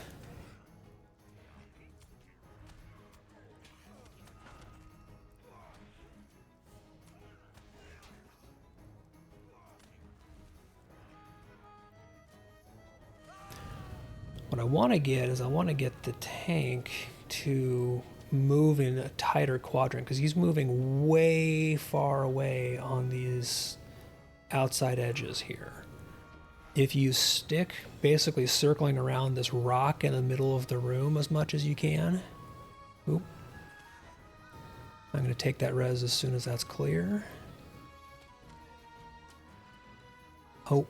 What I want to get is I want to get the tank to move in a tighter quadrant because he's moving way far away on these outside edges here. If you stick basically circling around this rock in the middle of the room as much as you can. Oop. I'm going to take that res as soon as that's clear. Oh.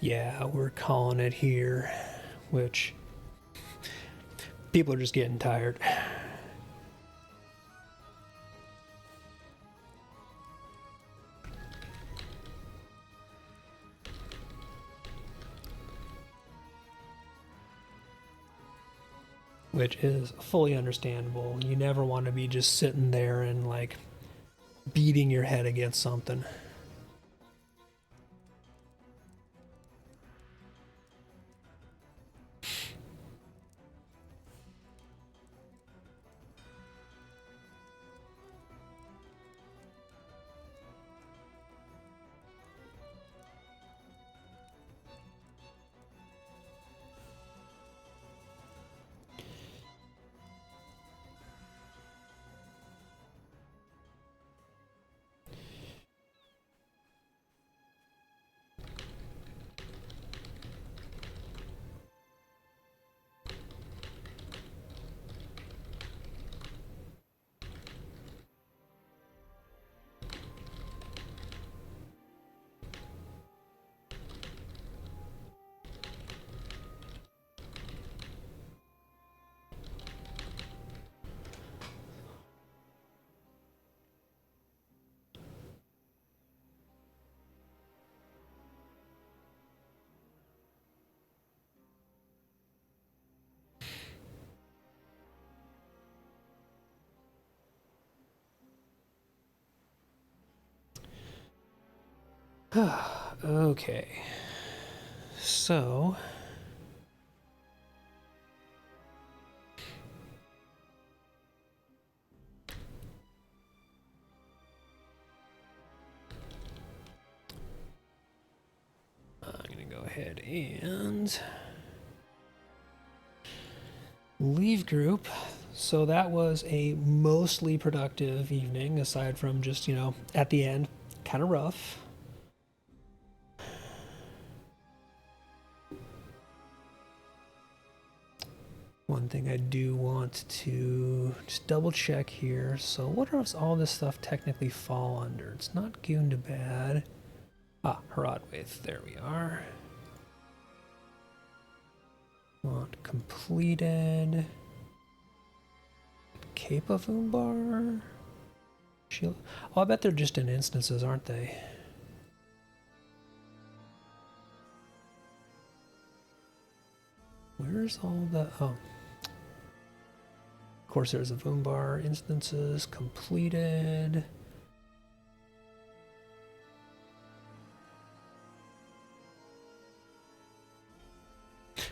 Yeah, we're calling it here, which people are just getting tired. Which is fully understandable. You never want to be just sitting there and like beating your head against something. Okay. So... I'm going to go ahead and leave group. So that was a mostly productive evening, aside from just, you know, at the end, kind of rough. One thing I do want to just double check here. So what does all this stuff technically fall under? It's not Gundabad. Ah, Haradwaith. There we are. Want completed. Cape of Umbar. Shield. Oh, I bet they're just in instances, aren't they? Where's all the... Oh. Of course, there's a Vumbar instances completed.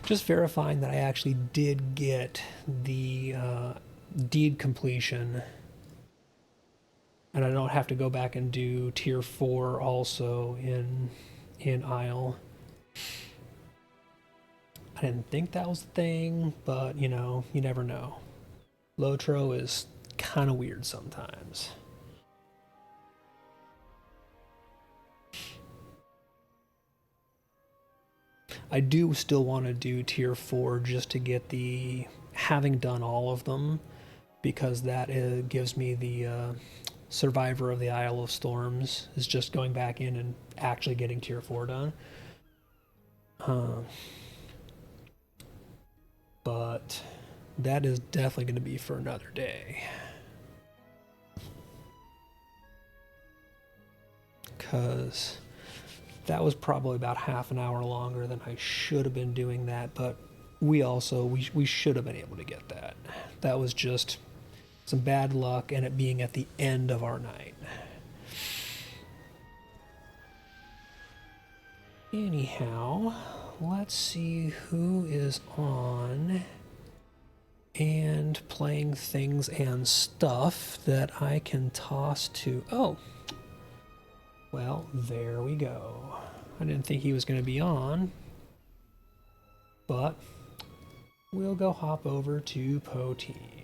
Just verifying that I actually did get the deed completion, and I don't have to go back and do tier 4 also in Isle. I didn't think that was the thing, but you know, you never know. Lotro is kind of weird sometimes. I do still want to do tier 4 just to get the having done all of them, because that gives me the Survivor of the Isle of Storms is just going back in and actually getting tier 4 done. But that is definitely going to be for another day. Because that was probably about half an hour longer than I should have been doing that, but we should have been able to get that. That was just some bad luck and it being at the end of our night. Anyhow, let's see who is on and playing things and stuff that I can toss to... Oh, well, there we go. I didn't think he was going to be on, but we'll go hop over to Poteen.